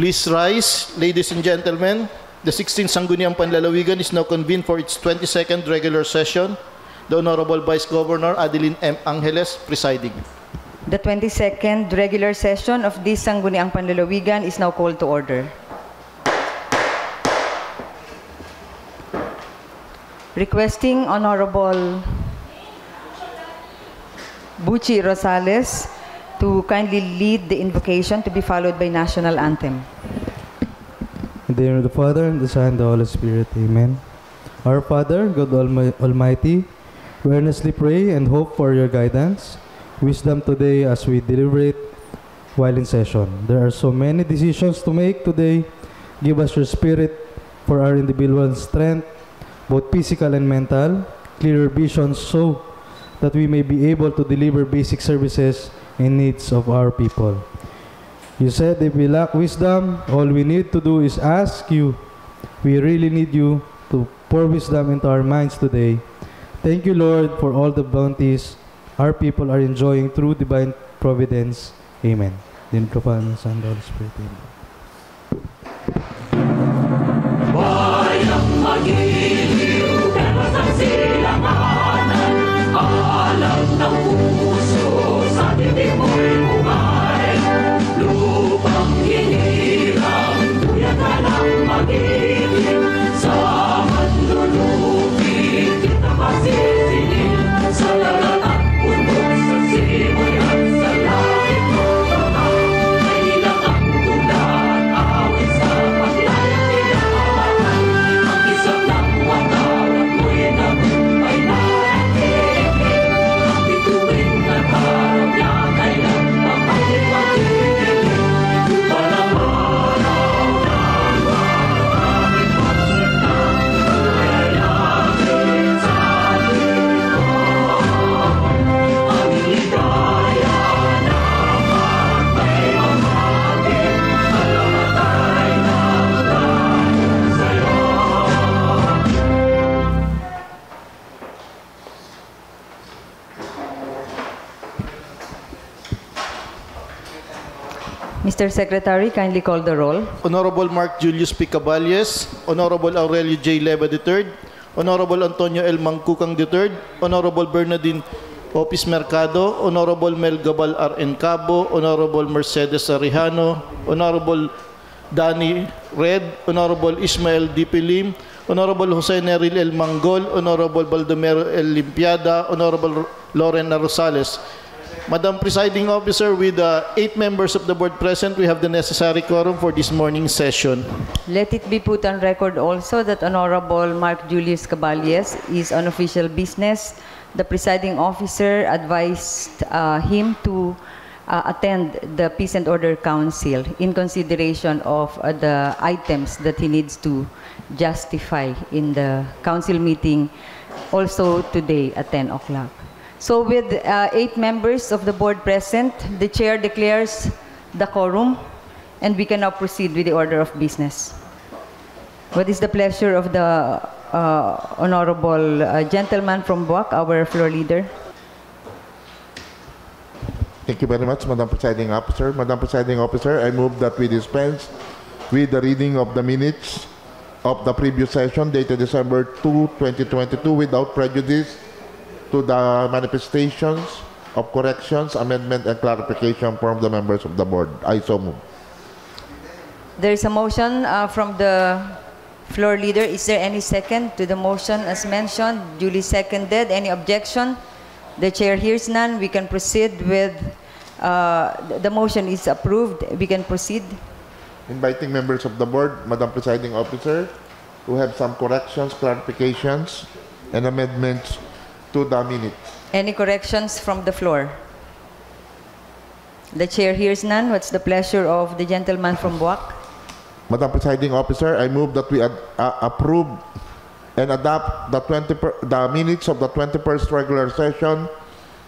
Please rise, ladies and gentlemen. The 16th Sangguniang Panlalawigan is now convened for its 22nd regular session. The Honorable Vice Governor Adeline M. Angeles presiding. The 22nd regular session of this Sangguniang Panlalawigan is now called to order. Requesting Honorable Buchi Rosales to kindly lead the invocation to be followed by national anthem. In the name of the Father, and the Son, and the Holy Spirit. Amen. Our Father, God Almighty, we earnestly pray and hope for your guidance, wisdom today as we deliberate while in session. There are so many decisions to make today. Give us your spirit for our individual strength, both physical and mental, clearer vision so that we may be able to deliver basic services and needs of our people. You said if we lack wisdom, all we need to do is ask you. We really need you to pour wisdom into our minds today. Thank you, Lord, for all the bounties our people are enjoying through divine providence. Amen. In the Father, and the Son, and the Holy Spirit. Amen. Bayang magiliw, pero sa silanganan, alam ng puso, sa dibdib mo'y bumay. Lupang hinirang, kuya ka ng magiliw, sa manlulupi, kita masisingin, sa lalat at puno, sa simoy at sa langit mo, ay ilang ang tulat, awit sa paglayang pinakawakan, ang isang lang watawat mo'y nabuhay na nakikinig, ang bituin at harap niya kailan papalik magiging, walang araw ng maraming pagsitang, lalapit sa atin ko, ang ligaya naman may mamagin, alamatay ng tayo sa'yo. Mr. Secretary, kindly call the roll. Honorable Mark Julius P. Caballes, Honorable Aurelio J. Leva III, Honorable Antonio L. Mangkukang III, Honorable Bernardine Opis Mercado, Honorable Mel Gabal R. N. Cabo, Honorable Mercedes Arejano, Honorable Danny Red, Honorable Ismael D. Pilim, Honorable Jose Neril L. Manggol, Honorable Baldomero L. Limpiada, Honorable Lorena Rosales. Madam Presiding Officer, with 8 members of the board present, we have the necessary quorum for this morning's session. Let it be put on record also that Honorable Mark Julius Caballes is on official business. The presiding officer advised him to attend the Peace and Order Council in consideration of the items that he needs to justify in the council meeting also today at 10 o'clock. So with 8 members of the board present, the chair declares the quorum, and we can now proceed with the order of business. What is the pleasure of the honorable gentleman from Buwak, our floor leader? Thank you very much, Madam Presiding Officer. Madam Presiding Officer, I move that we dispense with the reading of the minutes of the previous session dated December 2, 2022 without prejudice to the manifestations of corrections, amendment, and clarification from the members of the board. I so move. There is a motion from the floor leader. Is there any second to the motion as mentioned? Duly seconded. Any objection? The chair hears none. We can proceed with the motion is approved. We can proceed. Inviting members of the board, Madam Presiding Officer, who have some corrections, clarifications, and amendments to the minutes. Any corrections from the floor? The chair hears none. What's the pleasure of the gentleman from Buwak? Madam Presiding Officer, I move that we approve and adopt the minutes of the 21st regular session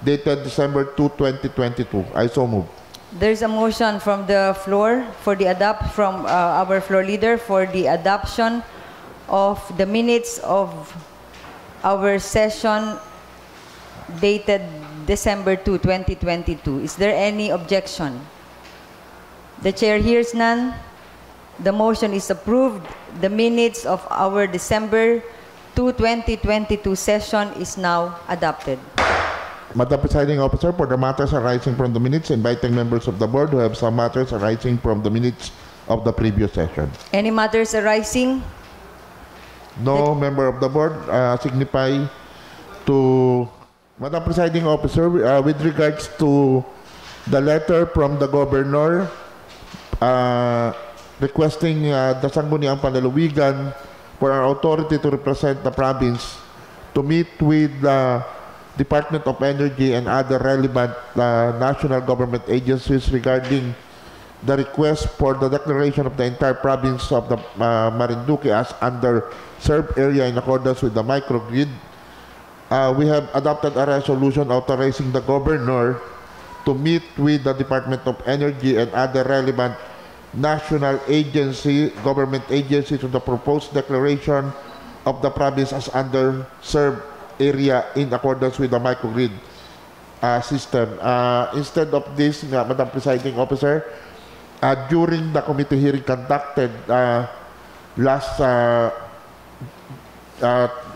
dated December 2, 2022. I so move. There's a motion from the floor for the from our floor leader for the adoption of the minutes of our session dated December 2, 2022. Is there any objection? The chair hears none. The motion is approved. The minutes of our December 2, 2022 session is now adopted. Madam Presiding Officer, for the matters arising from the minutes, inviting members of the board who have some matters arising from the minutes of the previous session. Any matters arising? No member of the board signify to Madam Presiding Officer with regards to the letter from the governor requesting the Sangguniang Panlalawigan for our authority to represent the province to meet with the Department of Energy and other relevant national government agencies regarding the request for the declaration of the entire province of the Marinduque as underserved area in accordance with the microgrid. We have adopted a resolution authorizing the governor to meet with the Department of Energy and other relevant national government agencies to the proposed declaration of the province as underserved area in accordance with the microgrid system. Instead of this, Madam Presiding Officer, during the committee hearing conducted last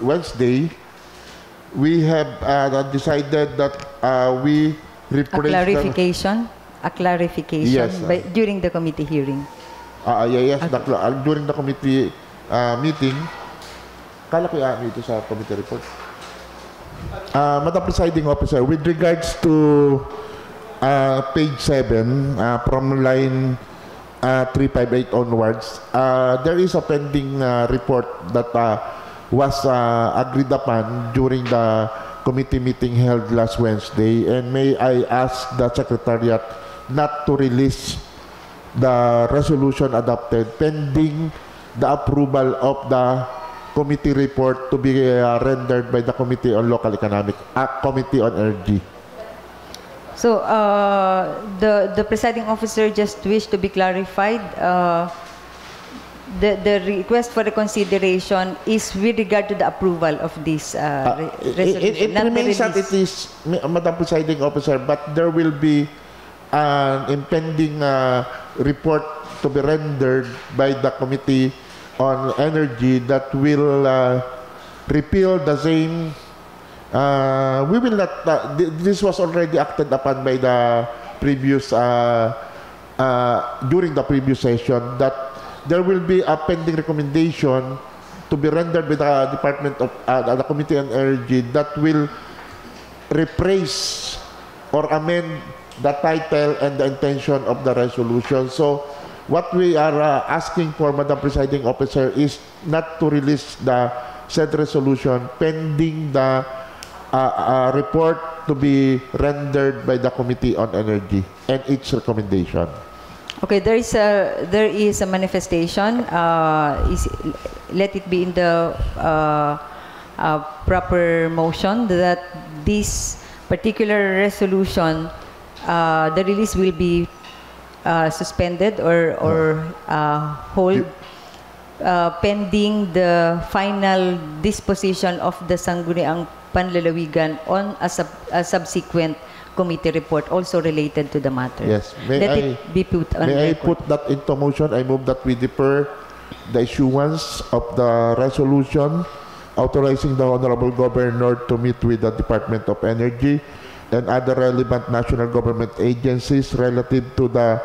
Wednesday, we have decided that we replace a clarification yes, during the committee hearing. Yes, okay. During the committee meeting, kala ko ito sa committee report. Madam Presiding Officer, with regards to page 7, from line 358 onwards, there is a pending report that was agreed upon during the committee meeting held last Wednesday, and may I ask the Secretariat not to release the resolution adopted pending the approval of the committee report to be rendered by the Committee on Local Economic, Committee on Energy. So, the presiding officer just wished to be clarified. The request for the consideration is with regard to the approval of this resolution. It remains that it is, Madam Presiding Officer, but there will be an impending report to be rendered by the Committee on Energy that will repeal the same. We will not. This was already acted upon by the previous during the previous session, that there will be a pending recommendation to be rendered by the Department of the Committee on Energy that will rephrase or amend the title and the intention of the resolution. So what we are asking for, Madam Presiding Officer, is not to release the said resolution pending the report to be rendered by the Committee on Energy and its recommendation. Okay, there is a manifestation. Let it be in the proper motion that this particular resolution, the release will be suspended or hold pending the final disposition of the Sangguniang Panlalawigan on a subsequent committee report also related to the matter. Yes. Let it be put on record. May I put that into motion? I move that we defer the issuance of the resolution authorizing the Honorable Governor to meet with the Department of Energy and other relevant national government agencies relative to the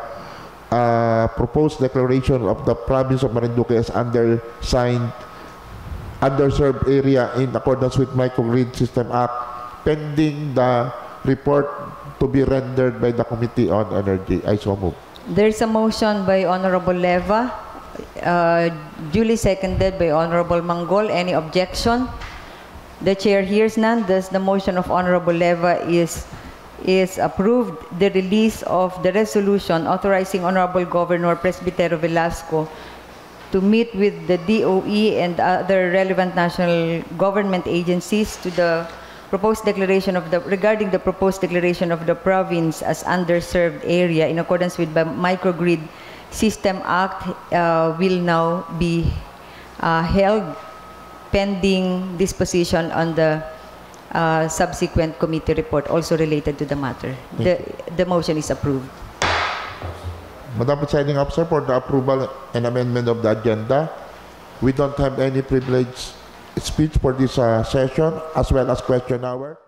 proposed declaration of the province of Marinduque as underserved area in accordance with Microgrid System Act, pending the report to be rendered by the Committee on Energy. I so move. There is a motion by Honorable Leva, duly seconded by Honorable Manggol. Any objection? The chair hears none. Thus, the motion of Honorable Leva is approved. The release of the resolution authorizing Honorable Governor Presbitero Velasco to meet with the DOE and other relevant national government agencies to the proposed declaration of regarding the proposed declaration of the province as underserved area in accordance with the Microgrid System Act will now be held pending disposition on the subsequent committee report also related to the matter. The motion is approved. Madam Presiding Officer, for the approval and amendment of the agenda, we don't have any privileged speech for this session, as well as question hour.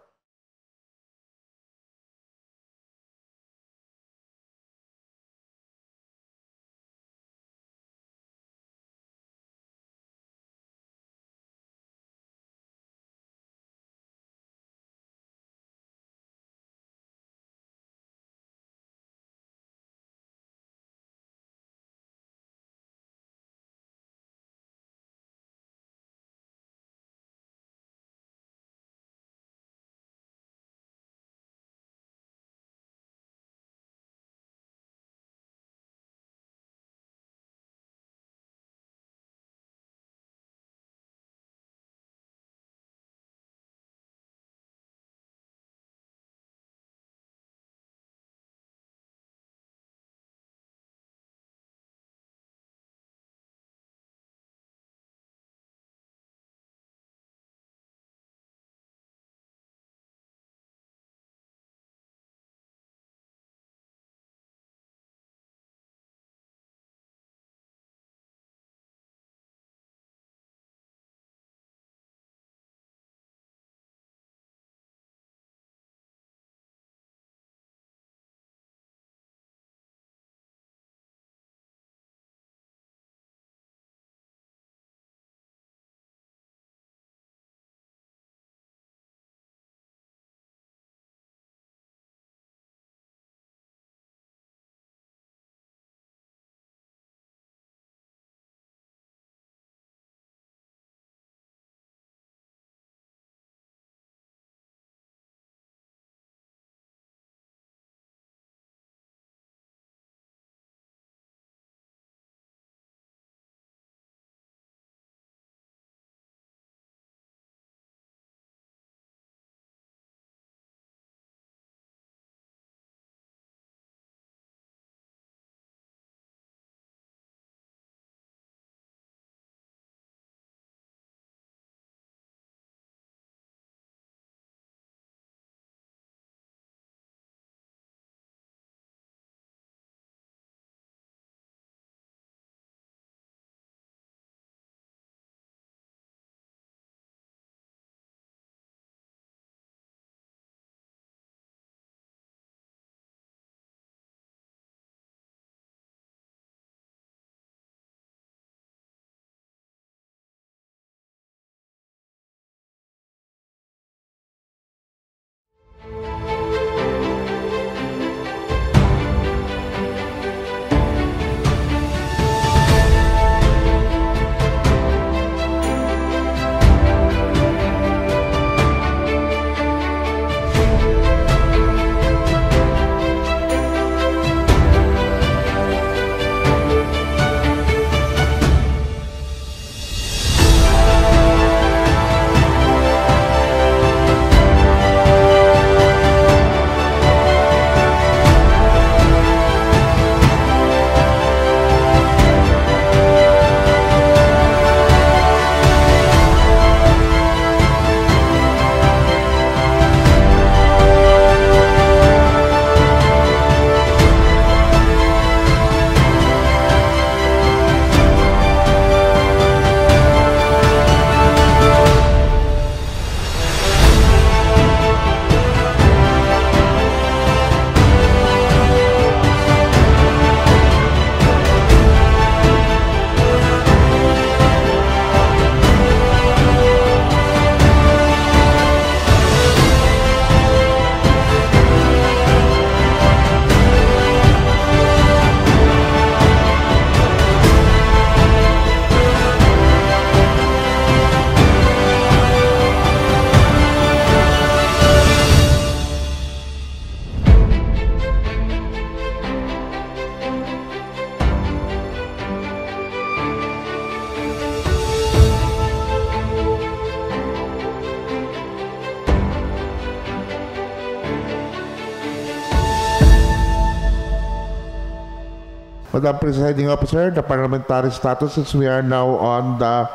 Madam Presiding Officer, the parliamentary status is we are now on the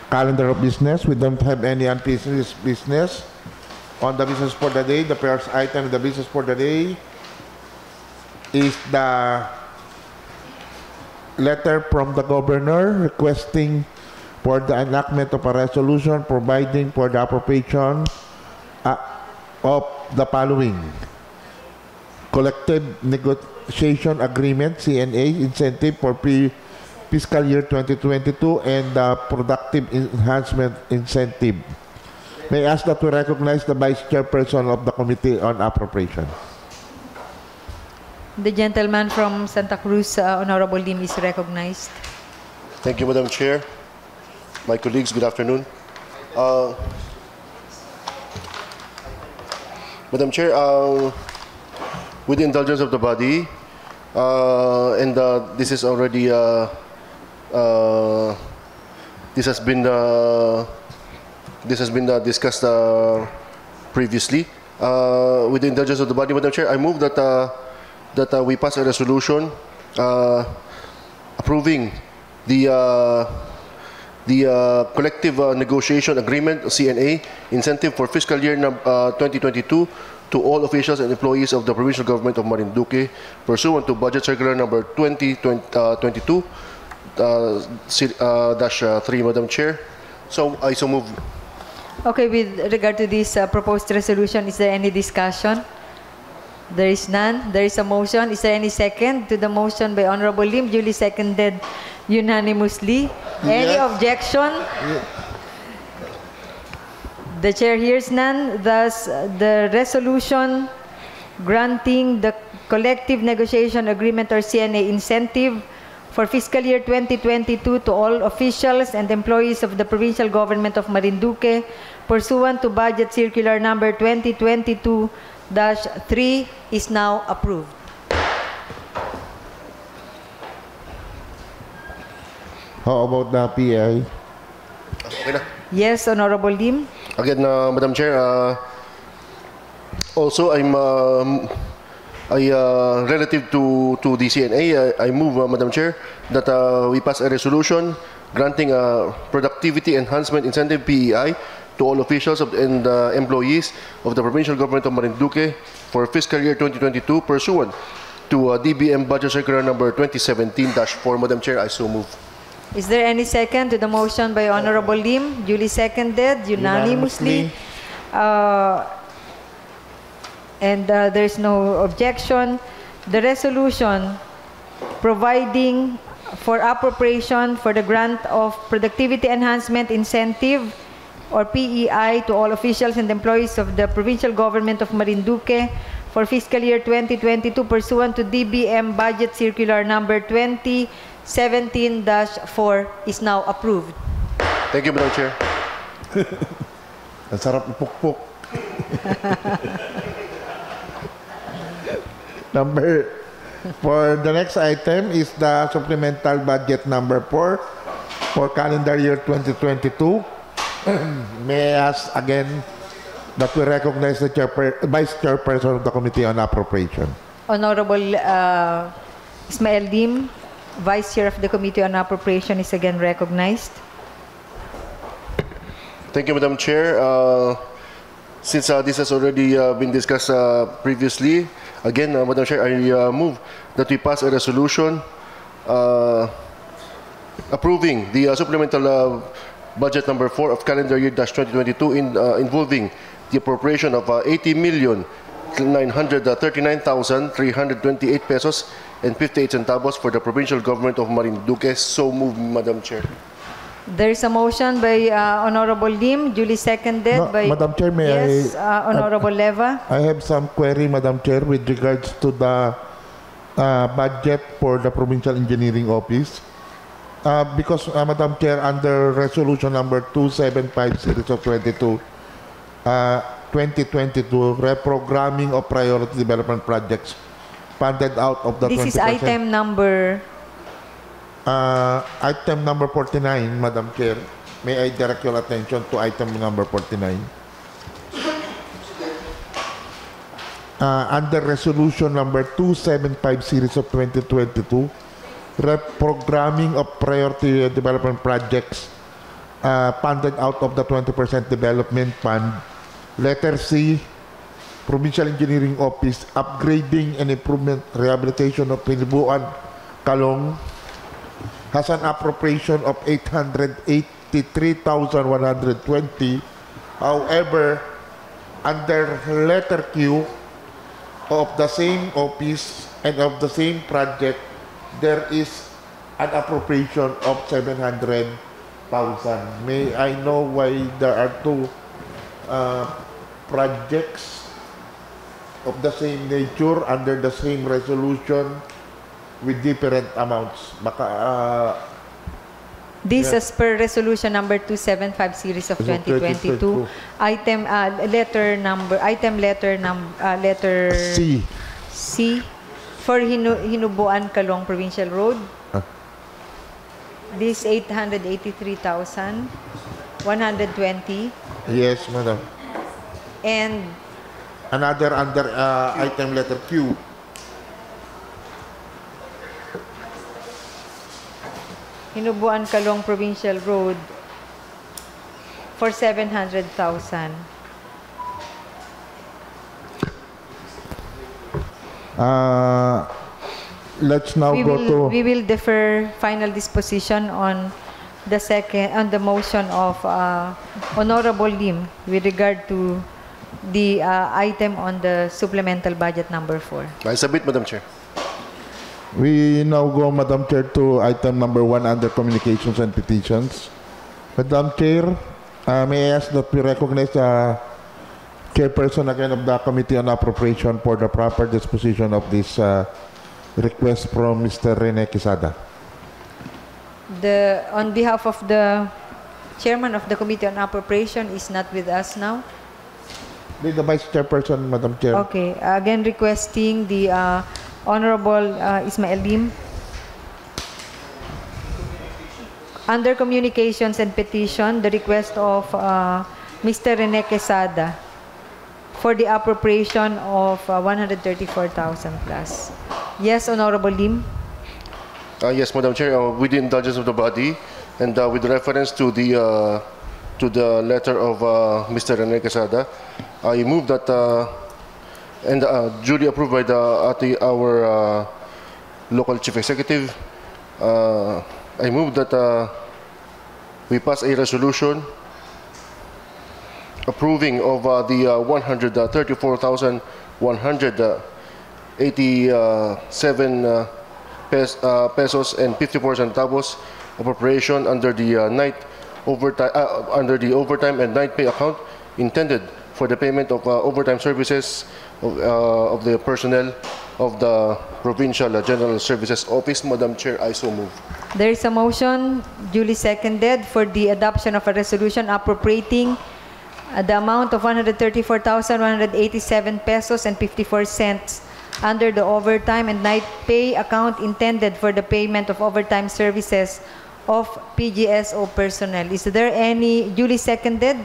calendar of business. We don't have any unfinished business on the business for the day. The first item of the business for the day is the letter from the governor requesting for the enactment of a resolution providing for the appropriation of the following: collective negotiation agreement CNA incentive for fiscal year 2022 and the productive enhancement incentive. May I ask that we recognize the Vice Chairperson of the Committee on Appropriation. The gentleman from Santa Cruz, Honorable Lim, is recognized. Thank you, Madam Chair. My colleagues, good afternoon. Madam Chair, with the indulgence of the body, and this is already this has been discussed previously. With the indulgence of the body, Madam Chair, I move that we pass a resolution approving the collective negotiation agreement CNA incentive for fiscal year 2022 to all officials and employees of the Provincial Government of Marinduque pursuant to Budget Circular number 2022-3, Madam Chair. So I so move. Okay, with regard to this proposed resolution, is there any discussion? There is none. There is a motion. Is there any second to the motion by Honorable Lim, duly seconded unanimously? Any objection? The chair hears none. Thus, the resolution granting the collective negotiation agreement or CNA incentive for fiscal year 2022 to all officials and employees of the Provincial Government of Marinduque pursuant to Budget Circular number 2022-3 is now approved. How about the PI? Okay na. Yes, Honorable Lim. Again, Madam Chair, also relative to the CNA, I move, Madam Chair, that we pass a resolution granting a Productivity Enhancement Incentive PEI to all officials and employees of the Provincial Government of Marinduque for fiscal year 2022 pursuant to DBM Budget Circular number 2017-4. Madam Chair, I so move. Is there any second to the motion by Honorable Lim, duly seconded unanimously? And there is no objection. The resolution providing for appropriation for the grant of Productivity Enhancement Incentive or PEI to all officials and employees of the Provincial Government of Marinduque for fiscal year 2022 pursuant to DBM Budget Circular number 2017-4 is now approved. Thank you, Madam Chair. Ang sarap ipukpuk. For the next item is the Supplemental Budget number 4 for calendar year 2022. May I ask again that we recognize the Vice Chairperson of the Committee on Appropriation. Honorable Ismael Lim, Vice Chair of the Committee on Appropriation, is again recognized. Thank you, Madam Chair. Since this has already been discussed previously, again, Madam Chair, I move that we pass a resolution approving the Supplemental Budget number 4 of calendar year 2022 involving the appropriation of 80,939,328 pesos and 58 centavos for the Provincial Government of Marinduque. So move, Madam Chair. There is a motion by Honorable Lim, duly seconded by... Madam Chair, may Honorable Leva. I have some query, Madam Chair, with regards to the budget for the Provincial Engineering Office. Because, Madam Chair, under Resolution number 275 series of 2022, reprogramming of priority development projects funded out of the 20%. This is item number... item number 49, Madam Chair. May I direct your attention to item number 49? Under Resolution number 275 series of 2022, reprogramming of priority development projects funded out of the 20% development fund. Letter C, Provincial Engineering Office, upgrading and improvement rehabilitation of Pinibuan, Kalong, has an appropriation of 883,120. However, under letter Q of the same office and of the same project, there is an appropriation of 700,000. May I know why there are two projects of the same nature under the same resolution with different amounts? This is per resolution number 275 series of 2022. Letter C for Hinubuan Kalong Provincial Road. This 883,120. Yes, madam. And Another under item letter Q. Hinubuan Kalong Provincial Road for 700,000. Let's now We will defer final disposition on the motion of Honorable Lim with regard to the item on the supplemental budget number 4. I submit, Madam Chair. We now go, Madam Chair, to item number 1 under communications and petitions. Madam Chair, may I ask that we recognize the chairperson again of the Committee on Appropriation for the proper disposition of this request from Mr. Rene Quezada. On behalf of the chairman of the Committee on Appropriation is not with us now. The Vice Chairperson, Madam Chair. Okay. Again, requesting the Honorable Ismael Lim. Under Communications and Petition, the request of Mr. Rene Quezada for the appropriation of 134,000 plus. Yes, Honorable Lim. Yes, Madam Chair. With the indulgence of the body and with reference to the letter of Mr. Rene Quezada, I move that and duly approved by our local chief executive. I move that we pass a resolution approving of the 134,187 pesos and 54 centavos appropriation under the overtime and night pay account intended for the payment of overtime services of the personnel of the Provincial General Services Office. Madam Chair, I so move. There is a motion duly seconded for the adoption of a resolution appropriating the amount of 134,187 pesos and 54 cents under the overtime and night pay account intended for the payment of overtime services of PGSO personnel. Is there any duly seconded?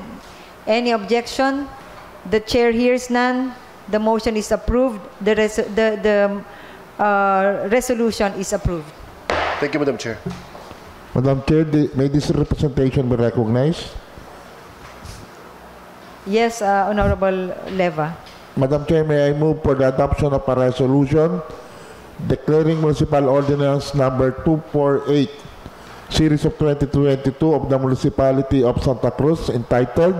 Any objection? The chair hears none. The motion is approved. The resolution is approved. Thank you, Madam Chair. Madam Chair, may this representation be recognized? Yes, Honorable Leva. Madam Chair, may I move for the adoption of a resolution declaring Municipal Ordinance Number 248, Series of 2022 of the Municipality of Santa Cruz entitled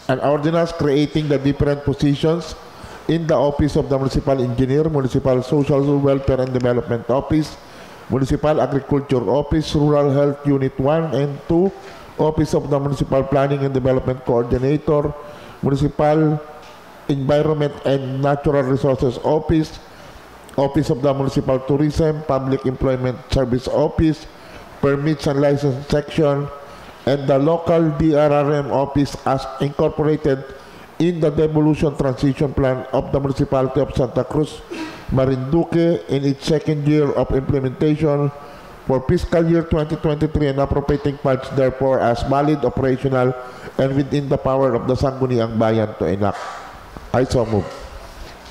An Ordinance Creating the Different Positions in the Office of the Municipal Engineer, Municipal Social Welfare and Development Office, Municipal Agriculture Office, Rural Health Unit 1 and 2, Office of the Municipal Planning and Development Coordinator, Municipal Environment and Natural Resources Office, Office of the Municipal Tourism, Public Employment Service Office, Permits and License Section, and the local DRRM Office as incorporated in the Devolution Transition Plan of the Municipality of Santa Cruz, Marinduque in its second year of implementation for fiscal year 2023 and appropriating funds therefore as valid, operational, and within the power of the Sangguniang Bayan to enact. I so move.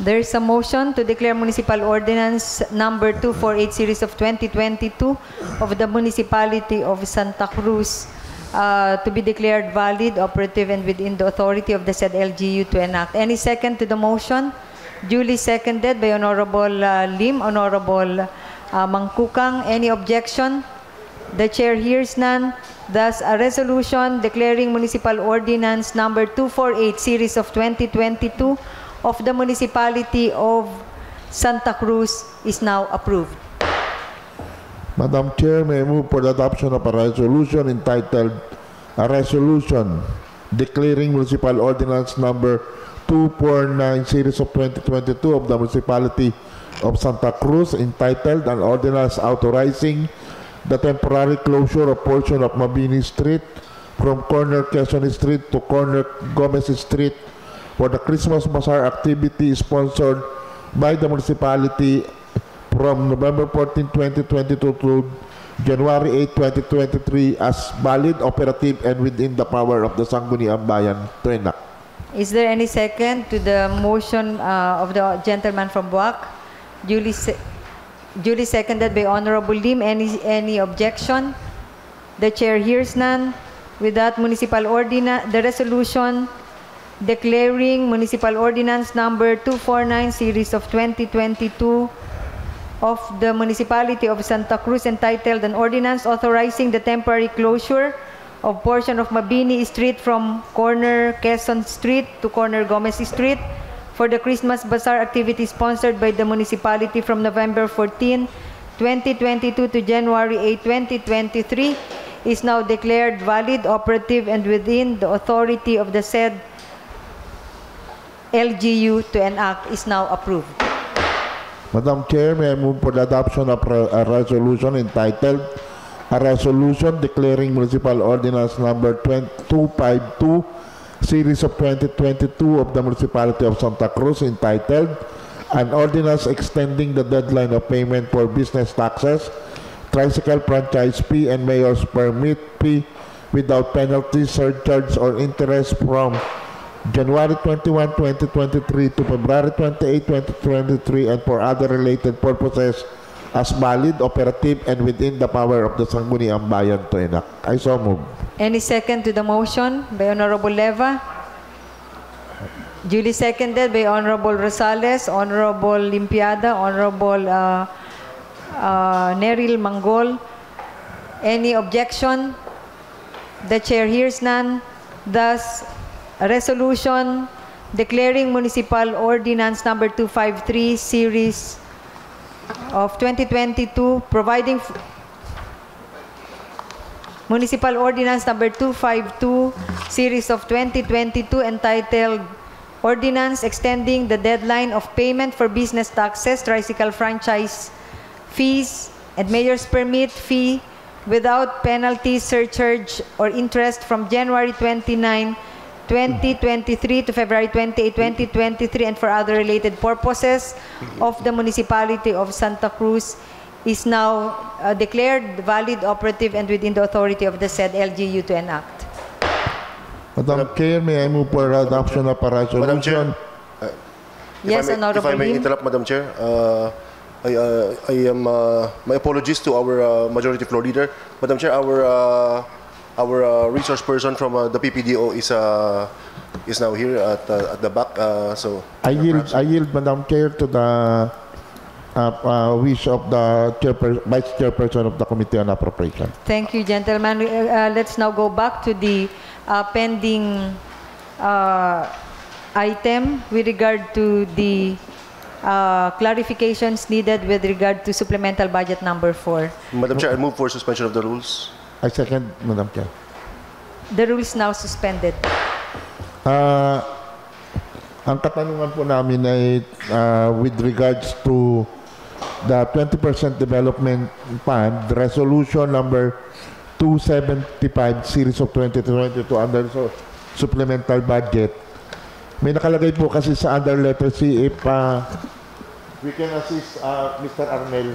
There is a motion to declare Municipal Ordinance Number 248 Series of 2022 of the Municipality of Santa Cruz to be declared valid, operative, and within the authority of the said LGU to enact. Any second to the motion? Duly seconded by Honorable Lim, Honorable Mangkukang. Any objection? The chair hears none. Thus, a resolution declaring Municipal Ordinance Number 248, Series of 2022 of the Municipality of Santa Cruz is now approved. Madam Chair, may I move for the adoption of a resolution entitled A Resolution Declaring Municipal Ordinance Number 249, Series of 2022 of the Municipality of Santa Cruz, entitled An Ordinance Authorizing the Temporary Closure of portion of Mabini Street from corner Quezon Street to corner Gomez Street for the Christmas Bazaar activity sponsored by the municipality from November 14, 2022 to January 8, 2023 as valid, operative, and within the power of the Sangguniang Bayan to enact. Is there any second to the motion of the gentleman from Buwak? Duly seconded by Honorable Lim. Any objection? The chair hears none. With that, the resolution declaring Municipal Ordinance Number 249, Series of 2022 of the Municipality of Santa Cruz, entitled An Ordinance Authorizing the Temporary Closure of portion of Mabini Street from corner Quezon Street to corner Gomez Street for the Christmas Bazaar activity sponsored by the municipality from November 14, 2022 to January 8, 2023 is now declared valid, operative, and within the authority of the said LGU to enact is now approved. Madam Chair, may I move for the adoption of a resolution entitled A Resolution Declaring Municipal Ordinance Number 252, Series of 2022 of the Municipality of Santa Cruz, entitled An Ordinance Extending the Deadline of Payment for Business Taxes, Tricycle Franchise Fee, and Mayor's Permit Fee without penalty, surcharge, or interest from January 21, 2023 to February 28, 2023 and for other related purposes as valid, operative, and within the power of the Sangguniang Bayan to enact. I so move. Any second to the motion by Honorable Leva? Duly seconded by Honorable Rosales, Honorable Limpiada, Honorable Neril Manggol. Any objection? The chair hears none. Thus, a resolution declaring Municipal Ordinance Number 253, Series of 2022, providing Municipal Ordinance Number 252, Series of 2022, entitled Ordinance Extending the Deadline of Payment for Business Taxes, Tricycle Franchise Fees, and Mayor's Permit Fee without penalty, surcharge, or interest from January 29, 2023 to February 28, 2023 and for other related purposes of the Municipality of Santa Cruz is now declared valid, operative, and within the authority of the said LGU to enact. Madam Chair, may I move for adoption of a resolution? Madam Chair, Yes, Honorable if I may Lim. interrupt, Madam Chair, I am my apologies to our Majority Floor Leader. Madam Chair, our resource person from the PPDO is now here at the back. So I yield, Madam Chair, to the wish of the Vice Chairperson of the Committee on Appropriation. Thank you, gentlemen. Let's now go back to the pending item with regard to the clarifications needed with regard to Supplemental Budget Number 4. Madam Chair, I move for suspension of the rules. I second, Madam Chair. The rules now suspended. Ang katanungan po namin ay with regards to the 20% Development Fund, Resolution Number 275, Series of 2022 under Supplemental Budget. May nakalagay po kasi sa under letter C, if we can assist Mr. Arnel.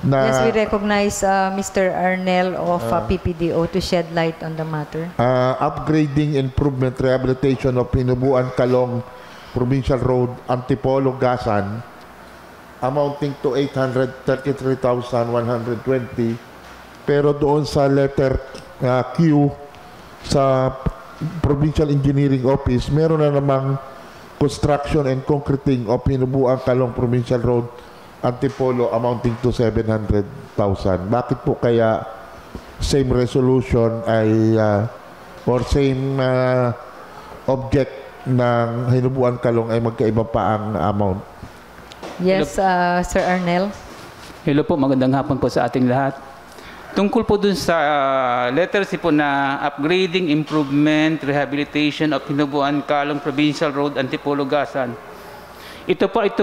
Yes, we recognize Mr. Arnel of PPDO to shed light on the matter. Upgrading, improvement, rehabilitation of Pinubuan, Calong, Provincial Road, Antipolo, Gasan, amounting to 833,120. Pero doon sa letter Q sa Provincial Engineering Office, meron na namang construction and concreting of Pinubuan, Calong, Provincial Road, Antipolo amounting to 700,000. Bakit po kaya same resolution ay or same object ng hinubuan kalong ay magkaiba pa ang amount. Yes, Sir Arnel. Hello po, magandang hapon po sa ating lahat. Tungkol po dun sa letter C po na upgrading, improvement, rehabilitation of Hinubuan Kalong Provincial Road Antipolo-Gasan. Ito po ay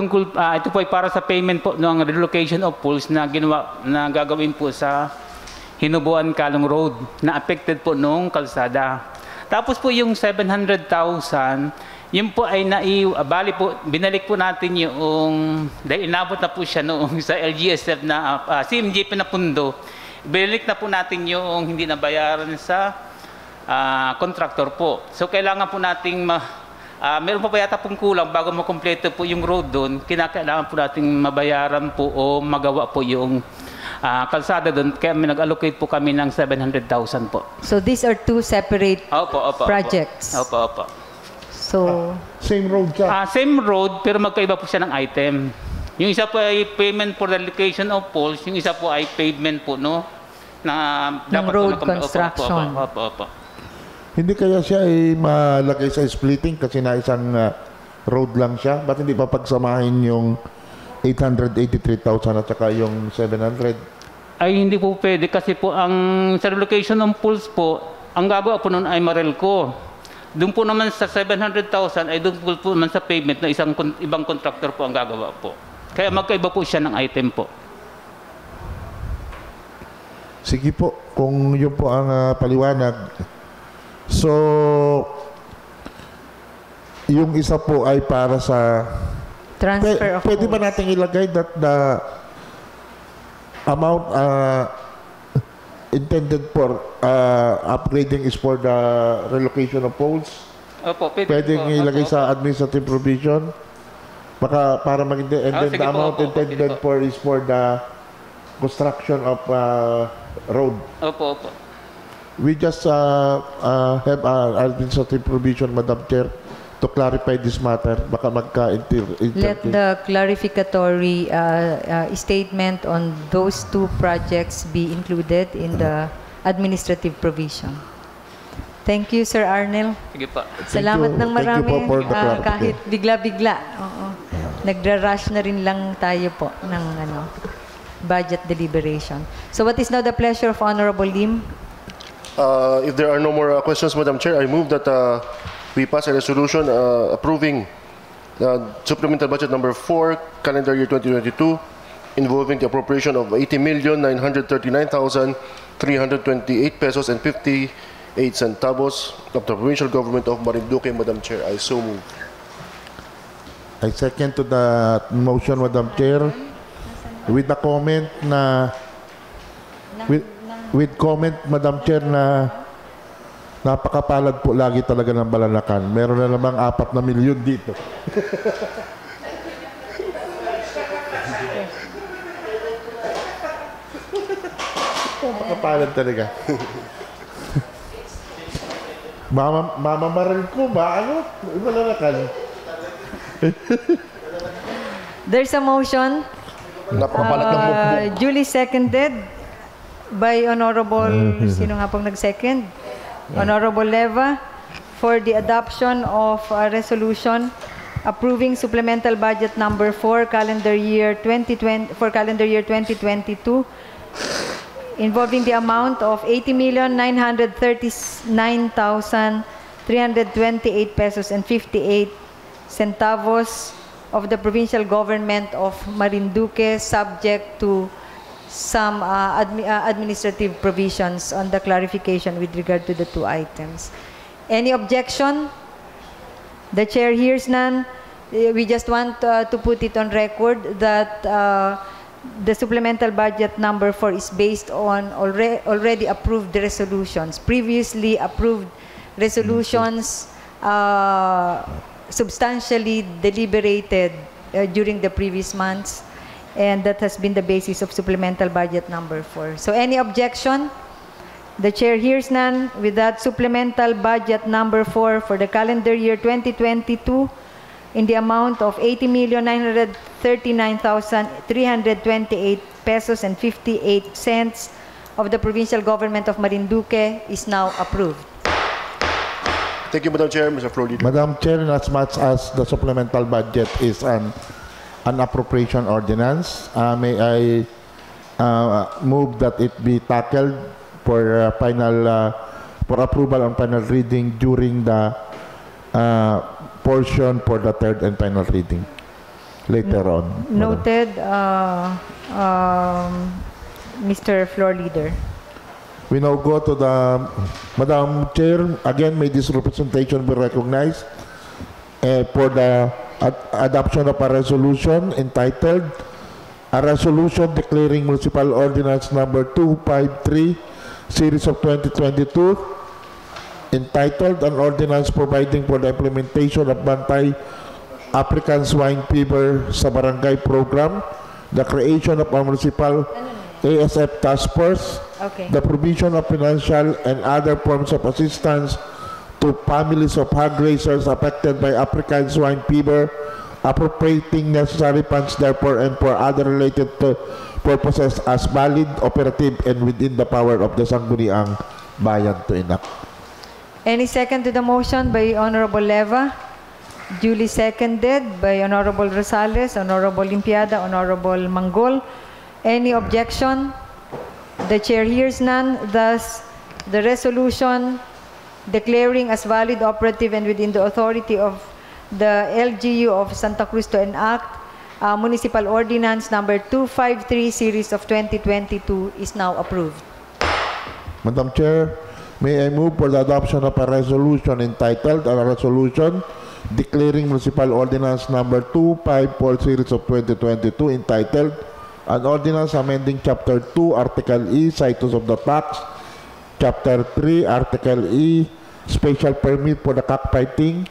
para sa payment po ng relocation of poles na gagawin po sa Hinubuan Kalong Road na affected po nung kalsada. Tapos po yung 700,000, yun po ay bali po, binalik po natin yung, dahil inabot na po siya noong sa LGSF na CMJP na pundo, binalik na po natin yung hindi nabayaran sa contractor po. So kailangan po nating, meron pa ba yata pong kulang bago makompleto po yung road doon, kinakailangan po nating mabayaran po o magawa po yung kalsada doon, kaya nag-allocate po kami ng 700,000 po. So these are two separate projects. Opo. So, Same road siya. Same road, pero magkaiba po siya ng item. Yung isa po ay payment for the location of poles, yung isa po ay pavement po, no? Na dapat road po construction. Opo. Hindi kaya siya ay malagay sa splitting kasi na isang road lang siya? Ba't hindi pa pagsamahin yung 883,000 at saka yung 700? Ay hindi po pwede kasi po ang sa relocation ng poles po, ang gagawa po noon ay Marelco. Doon po naman sa 700,000 ay doon po naman sa pavement na ibang contractor po ang gagawa po. Kaya magkaiba po siya ng item po. Sige po, kung yun po ang paliwanag. So, yung isa po ay para sa transfer of pwede ba poles. natin ilagay that the amount intended for upgrading is for the relocation of poles? Opo, Pwedeng ilagay sa administrative provision? Baka para maging and then the amount intended for is for the construction of road. Opo. We just have administrative provision, Madam Chair, to clarify this matter. Baka Let the clarificatory statement on those two projects be included in the administrative provision. Thank you, Sir Arnel. Sige po. Salamat ng marami. Thank you po for the clarification. Kahit bigla-bigla. Oo. Nagra-rush na rin lang tayo po ng budget deliberation. So what is now the pleasure of Honorable Lim? If there are no more questions, Madam Chair, I move that we pass a resolution approving Supplemental Budget Number 4, Calendar Year 2022, involving the appropriation of 80,939,328 pesos and 58 centavos of the Provincial Government of Marinduque. Madam Chair, I so move. I second to the motion, Madam Chair, with the comment na with comment, Madam Chair, na napakapalad po lagi talaga ng Balanacan. Meron na namang 4 na milyon dito. Napakapalad talaga. Mama Maril ko ba? Ano? Balanacan. There's a motion Napakapalad ng mukmuk. duly seconded by Honorable, sino nga pong nag-second? Honorable Leva, for the adoption of a resolution approving Supplemental Budget Number 4, Calendar Year 2022, involving the amount of 80,939,328 pesos and 58 centavos of the Provincial Government of Marinduque, subject to some administrative provisions on the clarification with regard to the two items. Any objection? The chair hears none. We just want to put it on record that the Supplemental Budget Number 4 is based on already approved resolutions. Previously approved resolutions substantially deliberated during the previous months, and that has been the basis of Supplemental Budget Number 4. So any objection? The chair hears none. With that, Supplemental Budget Number 4 for the calendar year 2022 in the amount of 80,939,328 pesos and 58 cents of the Provincial Government of Marinduque is now approved. Thank you, Madam Chair. Mr. Floor Leader. Madam Chair, in as much as the supplemental budget is an appropriation ordinance, may I move that it be tackled for for approval on final reading during the portion for the third and final reading later on. Noted, Mr. Floor Leader. We now go to the Madam Chair. Again, may this representation be recognized for the adoption of a resolution entitled "A Resolution Declaring Municipal Ordinance Number 253, Series of 2022, entitled An Ordinance Providing for the Implementation of Anti-African Swine Fever sa Barangay Program, the creation of a municipal ASF task force, the provision of financial and other forms of assistance to families of hog raisers affected by African swine fever, appropriating necessary funds therefore and for other related purposes as valid, operative, and within the power of the Sangguniang Bayan to enact." Any second to the motion by Honorable Leva? Duly seconded by Honorable Rosales, Honorable Limpiada, Honorable Manggol. Any objection? The chair hears none. Thus, the resolution declaring as valid, operative, and within the authority of the LGU of Santa Cruz to enact Municipal Ordinance Number 253, Series of 2022 is now approved. Madam Chair, may I move for the adoption of a resolution entitled "A Resolution Declaring Municipal Ordinance Number 254, Series of 2022, entitled An Ordinance Amending Chapter 2, Article E, Citus of the Tax, Chapter 3, Article E, Special Permit for the Cockfighting,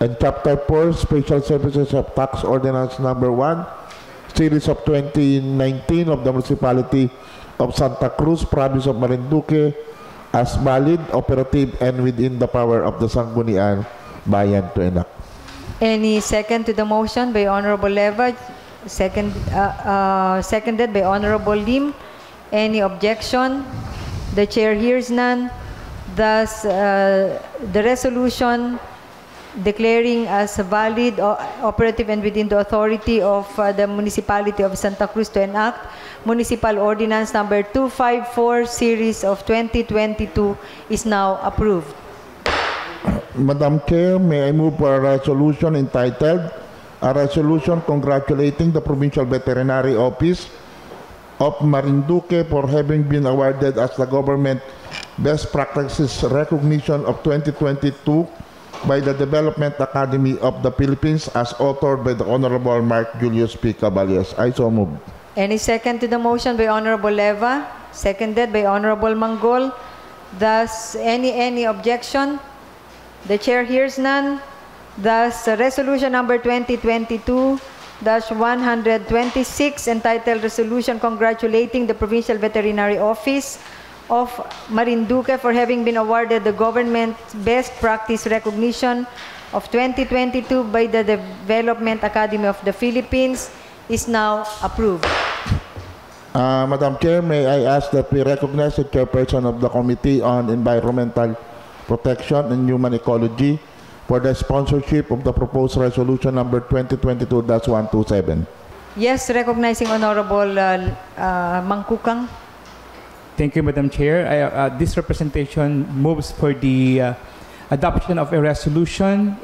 and Chapter 4, Special Services of Tax Ordinance Number 1, Series of 2019 of the Municipality of Santa Cruz, Province of Marinduque, as valid, operative, and within the power of the Sangguniang Bayan to enact." Any second to the motion by Honorable Leva? Seconded by Honorable Lim. Any objection? The chair hears none. Thus, the resolution declaring as valid, operative, and within the authority of the Municipality of Santa Cruz to enact Municipal Ordinance Number 254, Series of 2022 is now approved. Madam Chair, may I move for a resolution entitled "A Resolution Congratulating the Provincial Veterinary Office of Marinduque for having been awarded as the Government Best Practices Recognition of 2022 by the Development Academy of the Philippines, as authored by the Honorable Mark Julius P. Caballes." I so move. Any second to the motion by Honorable Leva? Seconded by Honorable Manggol. Thus, any objection? The chair hears none. Thus, Resolution Number 2022-126, entitled "Resolution Congratulating the Provincial Veterinary Office of Marinduque for having been awarded the Government Best Practice Recognition of 2022 by the Development Academy of the Philippines," is now approved. Madam Chair, may I ask that we recognize the chairperson of the Committee on Environmental Protection and Human Ecology for the sponsorship of the proposed resolution number 2022-127. Yes, recognizing Honorable Mangkukang. Thank you, Madam Chair. This representation moves for the adoption of a resolution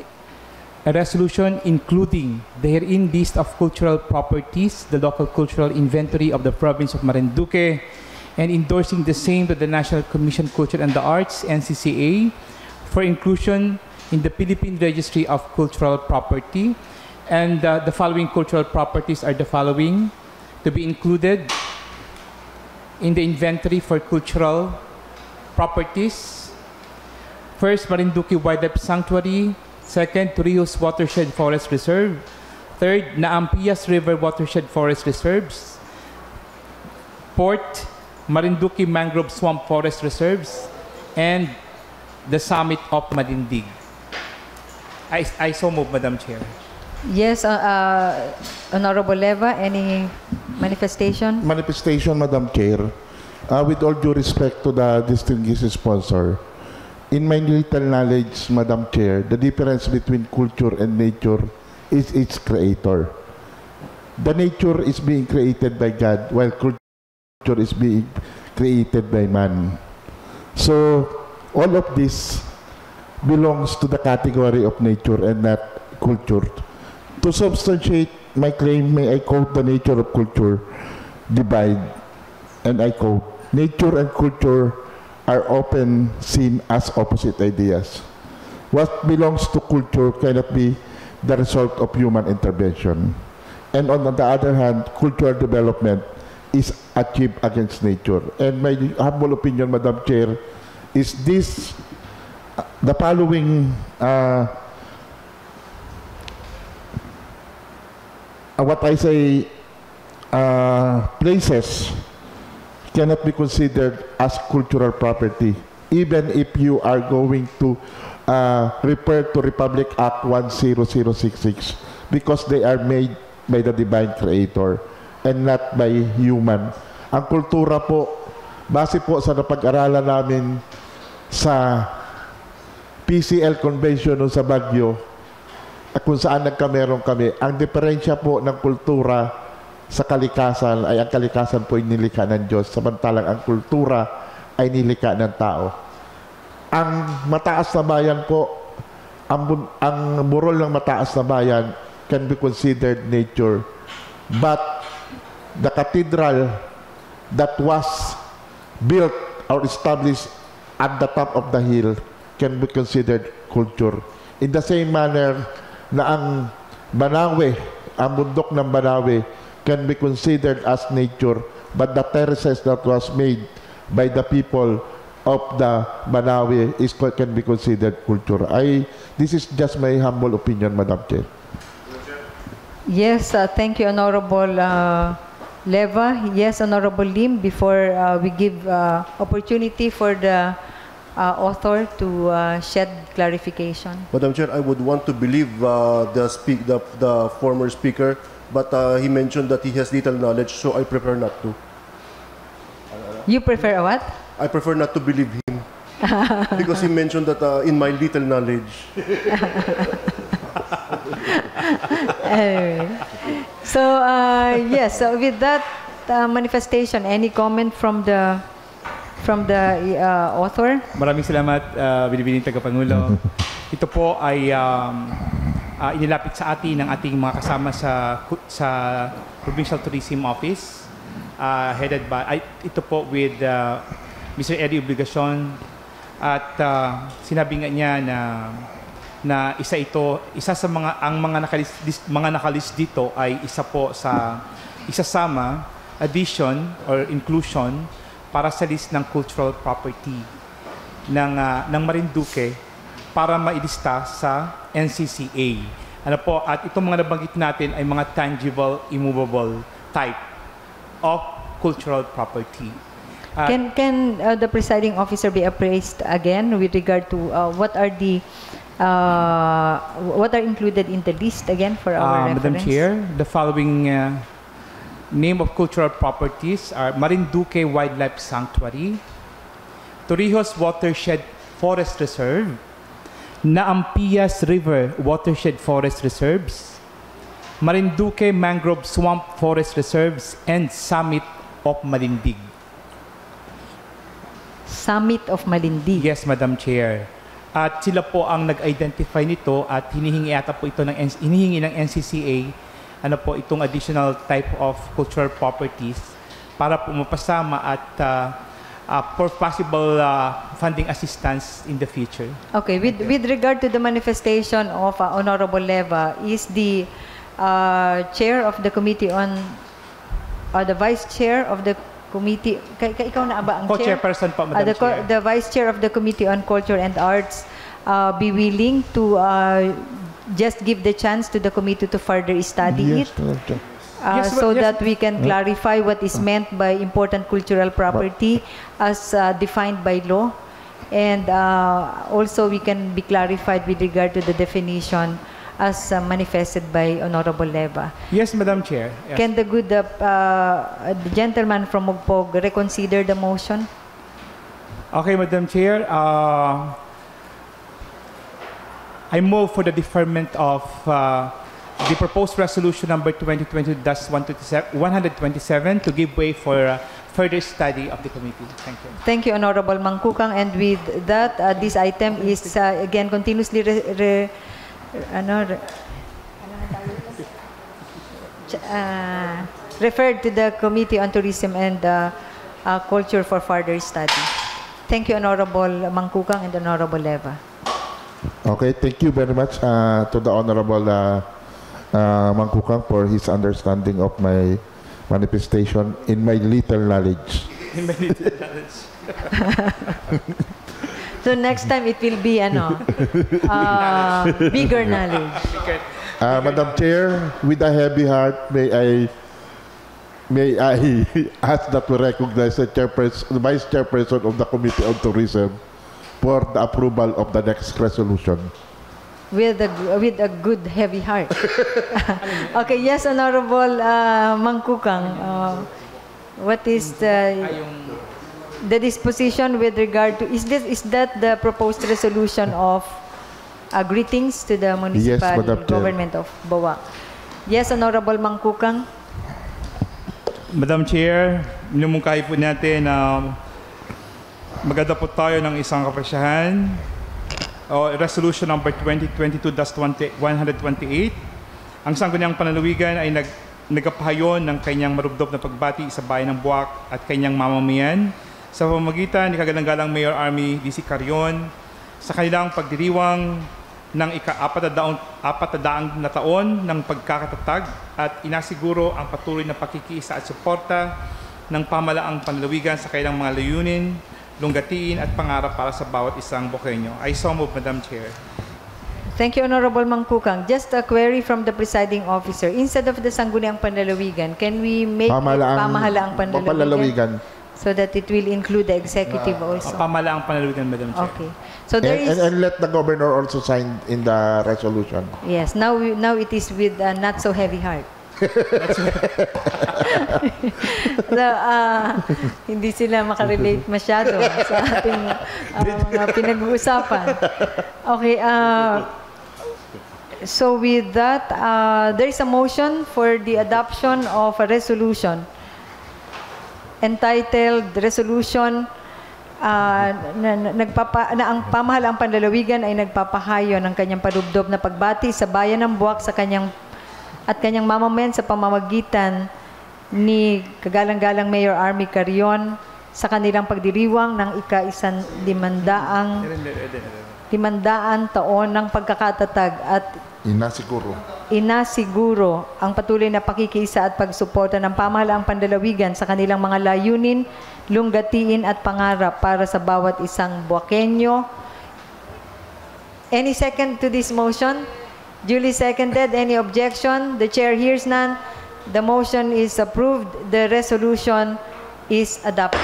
including the herein list of cultural properties, the local cultural inventory of the province of Marinduque, and endorsing the same to the National Commission Culture and the Arts, NCCA, for inclusion in the Philippine Registry of Cultural Property. And the following cultural properties are the following to be included in the inventory for cultural properties. First, Marinduque Wildlife Sanctuary. Second, Torrijos Watershed Forest Reserve. Third, Naampias River Watershed Forest Reserves. Fourth, Marinduque Mangrove Swamp Forest Reserves. And the Summit of Marindig. I so move, Madam Chair. Yes, Honorable Leva, any manifestation? Manifestation, Madam Chair. With all due respect to the distinguished sponsor, in my little knowledge, Madam Chair, the difference between culture and nature is its creator. The nature is being created by God, while culture is being created by man. So, all of this belongs to the category of nature and not culture. To substantiate my claim, may I quote the nature of culture divide, and I quote, "Nature and culture are often seen as opposite ideas. What belongs to culture cannot be the result of human intervention. And on the other hand, cultural development is achieved against nature." And my humble opinion, Madam Chair, is this, the following what I say, places cannot be considered as cultural property, even if you are going to refer to Republic Act 10066, because they are made by the divine creator and not by human. Ang kultura po, base po sa napag-aralan namin sa PCL Convention no sa Baguio, kung saan nagkameron kami, ang diferensya po ng kultura sa kalikasan ay ang kalikasan po ay nilikha ng Diyos, samantalang ang kultura ay nilikha ng tao. Ang mataas na bayan po, ang burol ng mataas na bayan can be considered nature. But the cathedral that was built or established at the top of the hill can be considered culture. In the same manner na ang Banawe, ang bundok ng Banawe, can be considered as nature, but the terraces that was made by the people of the Banawe can be considered culture. This is just my humble opinion, Madam Chair. Yes, thank you, Honorable Leva. Yes, Honorable Lim, before we give opportunity for the author to shed clarification. Madam Chair, I would want to believe the former speaker, but he mentioned that he has little knowledge, so I prefer not to. You prefer a what? I prefer not to believe him because he mentioned that in my little knowledge. Anyway. So, yes, so with that manifestation, any comment from the author? Maraming salamat, Binibining Tagapangulo. Ito po ay inilapit sa atin ng ating mga kasama sa Provincial Tourism Office, headed by, ito po with Mr. Eddie Obligacion, at sinabi nga niya na isa sa mga nakalis dito ay isa po sa isasama, addition or inclusion para sa list ng cultural property ng Marinduque para mailista sa NCCA. Ano po, at itong mga nabanggit natin ay mga tangible, immovable type of cultural property. Can the presiding officer be appraised again with regard to what are included in the list again for our Madam reference? Chair, the following name of cultural properties are Marinduque Wildlife Sanctuary, Torrijos Watershed Forest Reserve, Naampias River Watershed Forest Reserves, Marinduque Mangrove Swamp Forest Reserves, and Summit of Malindig. Summit of Malindig. Yes, Madam Chair. At sila po ang nag-identify nito at hinihingi ng NCCA itong additional type of cultural properties para po mapasama at for possible funding assistance in the future. Okay, with regard to the manifestation of Honorable Leva, is the chair of the committee on, or the vice chair of the committee, ikaw na ba ang chair? Co-chairperson po, Madam Chair. The vice chair of the committee on culture and arts be willing to just give the chance to the committee to further study it? So that we can clarify what is meant by important cultural property as defined by law, and also we can be clarified with regard to the definition as manifested by Honorable Leva. Yes, Madam Chair. Yes. Can the good the gentleman from Mugpog reconsider the motion? Okay, Madam Chair. I move for the deferment of the proposed resolution number 2022-127 to give way for further study of the committee. Thank you. Thank you, Honorable Mangkukang. And with that, this item is again continuously referred to the Committee on Tourism and Culture for further study. Thank you, Honorable Mangkukang and Honorable Leva. Okay, thank you very much to the Honorable Mangkukang for his understanding of my manifestation in my little knowledge. In my little knowledge. So next time it will be bigger knowledge. Madam Chair, with a heavy heart, may I ask that we recognize the Vice Chairperson of the Committee on Tourism for the approval of the next resolution. With a good heavy heart. Okay, yes, Honorable Mangkukang. What is the disposition with regard to, is that the proposed resolution of greetings to the municipal government of Bawa? Yes, Honorable Mangkukang. Madam Chair, minumungkahi po natin na maganda po tayo ng isang kapasyahan o resolution number 2022-128. Ang Sangguniang Panlalawigan ay nagpahayon ng kanyang marubdob na pagbati sa bayan ng Buwak at kanyang mamamayan sa pamamagitan ni Kagalang-galang Mayor Army D.C. Carion sa kanilang pagdiriwang ng ika-40 na taon ng pagkakatatag at inasiguro ang patuloy na pakikiisa at suporta ng pamahalaang panlalawigan sa kanilang mga layunin, lunggatiin at pangarap para sa bawat isang Boqueño. I so move, Madam Chair. Thank you, Honorable Mangkukang. Just a query from the presiding officer. Instead of the Sangguniang Panlalawigan, can we make Pamahalaang Panlalawigan? So that it will include the executive also. Pamahalaang Panlalawigan, Madam Chair. Okay. So there is... And let the governor also sign in the resolution. Yes. Now it is with a not so heavy heart. Hindi sila makarelate masyado sa ating mga pinag-uusapan. Okay. So with that, there is a motion for the adoption of a resolution entitled Resolution na ang pamahalaang panlalawigan ay nagpapahayo ng kanyang parubdob na pagbati sa bayan ng Buwak sa kanyang mamamayan sa pamamagitan ni Kagalang-galang Mayor Army Carion sa kanilang pagdiriwang ng ika-150 taon ng pagkakatatag at inasiguro ang patuloy na pakikiisa at pagsuporta ng pamahalaang panlalawigan sa kanilang mga layunin, lunggatiin at pangarap para sa bawat isang Boqueño. Any second to this motion? Duly seconded. Any objection? The chair hears none. The motion is approved. The resolution is adopted.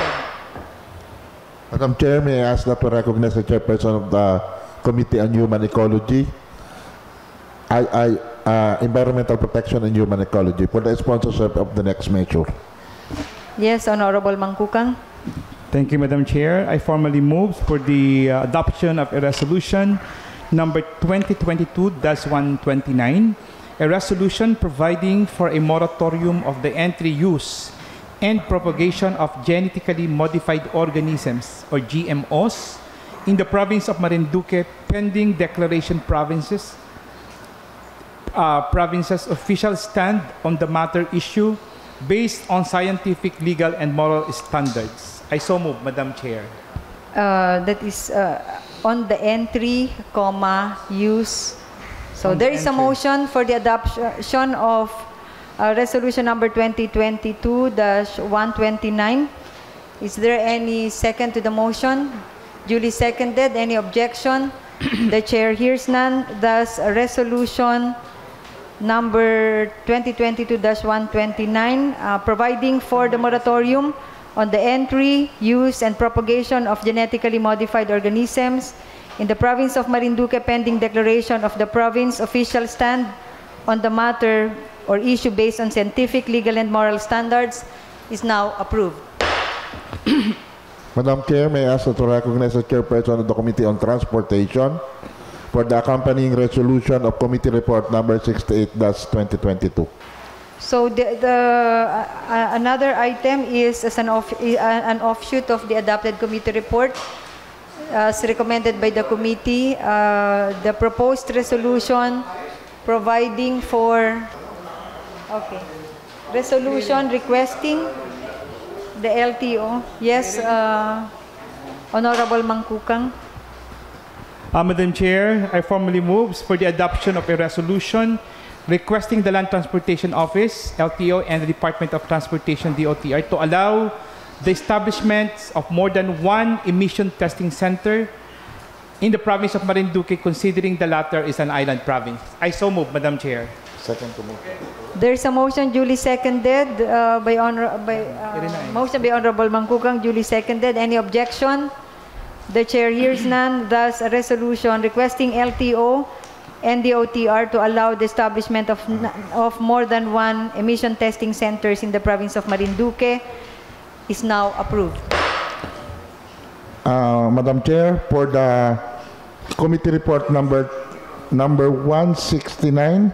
Madam Chair, may I ask that to recognize the chairperson of the Committee on Human Ecology, Environmental Protection and Human Ecology for the sponsorship of the next measure. Yes, Honorable Mangkukang. Thank you, Madam Chair. I formally move for the adoption of a resolution number 2022-129, a resolution providing for a moratorium of the entry, use, and propagation of genetically modified organisms, or GMOs, in the province of Marinduque pending declaration provinces official stand on the matter issue based on scientific, legal, and moral standards. I so move, Madam Chair. That is on the entry, use. So there is a motion for the adoption of resolution number 2022-129. Is there any second to the motion? Duly seconded. Any objection? The chair hears none. Thus, resolution number 2022-129, providing for the moratorium on the entry, use, and propagation of genetically modified organisms in the province of Marinduque pending declaration of the province official stand on the matter or issue based on scientific, legal, and moral standards is now approved. Madam Chair, may I ask to recognize the chairperson of the Committee on Transportation for the accompanying resolution of Committee Report number 68-2022. So another item is as an offshoot of the adopted committee report as recommended by the committee, the proposed resolution providing for resolution requesting the LTO. Yes, Honorable Mangkukang. Madam Chair, I formally move for the adoption of a resolution requesting the Land Transportation Office, LTO, and the Department of Transportation, DOTR, to allow the establishment of more than one emission testing center in the province of Marinduque, considering the latter is an island province. I so move, Madam Chair. Second to move. There's a motion duly seconded motion by Honorable Mangkukang, duly seconded. Any objection? The chair hears none. Thus, a resolution requesting LTO and the OTR to allow the establishment of more than one emission testing centers in the province of Marinduque is now approved. Madam Chair, for the committee report number 169,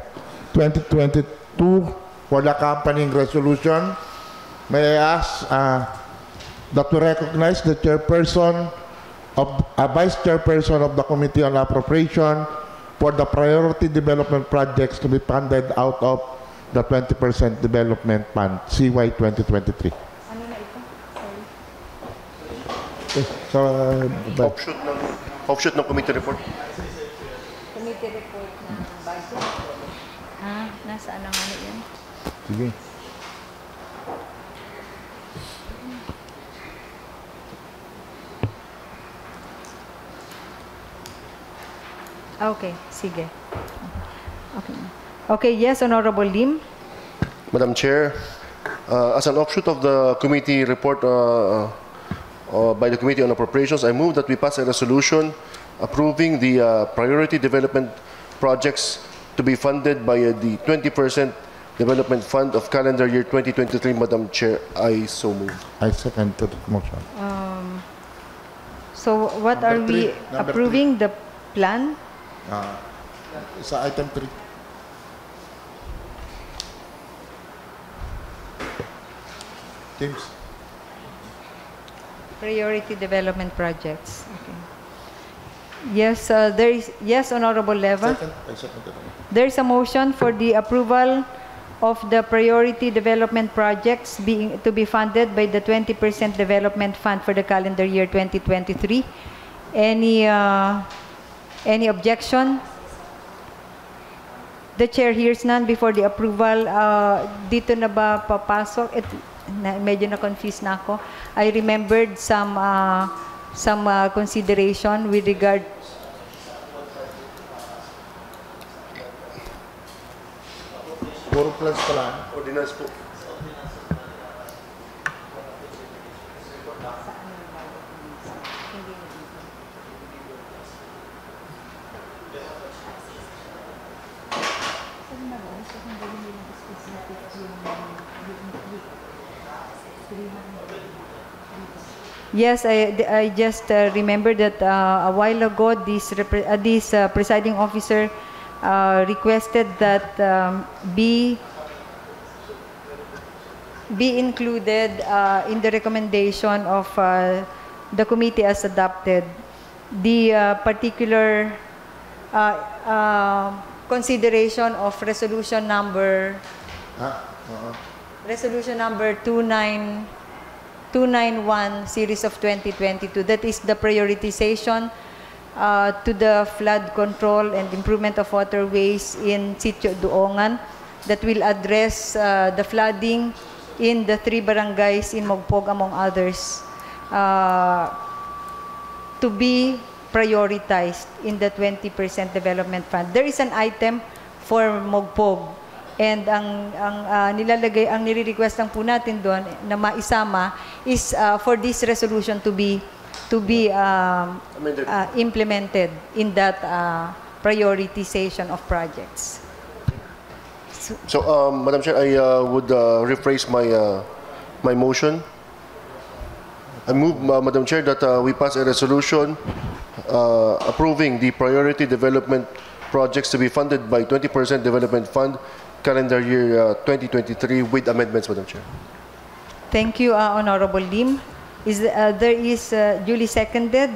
2022, for the accompanying resolution, may I ask that we recognize the chairperson vice chairperson of the Committee on Appropriation for the priority development projects to be funded out of the 20% development fund, CY 2023. Ano na ito? Sorry. Offshoot ng committee report. Committee report ng budget. Nasaan ang ano yan? Sige. Okay, sige. Okay, yes, Honorable Lim. Madam Chair, as an offshoot of the committee report by the Committee on Appropriations, I move that we pass a resolution approving the priority development projects to be funded by the 20% development fund of calendar year 2023. Madam Chair, I so move. I second to the motion. So what are we approving? The plan? Sa item 3. Teams. Priority development projects. Okay. Yes, there is. Yes, Honorable Leva. Second. There is a motion for the approval of the priority development projects to be funded by the 20% development fund for the calendar year 2023. Any objection? The chair hears none. Before the approval, dito na ba papasok? Medyo na-confuse na ako. I remembered some consideration with regard. Puro plans pa lang. Ordinance po. Yes, I just remember that a while ago, this presiding officer requested that be included in the recommendation of the committee as adopted. The particular consideration of resolution number 291 series of 2022. That is the prioritization to the flood control and improvement of waterways in Sitio Duongan that will address the flooding in the 3 barangays in Mogpog, among others, to be prioritized in the 20% development fund. There is an item for Mogpog, and ang nire-request lang po natin doon na maisama is for this resolution to be to be implemented in that prioritization of projects. So, Madam Chair, I would rephrase my motion. I move, Madam Chair, that we pass a resolution approving the priority development projects to be funded by 20% development fund calendar year 2023 with amendments, Madam Chair. Thank you, Honorable Lim. There is duly seconded.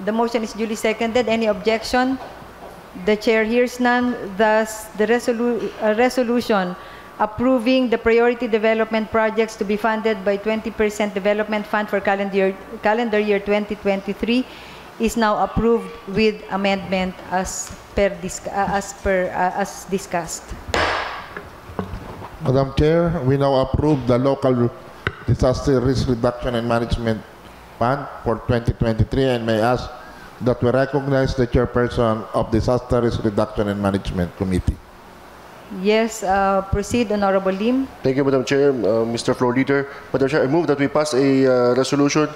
The motion is duly seconded. Any objection? The chair hears none. Thus, the resolution approving the priority development projects to be funded by 20% development fund for calendar year 2023 is now approved with amendment as discussed. Madam Chair, we now approve the local disaster risk reduction and management fund for 2023, and may ask that we recognize the chairperson of Disaster Risk Reduction and Management Committee. Yes, proceed, Honorable Lim. Thank you, Madam Chair. Mr. Floor Leader. Madam Chair, I move that we pass a resolution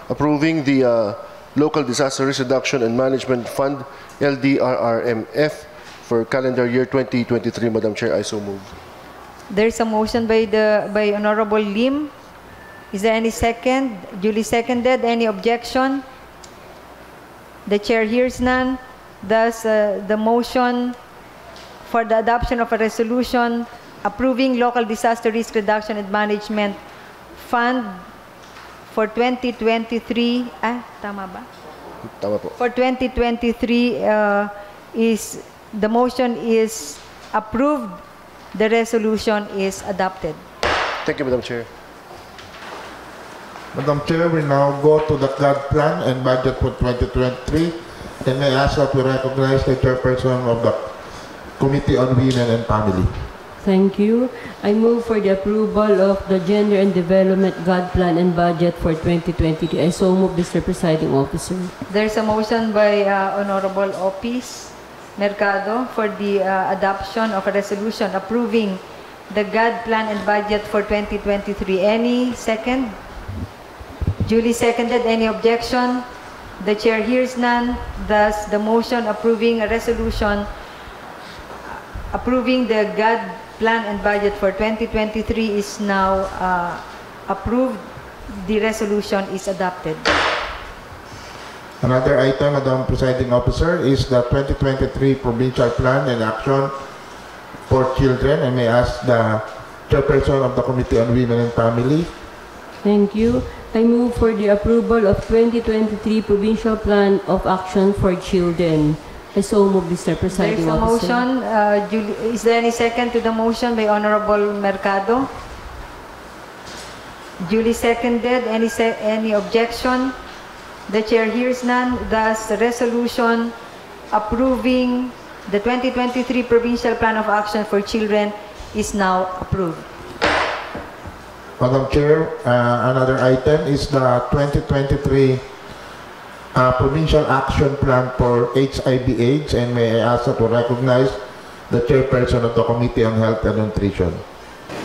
approving the Local Disaster Risk Reduction and Management Fund, LDRRMF, for calendar year 2023. Madam Chair, I so move. There's a motion by Honorable Lim. Is there any second? Duly seconded. Any objection? The chair hears none. Thus, the motion for the adoption of a resolution approving Local Disaster Risk Reduction and Management Fund for 2023, tama ba? Tama po. For 2023, the motion is approved. The resolution is adopted. Thank you, Madam Chair. Madam Chair, we now go to the God plan and budget for 2023, and may ask that we recognize the chairperson of the Committee on Women and Family. Thank you. I move for the approval of the Gender and Development God Plan and Budget for 2023. I so move, Mr. Presiding Officer. There's a motion by Honorable Opis Mercado for the adoption of a resolution approving the God Plan and Budget for 2023. Any second? Duly seconded. Any objection? The chair hears none. Thus, the motion approving a resolution approving the God Plan and Budget for 2023 is now approved. The resolution is adopted. Another item, Madam Presiding Officer, is the 2023 Provincial Plan and Action for Children, and may ask the chairperson of the Committee on Women and Family. Thank you. I move for the approval of 2023 Provincial Plan of Action for Children. I so move, Mr. Presiding Officer. There's a motion. Is there any second to the motion by Honorable Mercado? Duly seconded. Any objection? The chair hears none. Thus, the resolution approving the 2023 Provincial Plan of Action for Children is now approved. Madam Chair, another item is the 2023 Provincial Action Plan for HIV/AIDS, and may I ask to recognize the chairperson of the Committee on Health and Nutrition.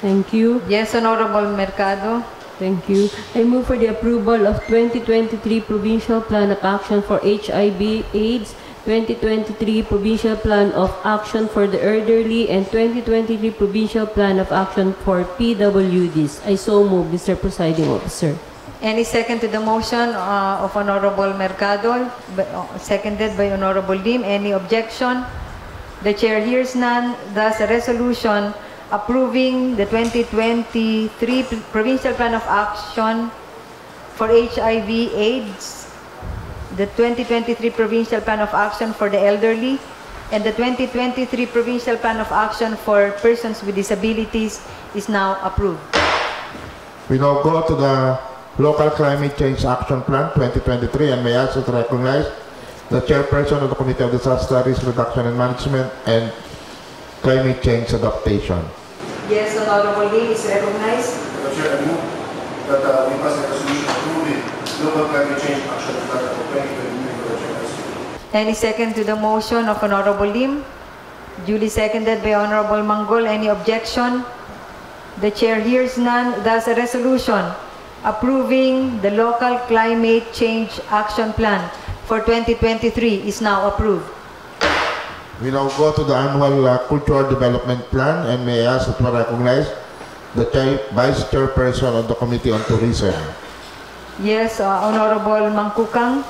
Thank you. Yes, Honorable Mercado. Thank you. I move for the approval of 2023 Provincial Plan of Action for HIV/AIDS, 2023 Provincial Plan of Action for the Elderly, and 2023 Provincial Plan of Action for PWDs. I so move, Mr. Presiding Officer. Any second to the motion of Honorable Mercado, seconded by Honorable Lim? Any objection? The chair hears none. Thus, a resolution approving the 2023 Provincial Plan of Action for HIV/AIDS, the 2023 Provincial Plan of Action for the Elderly, and the 2023 Provincial Plan of Action for Persons with Disabilities is now approved. We now go to the Local Climate Change Action Plan 2023, and may I also recognize the chairperson of the Committee of Disaster Risk Reduction and Management and Climate Change Adaptation. Yes, Honorable Lim is recognized. Madam Chair, I move that we pass a resolution approving Local Climate Change Action Plan for 2023. Any second to the motion of Honorable Lim? Duly seconded by Honorable Manggol. Any objection? The chair hears none. Thus, a resolution approving the local climate change action plan for 2023 is now approved. We now go to the annual cultural development plan, and may I ask that we recognize the Vice Chairperson of the Committee on Tourism. Yes, Honorable Mangkukang.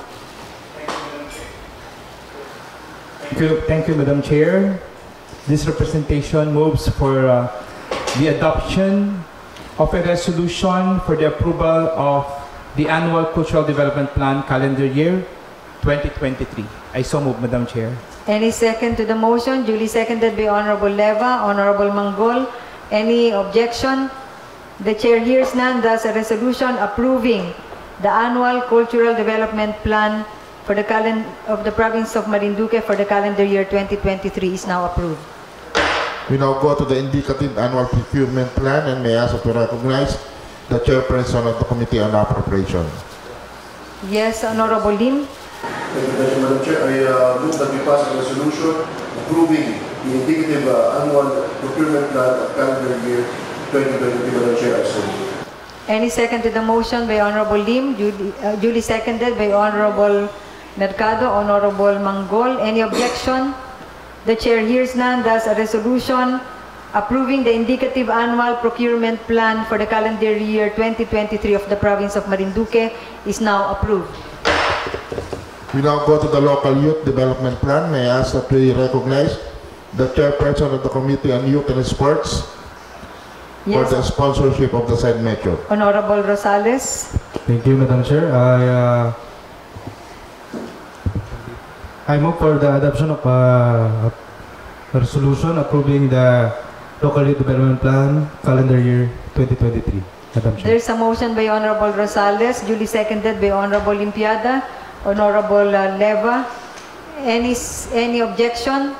Thank you, Madam Chair. This representation moves for the adoption of a resolution for the approval of the annual cultural development plan calendar year 2023. I so move, Madam Chair. Any second to the motion? Duly seconded by Honorable Leva, Honorable Manggol. Any objection? The chair hears none. Thus, a resolution approving the annual cultural development plan for the of the province of Marinduque for the calendar year 2023 is now approved. We now go to the indicative annual procurement plan, and may I ask to recognize the Chairperson of the Committee on Appropriation. Yes, Honorable Lim. Thank you, Madam Chair. I move that we pass a resolution approving the indicative annual procurement plan of calendar year 2023, Madam Chair. I so move. Any second to the motion by Honorable Lim, duly seconded by Honorable Mercado, Honorable Manggol. Any objection? The chair hears none. Thus, a resolution approving the indicative annual procurement plan for the calendar year 2023 of the province of Marinduque is now approved. We now go to the local youth development plan. May I ask that we recognize the Chairperson of the Committee on Youth and Sports for the sponsorship of the said measure. Honorable Rosales. Thank you, Madam Chair. I move for the adoption of a resolution approving the local youth development plan calendar year 2023. Madam Chair. There's a motion by Honorable Rosales, duly seconded by Honorable Limpiada, Honorable Leva. Any objection?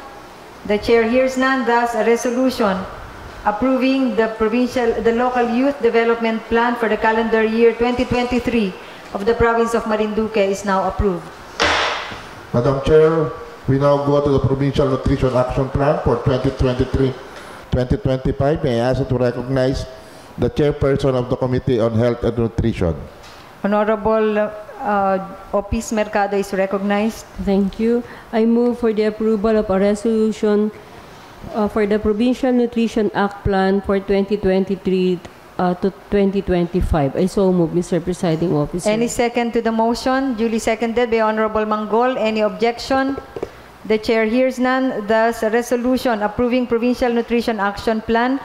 The chair hears none. Thus, a resolution approving the local youth development plan for the calendar year 2023 of the province of Marinduque is now approved. Madam Chair, we now go to the Provincial Nutrition Action Plan for 2023-2025. May I ask to recognize the Chairperson of the Committee on Health and Nutrition. Honorable Opis Mercado is recognized. Thank you. I move for the approval of a resolution for the Provincial Nutrition Act Plan for 2023 to 2025. I so move, Mr. Presiding Officer. Any second to the motion? Duly seconded by Honorable Manggol. Any objection? The chair hears none. Thus, a resolution approving Provincial Nutrition Action Plan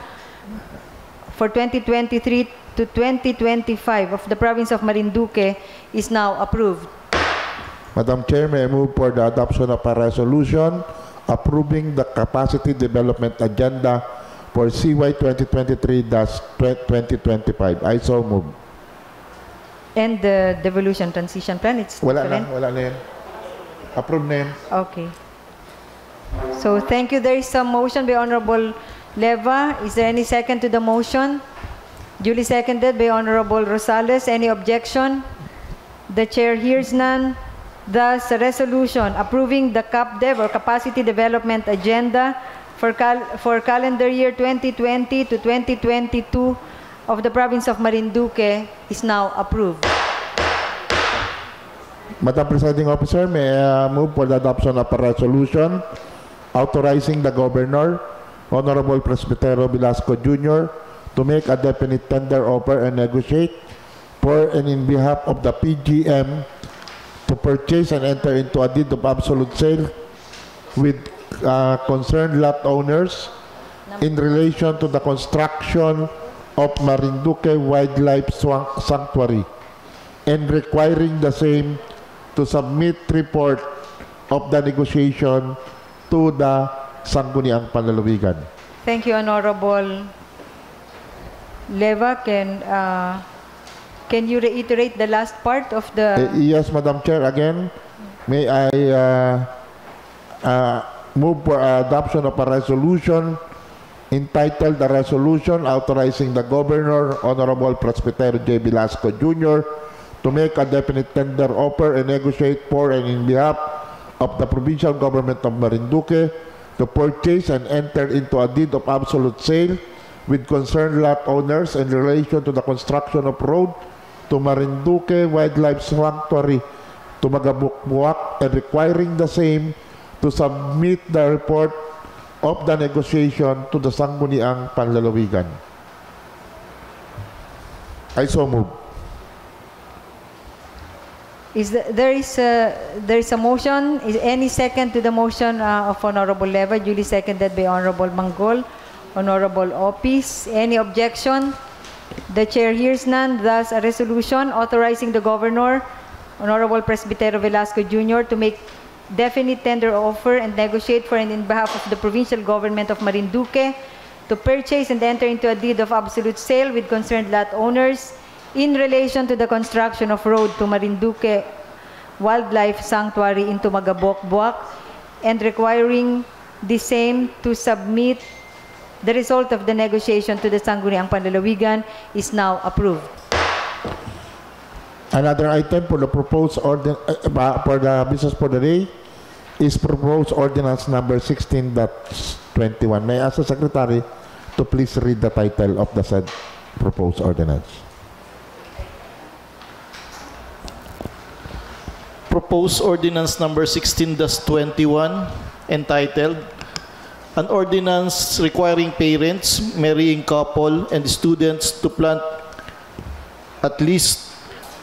for 2023 to 2025 of the province of Marinduque is now approved. Madam Chair, may I move for the adoption of a resolution approving the Capacity Development Agenda for CY 2023-2025. I so move. And the devolution transition plan, it's different? Wala na yan. Approve na yan. Okay. So, thank you. There is some motion by Honorable Leva. Is there any second to the motion? Duly seconded by Honorable Rosales. Any objection? The chair hears none. Thus, a resolution approving the CapDev or Capacity Development Agenda for calendar year 2020 to 2022 of the province of Marinduque is now approved. Madam Presiding Officer, may I move for the adoption of a resolution authorizing the Governor, Honorable Presbytero Velasco Jr., to make a definite tender offer and negotiate for and in behalf of the PGM to purchase and enter into a deed of absolute sale with concerned lot owners in relation to the construction of Marinduque Wildlife Sanctuary and requiring the same to submit report of the negotiation to the Sangguniang Panlalawigan. Thank you, Honorable Leva. Can you reiterate the last part of the... Yes, Madam Chair. Again, may I move for adoption of a resolution entitled the resolution authorizing the Governor, Honorable Presbytero J. Velasco Jr. to make a definite tender offer and negotiate for and in behalf of the Provincial Government of Marinduque to purchase and enter into a deed of absolute sale with concerned lot owners in relation to the construction of road to Marinduque Wildlife Sanctuary to Magabukbuak and requiring the same to submit the report of the negotiation to the Sangguniang Panlalawigan. I so move. There is a motion. Is any second to the motion of Honorable Leva, duly seconded by Honorable Manggol, Honorable Opis? Any objection? The chair hears none. Thus, a resolution authorizing the Governor, Honorable Presbytero Velasco Jr., to make definite tender offer and negotiate for and in behalf of the Provincial Government of Marinduque to purchase and enter into a deed of absolute sale with concerned lot owners in relation to the construction of road to Marinduque Wildlife Sanctuary into Magabokbuak and requiring the same to submit the result of the negotiation to the Sangguniang Panlalawigan is now approved. Another item for the proposed for the business for the day is proposed ordinance number 16.21. May I ask the Secretary to please read the title of the said proposed ordinance. Proposed ordinance number 16-21 entitled An Ordinance Requiring Parents, Marrying Couple, and Students to Plant at least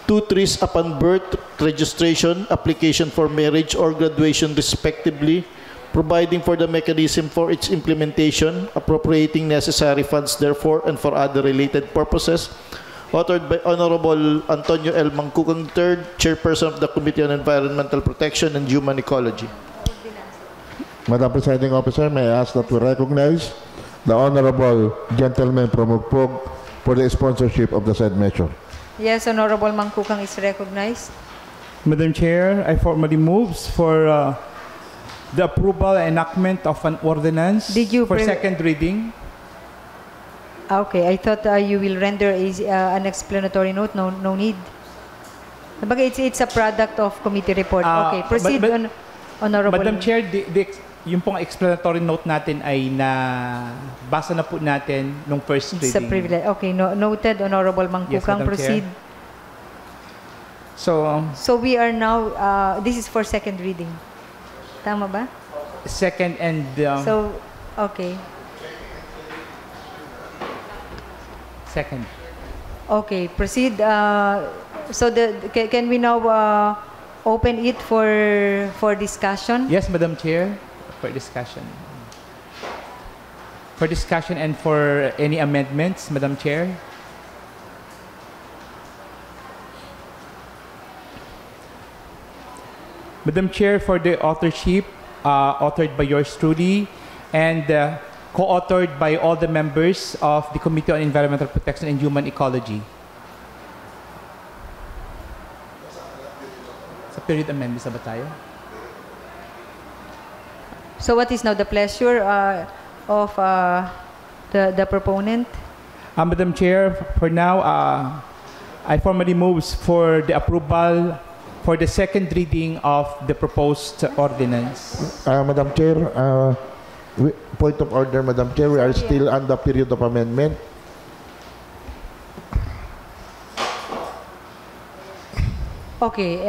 2 trees upon birth, registration, application for marriage, or graduation respectively, providing for the mechanism for its implementation, appropriating necessary funds therefore, and for other related purposes, authored by Honorable Antonio L. Mangkukang III, Chairperson of the Committee on Environmental Protection and Human Ecology. Madam Presiding Officer, may I ask that we recognize the Honorable Gentleman from Ugpog for the sponsorship of the said measure. Yes, Honorable Mangkukang is recognized. Madam Chair, I formally moves for the approval and enactment of an ordinance for second reading. Okay, I thought you will render an explanatory note. No need. It's a product of committee report. Okay, proceed, Honorable. Madam Chair, yung pong explanatory note natin ay basa na po natin nung first reading. Sa privilege. Okay, noted, Honorable Mangkukang. Yes, proceed. Chair. So we are now, this is for second reading. Tama ba? Second and... okay. Second. Okay, proceed. Can we now open it for discussion? Yes, Madam Chair, for discussion. For discussion and for any amendments, Madam Chair. Madam Chair, for the authorship, authored by yours truly, and co-authored by all the members of the Committee on Environmental Protection and Human Ecology. Sa period amendment sa ba tayo? So what is now the pleasure of the proponent? Madam Chair, for now, I formally moves for the approval for the second reading of the proposed ordinance. Madam Chair, point of order, Madam Chair, we are still on the period of amendment. Okay,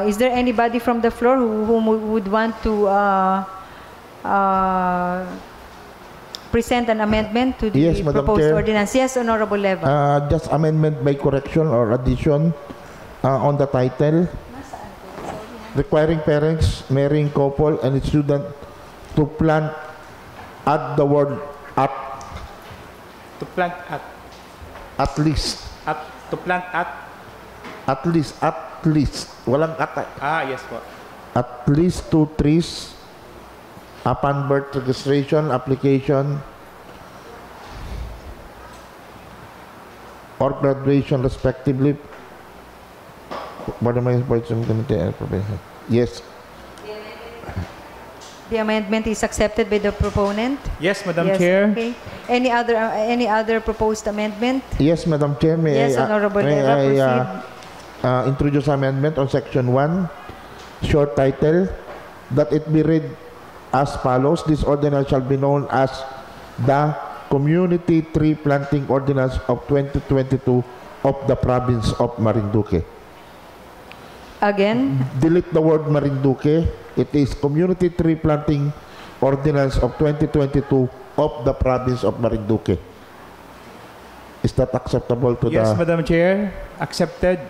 is there anybody from the floor who would want to present an amendment to the proposed ordinance? Yes, Honorable Leva. Just amendment by correction or addition on the title. Requiring parents, marrying couple, and student to plant at the word at. To plant at. At least. At. To plant at. At least. At least. Walang at. Yes po. At least 2 trees upon birth registration, application, or graduation respectively. Yes. The amendment is accepted by the proponent. Yes, Madam Chair. Okay. Any other proposed amendment? Yes, Madam Chair. May I introduce amendment on Section 1, short title, that it be read as follows. This ordinance shall be known as the Community Tree Planting Ordinance of 2022 of the province of Marinduque. Again, Delete the word Marinduque. It is Community Tree Planting Ordinance of 2022 of the province of Marinduque. Is that acceptable to Yes, the... Madam Chair. Accepted.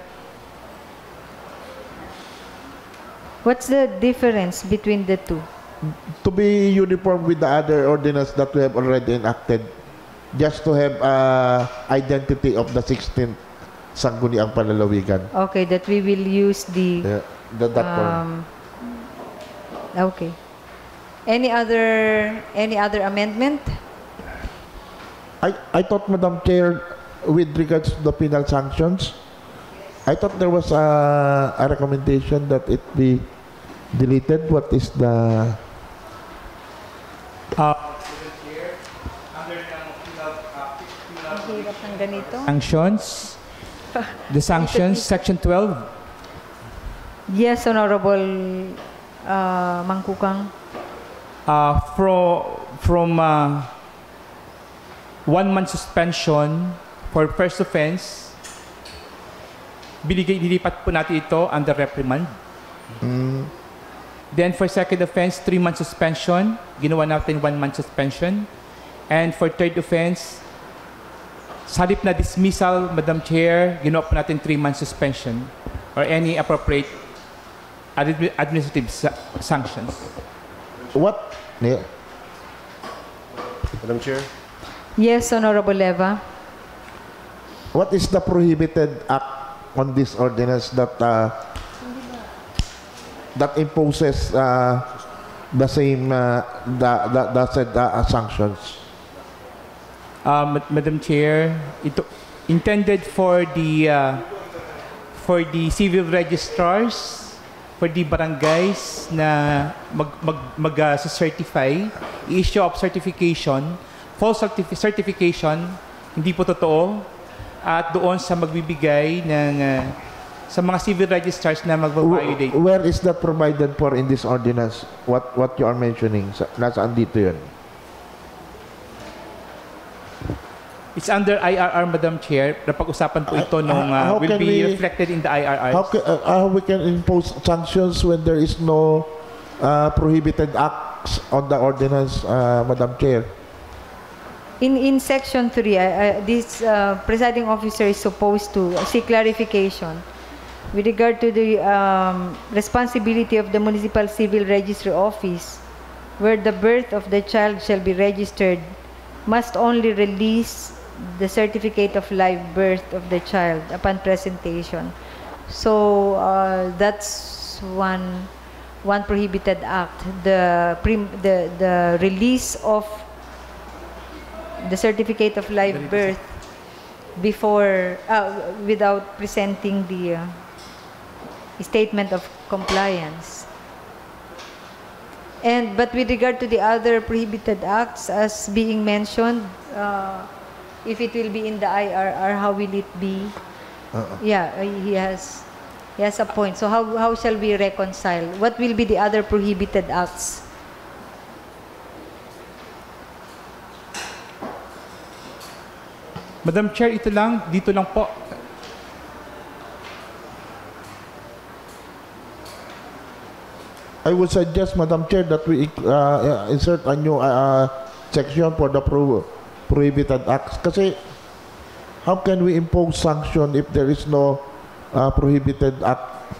what's the difference between the two? To be uniform with the other ordinance that we have already enacted, just to have identity of the 16th Sangguniang Panlalawigan. Okay, that we will use the That form. okay. Any other amendment? I thought, Madam Chair, with regards to the penal sanctions, I thought there was a recommendation that it be deleted. What is the... Ang hirap ng ganito. Sanctions. The sanctions, Section 12. Yes, Honorable Mangkukang. From 1 month suspension for first offense, dilipat po natin ito under reprimand. Then for second offense, 3 month suspension, ginawa natin 1 month suspension. And for third offense, sa halip na dismissal, Madam Chair, ginawa po natin 3 month suspension or any appropriate administrative sanctions. What? Yeah. Madam Chair. Yes, Honorable Leva. What is the prohibited act on this ordinance that that imposes the same the said sanctions? Madam Chair, ito intended for the civil registrars, for the barangays na mag-certify, issue of certification, false certification, hindi po totoo, at doon sa magbibigay ng sa mga civil registrars na mag-violate. Where is that provided for in this ordinance? What you are mentioning? Nasaan dito yun? It's under IRR, Madam Chair. Napag-usapan po ito nung will be reflected in the IRR. How we can impose sanctions when there is no prohibited acts on the ordinance, Madam Chair? In Section 3, this presiding officer is supposed to seek clarification with regard to the responsibility of the Municipal Civil Registry Office, where the birth of the child shall be registered, must only release the certificate of live birth of the child upon presentation. So that's one prohibited act, the release of the certificate of live birth before without presenting the statement of compliance. But with regard to the other prohibited acts as being mentioned, if it will be in the IRR, how will it be? Yeah, he has a point. So how shall we reconcile? What will be the other prohibited acts? Madam Chair, dito lang po. I would suggest, Madam Chair, that we insert a new section for the prohibited acts. Kasi, how can we impose sanction if there is no prohibited act?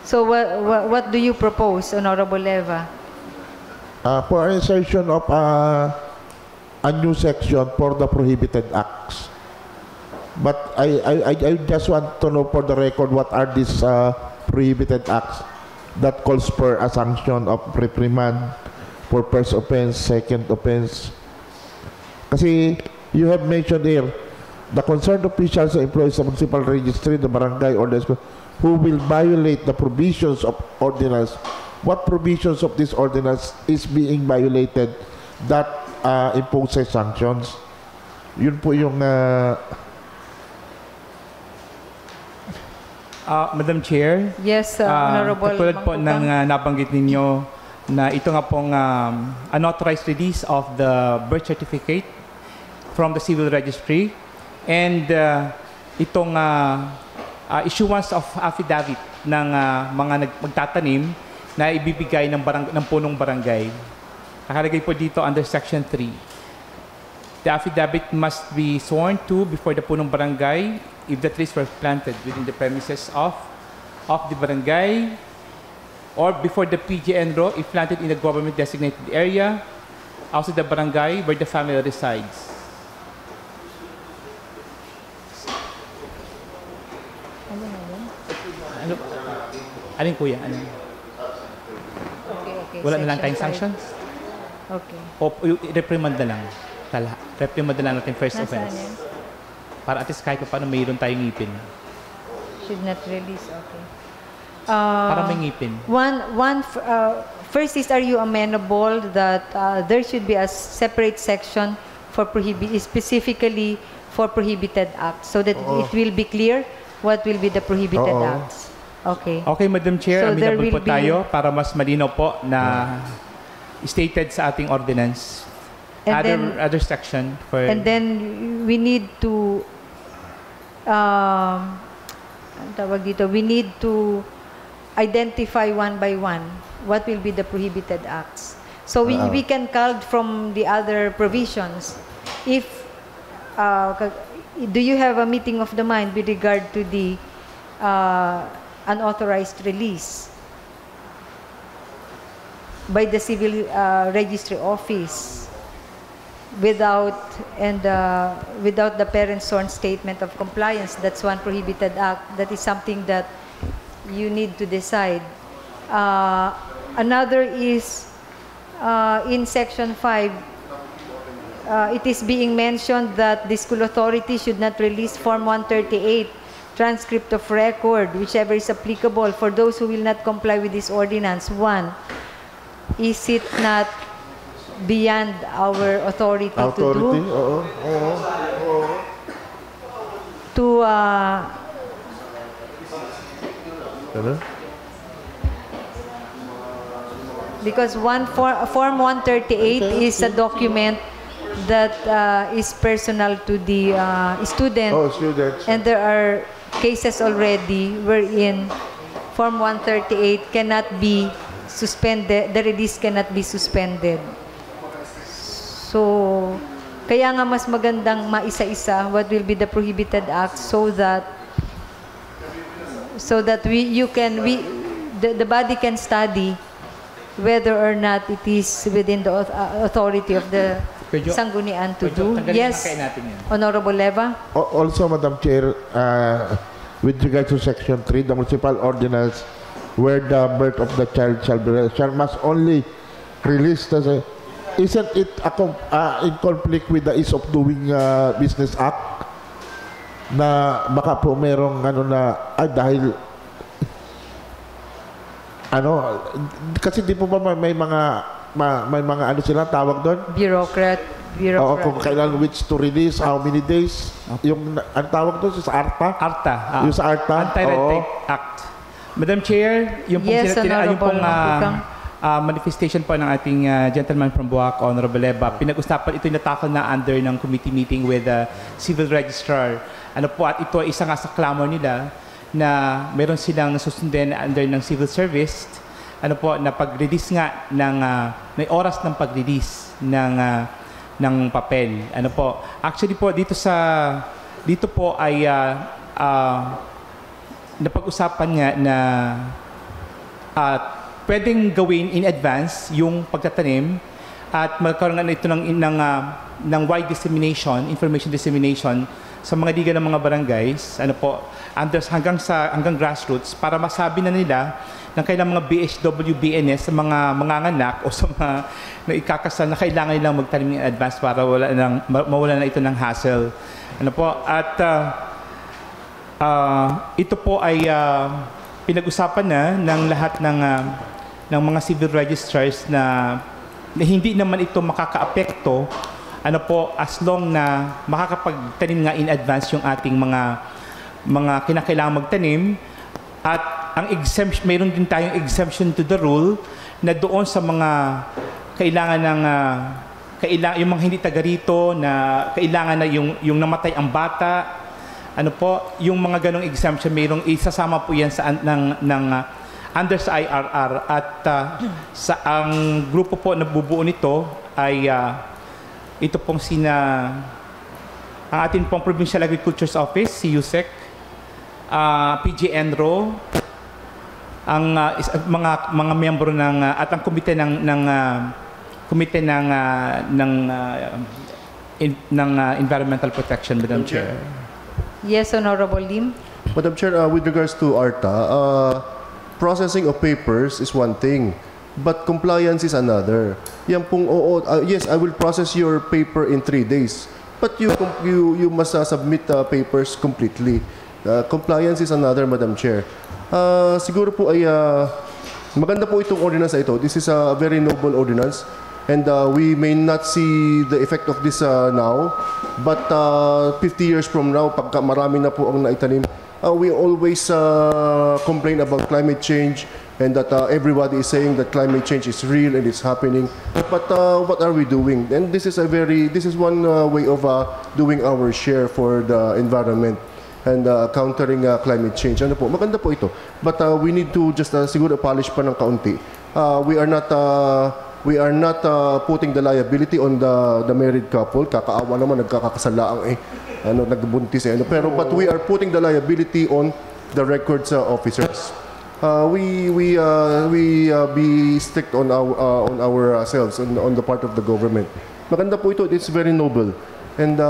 So what do you propose, Honorable Leva? For insertion of a new section for the prohibited acts. But I just want to know for the record what are these prohibited acts that calls for a sanction of reprimand for first offense, second offense. Kasi you have mentioned here, the concerned officials or employees of municipal registry, the barangay or the school, who will violate the provisions of ordinance. What provisions of this ordinance is being violated that imposes sanctions? Yun po yung Madam Chair. Yes, Honorable katulad po ng nabanggit ninyo na ito nga pong unauthorized release of the birth certificate from the civil registry, and itong issuance of affidavit ng mga magtatanim na ibibigay ng punong barangay. Nakalagay po dito under Section 3. The affidavit must be sworn to before the punong barangay if the trees were planted within the premises of the barangay, or before the PGNRO if planted in a government designated area outside the barangay where the family resides. Alin kuya? Alin? Okay. Wala na lang tayong Section sanctions? Okay. O reprimand na lang? Reprimand na lang natin first offense. Nasaan yan? Para at least kahit paano mayroon tayong ngipin. Should not release, okay. Para may ngipin. First is, are you amenable that there should be a separate section for specifically for prohibited acts, so that it will be clear what will be the prohibited acts? Okay. Okay, Madam Chair, So there amenable po will be- tayo para mas malinaw po na stated sa ating ordinance. And Other section for... And then we need to ang tawag dito, we need to identify one by one what will be the prohibited acts. So we can cull from the other provisions. If do you have a meeting of the mind with regard to the unauthorized release by the civil registry office without the parent's sworn statement of compliance? That's one prohibited act. That is something that you need to decide. Another is in Section 5, it is being mentioned that the school authority should not release Form 138, transcript of record, whichever is applicable, for those who will not comply with this ordinance. One, is it not beyond our authority to do? Because Form 138 is a document that is personal to the student. Students. And there are cases already wherein Form 138 cannot be suspended, the release cannot be suspended. So, kaya nga mas magandang maisa-isa what will be the prohibited acts, so that the body can study whether or not it is within the authority of the Sangguniang to do. Yes, Honorable Leva. Also, Madam Chair, with regard to Section 3, the municipal ordinance where the birth of the child shall must only release the... Isn't it in conflict with the Ease of Doing Business Act? Na baka po merong dahil kasi di po ba may mga sila tawag doon? Bureaucrat. Kung kailan which to release, how many days. Yung ang tawag doon sa ARTA? Yung sa ARTA? Anti-Red Tape Act. Madam Chair, yung pong Yes, Honorable manifestation po ng ating gentleman from Buwak, Honorable Leba, pinag-usapan ito yung natakal na under ng committee meeting with the civil registrar. At ito isa nga sa clamor nila na meron silang susundin under ng civil service, na pag-release nga ng may oras ng pag-release ng papel. Actually po dito po ay napag-usapan nga na pwedeng gawin in advance yung pagtatanim at magkaroon na ito ng wide dissemination, information dissemination sa mga liga ng mga barangays, hanggang grassroots, para masabi na nila ng kailang mga BHW, BNS, sa mga manganganak o sa mga ikakasal na kailangan nilang magtanim in advance para mawala na ito ng hassle. Ito po ay pinag-usapan na ng lahat ng mga civil registrars na hindi naman ito makakaapekto as long na makakapagtanim nga in advance yung ating mga kinakailangan magtanim. At ang exemption, mayroon din tayong exemption to the rule na doon sa mga kailangan ng yung mga hindi taga rito na kailangan na yung namatay ang bata, ano po, yung mga ganong exemption, mayroong isasama po yan sa under sa IRR at sa ang grupo po na bubuo nito ay ito pong ang atin pong Provincial Agriculture's Office, si USEC, PGNRO, ang mga miyembro ng at ang komite ng Environmental Protection, Madam Chair. Yes, Honorable Lim. Madam Chair, with regards to ARTA, processing of papers is one thing, but compliance is another. Yan pong, yes, I will process your paper in 3 days, but you must submit papers completely. Compliance is another, Madam Chair. Siguro po ay maganda po itong ordinance na ito. This is a very noble ordinance. And we may not see the effect of this now, but 50 years from now, pagka marami na po ang naitanim, we always complain about climate change and that everybody is saying that climate change is real and it's happening. But what are we doing? And this is one way of doing our share for the environment and countering climate change. Ano po? Maganda po ito. But we need to just siguro polish pa ng kaunti. We are not putting the liability on the married couple. Kakaawa naman, nagkakasalaang nagbuntis Pero but we are putting the liability on the records officers. We be strict on ourselves on the part of the government. Maganda po ito. It's very noble. And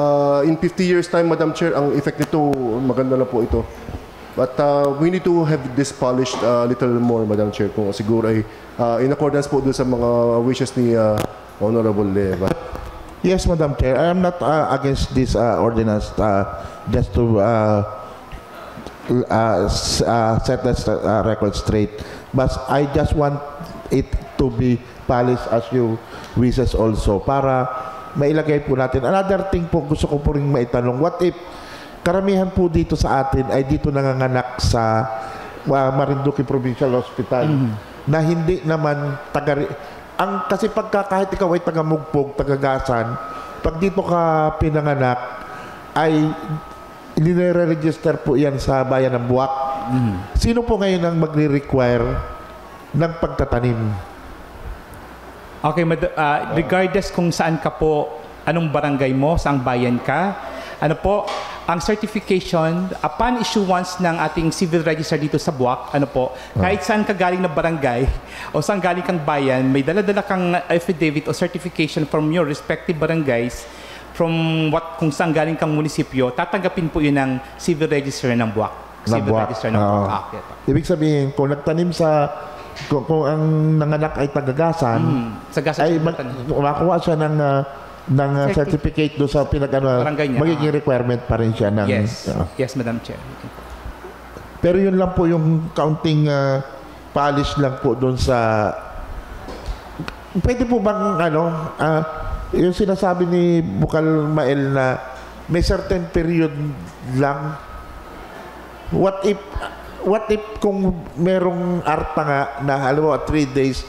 in 50 years time, Madam Chair, ang effect nito maganda na po ito. But we need to have this polished a little more, Madam Chair, kung siguro ay in accordance po doon sa mga wishes ni Honorable Leva. Yes, Madam Chair. I am not against this ordinance just to set the record straight. But I just want it to be polished as you wishes also para mailagay po natin. Another thing po, gusto ko po rin maitanong, what if karamihan po dito sa atin ay dito nanganganak sa Marinduque Provincial Hospital na hindi naman kasi kahit ikaw ay taga-Mugpog, taga-Gasan, pag dito ka pinanganak ay nire-register po yan sa bayan ng Buwak. Sino po ngayon ang magre-require ng pagtatanim? Okay, regardless kung saan ka po, anong barangay mo, saang bayan ka, ano po, ang certification, upon issuance ng ating civil register dito sa Buwak, ano po, kahit saan ka galing na barangay o saan galing kang bayan, may dala-dala kang affidavit o certification from your respective barangays from kung saan galing kang munisipyo, tatanggapin po yun ng civil register ng Buwak. Civil register ng Buwak. Ibig sabihin, kung nagtanim kung ang nanganak ay tagagasan, ay makuha siya ng certificate doon sa magiging requirement pa rin siya ng... Yes, Madam Chair. Pero yun lang po yung counting polish lang po doon sa... Pwede po bang yung sinasabi ni Bukal Mael na may certain period lang? What if kung merong ARTA nga na halimbawa 3 days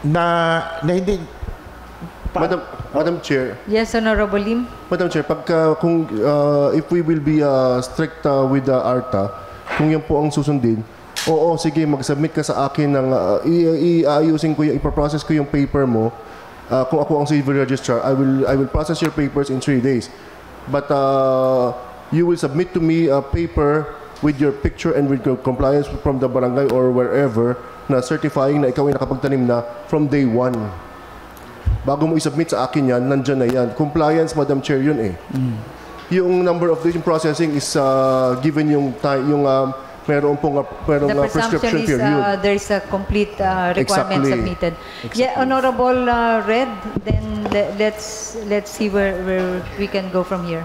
na hindi... Madam Chair. Yes, Honorable Lim. Madam Chair, if we will be strict with the ARTA, kung yan po ang susundin, sige, mag-submit ka sa akin ng iayusin ko ipaprocess ko yung paper mo. Kung ako ang civil registrar, I will process your papers in 3 days. But you will submit to me a paper with your picture and with your compliance from the barangay or wherever na certifying na ikaw ay nakapagtanim na from day 1. Bago mo i-submit sa akin yan, nandyan na yan. Compliance, Madam Chair, yun Yung number of days processing is given yung meron prescription period. There's a complete requirement submitted. Exactly. Yeah, Honorable Red, then let's see where we can go from here.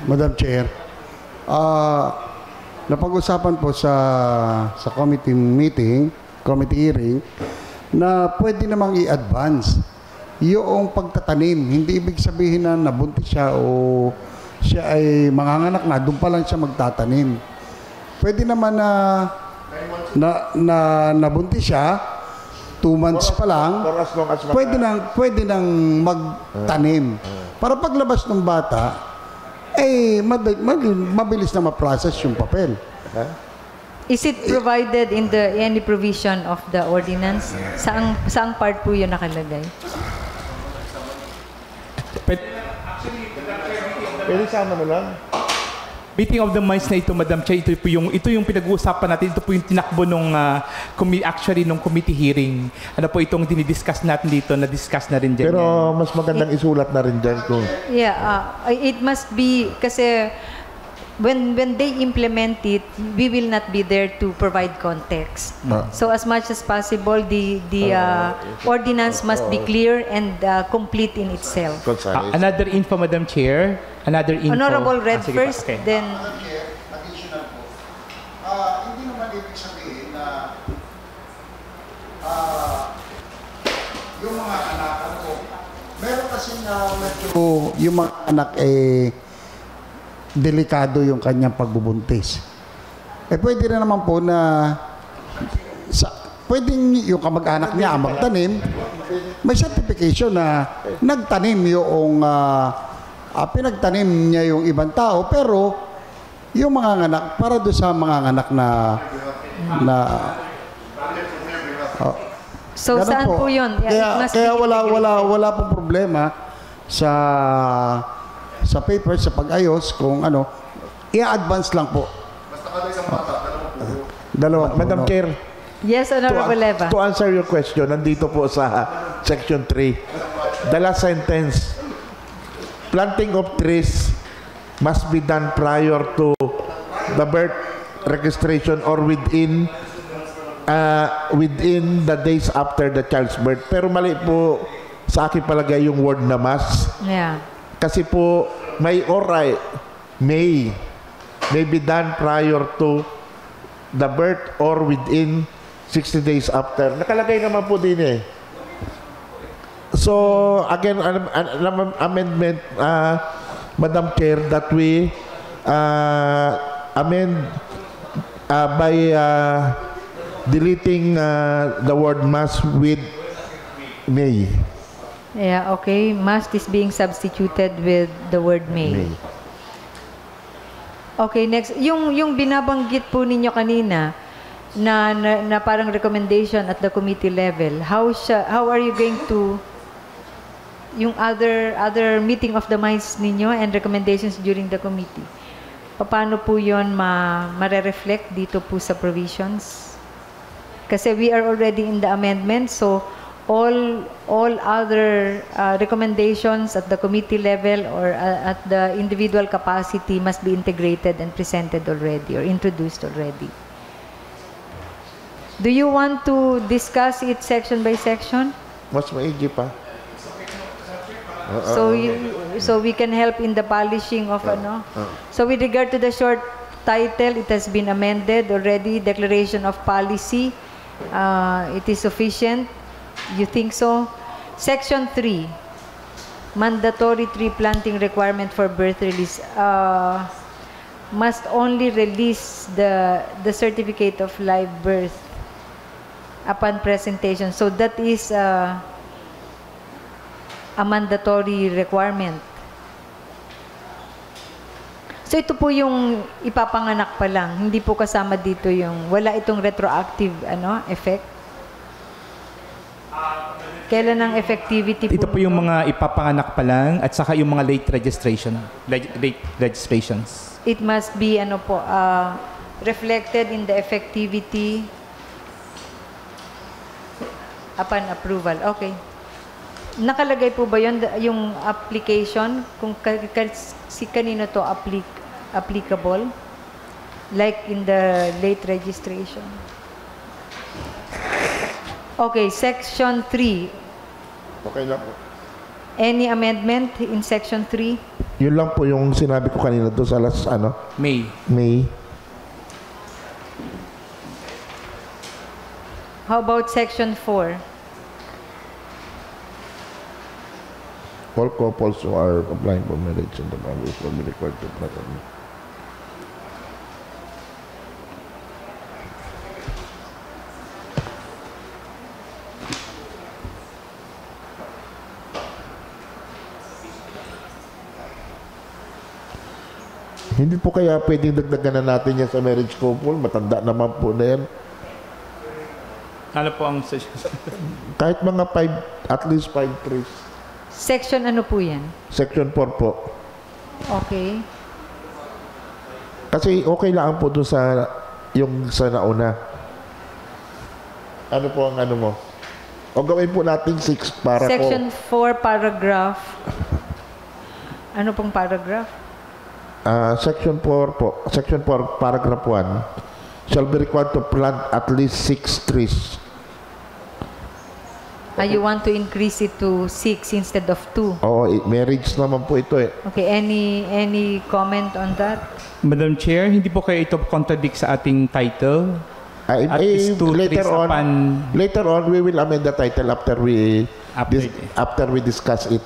Madam Chair, napag-usapan po sa committee meeting, committee hearing, na pwede namang i-advance yung pagtatanim. Hindi ibig sabihin na nabuntis siya o siya ay manganganak na, doon pa lang siya magtatanim. Pwede naman na nabuntis siya, 2 months pa lang, pwede nang magtanim. Para paglabas ng bata, mabilis na ma-process yung papel. Is it provided in any provision of the ordinance? Saang part po yun nakalagay? Pwede sama na lang. Meeting of the minds na ito, Madam Chair, ito yung pinag-uusapan natin, ito po yung tinakbo nung committee hearing. Ano po itong dinidiscuss natin dito, na-discuss na rin dyan. Pero mas magandang isulat na rin dyan kung... Yeah, it must be, kasi when they implement it, we will not be there to provide context. So as much as possible, the ordinance must be clear and complete in itself. Another info, Madam Chair. Another info. Honorable read sige first, okay. then... Additional po. Hindi naman ibig sabihin na yung mga anak po, meron kasi na yung mga anak delikado yung kanyang pagbubuntis. Pwede na naman po na pwedeng yung kamag-anak niya magtanim, may certification na nagtanim yung pinagtanim niya yung ibang tao, pero yung mga anak, para doon sa mga anak so saan po yun? Kaya wala pong problema sa paper, sa pag-ayos, kung ano, i-advance lang po. Basta kada isang bata, dalawa. Madam Chair. Yes, Honorable Eva. To answer your question, nandito po sa Section 3, the last sentence, planting of trees must be done prior to the birth registration or within the days after the child's birth. Pero mali po sa akin palagay yung word na must. Yeah. Kasi po may may be done prior to the birth or within 60 days after. Nakalagay naman po din eh. So, again, an amendment, Madam Chair, that we amend by deleting the word must with may. Yeah, okay. Must is being substituted with the word may. Okay, next. Yung binabanggit po ninyo kanina, na parang recommendation at the committee level, how are you going to... yung other meeting of the minds ninyo and recommendations during the committee, paano po yun mare-reflect dito po sa provisions? Kasi we are already in the amendment, so all other recommendations at the committee level or at the individual capacity must be integrated and presented already or introduced already. Do you want to discuss it section by section? Mas maigi pa. So we can help in the polishing of So with regard to the short title, it has been amended already. Declaration of policy, it is sufficient. You think so? Section 3, mandatory tree planting requirement for birth release. Must only release the certificate of live birth upon presentation. So that is a mandatory requirement. So ito po yung ipapanganak pa lang, hindi po kasama dito yung wala itong retroactive effect. Kailan ang effectivity po? Ito po yung mga ipapanganak pa lang at saka yung mga late registrations. It must be reflected in the effectivity upon approval. Okay. Nakalagay po ba yun, yung application, kung si kanino to applicable? Like in the late registration. Okay, Section 3. Okay na po. Any amendment in Section 3? Yun lang po yung sinabi ko kanina doon sa May. May. How about Section 4? All couples who are applying for marriage in the Bangladesh will be required to apply for marriage. Hindi po kaya pwedeng dagdagan na natin yan sa marriage couple? Matanda naman po na yan. Ano po ang session? Kahit mga 5, at least 5 trees. Section ano po yan? Section 4 po. Okay. Kasi okay lang po doon sa yung sa nauna. Ano po ang ano mo? O gawin po natin 6 para Section 4, paragraph. Ano pong paragraph? Section 4 po. Section 4, paragraph 1 shall be required to plant at least 6 trees. You want to increase it to 6 instead of 2? Oo, marriage naman po ito eh. Okay, any comment on that? Madam Chair, hindi po kayo ito contradict sa ating title? At least 2 trees later on, we will amend the title after we discuss it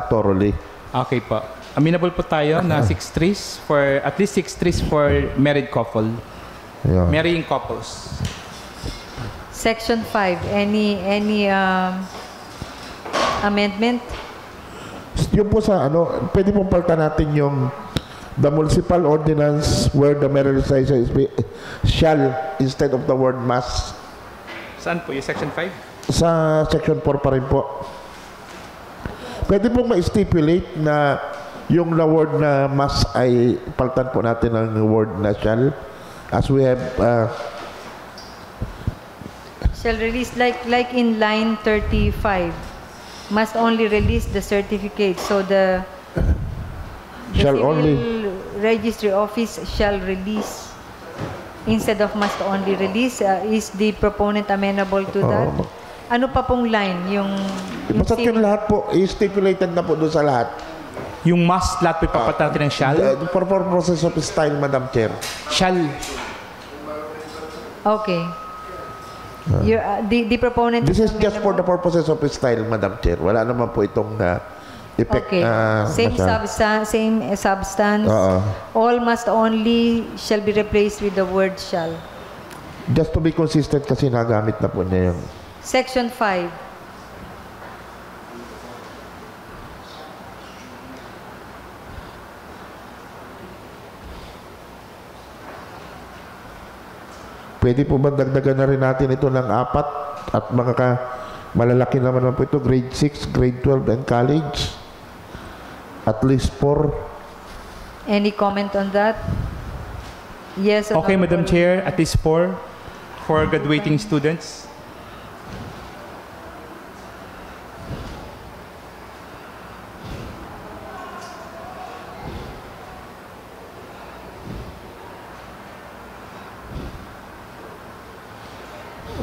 thoroughly. Okay po. Amenable po tayo na 6 trees for, at least 6 trees for married couple. Yeah. Marrying couples. Section 5, any amendment? Yung po sa pwede pong palitan natin yung the municipal ordinance where the marriage size is shall instead of the word must. Saan po? Yung section 5? Sa section 4 pa rin po. Pwede pong ma-stipulate na yung na word na must ay palitan po natin ng word na shall, as we have Shall release, like in line 35, must only release the certificate. So the shall civil only registry office shall release instead of must only release. Is the proponent amenable to that? Ano pa pong line? Yung basta yung lahat po, stipulated na po doon sa lahat. Yung must, lahat po ipapalitan natin ng shall? For process of style, Madam Chair. Shall. Okay. The proponent... This is just for the purposes of style, Madam Chair. Wala naman po itong effect. Okay. Same substance. All must only shall be replaced with the word shall. Just to be consistent kasi nagamit na po niya yun. Section 5. Pwede po ba dagdagan na rin natin ito ng 4 at mga malalaki naman po ito, grade 6, grade 12, and college? At least 4. Any comment on that? Yes. Okay, Madam Chair, at least 4 for graduating students.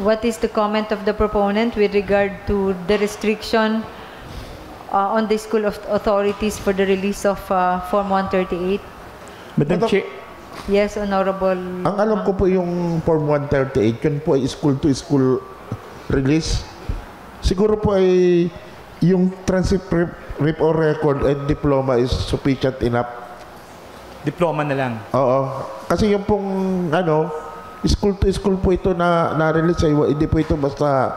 What is the comment of the proponent with regard to the restriction on the school of authorities for the release of Form 138? Madam Chair. Yes, Honorable. Ang alam ko po yung Form 138, yun po ay school-to-school release. Siguro po ay yung transcript or record and diploma is sufficient enough. Diploma na lang. Oo. Kasi yung pong school to school po ito na-release ay hindi po ito basta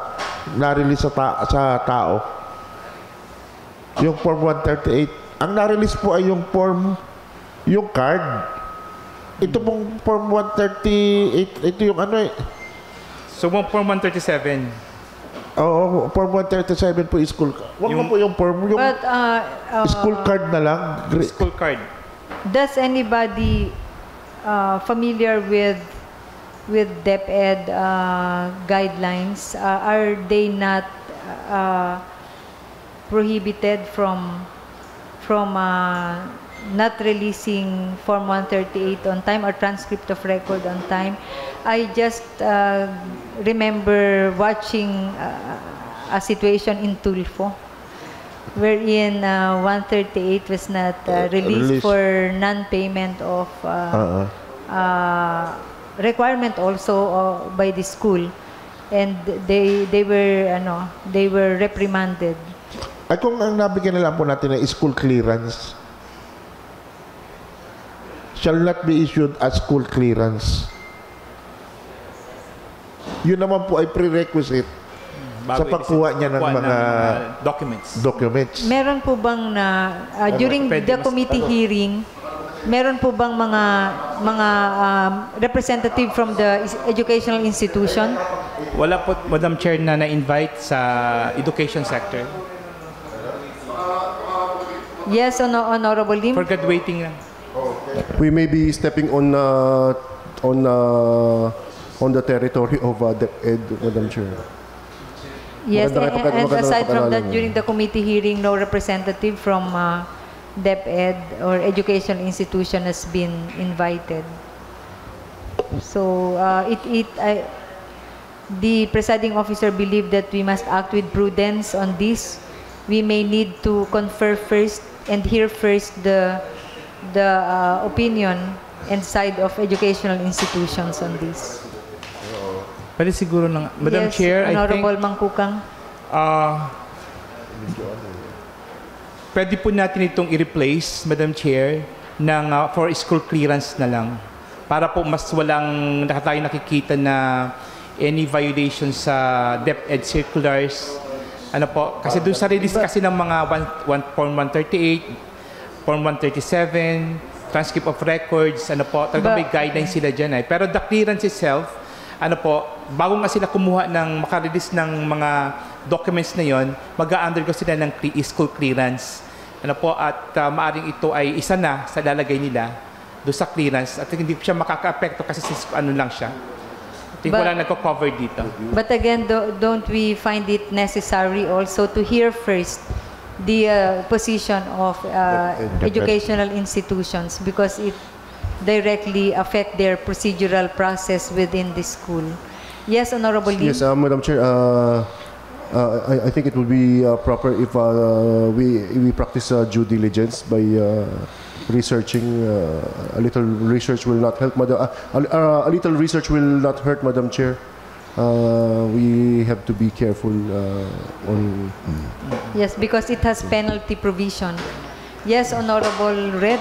na-release sa tao. Yung Form 138. Ang na-release po ay yung card. Ito pong Form 138, ito yung So, Form 137. Oo, Form 137 po school card. Wag mo po yung form, yung school card na lang. School card. Does anybody familiar with DepEd guidelines, are they not prohibited from not releasing Form 138 on time or transcript of record on time? I just remember watching a situation in Tulfo wherein 138 was not released Released. for non-payment of requirement also by the school, and they were reprimanded. Ay kung ang nabigyan na lang po natin ay school clearance, shall not be issued as school clearance. Yun naman po ay prerequisite sa pagkuha niya ng mga documents. Meron po bang during the committee hearing, meron po bang mga representative from the educational institution? Wala po, Madam Chair, na na-invite sa education sector. Yes, Honorable Lim. For graduating lang. We may be stepping on the territory of DepEd, Madam Chair. Yes, and aside from that, pag-aralan during the committee hearing, no representative from DepEd or educational institution has been invited. So the presiding officer believed that we must act with prudence on this. We may need to confer first and hear first the opinion and side of educational institutions on this. Pwede siguro ng Madam Yes, Chair, Honorable I think Mangkukang. Pwede po natin itong i-replace, Madam Chair, ng for school clearance na lang. Para po mas walang tayo nakikita na any violation sa DepEd circulars. Ano po, kasi doon sa release kasi ng mga Form 138, Form 137, transcript of records, ano po, talagang may guidelines sila dyan. Pero the clearance itself, ano po, bago nga sila kumuha ng, makarelease ng mga documents na yon, mag-undergo sila ng school clearance. Ano po, at maaring ito ay isa na sa lalagay nila doon sa clearance at hindi siya makaka-apekto kasi ano lang siya. Wala nagko-cover dito. But again, don't we find it necessary also to hear first the position of educational institutions because it directly affect their procedural process within the school. Yes, Honorable Lim. Yes, Madam Chair, I think it would be proper if we practice due diligence by researching. A little research will not help, Madam. A little research will not hurt, Madam Chair. We have to be careful on. Yes, because it has penalty provision. Yes, Honorable Red.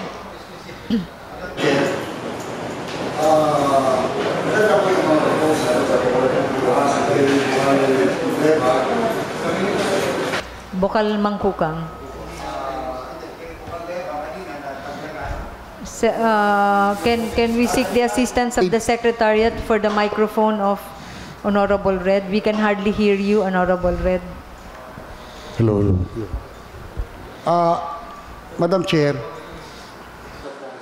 Bokal Mangkukang. Can we seek the assistance of the Secretariat for the microphone of Honorable Red? We can hardly hear you, Honorable Red. Hello. Madam Chair.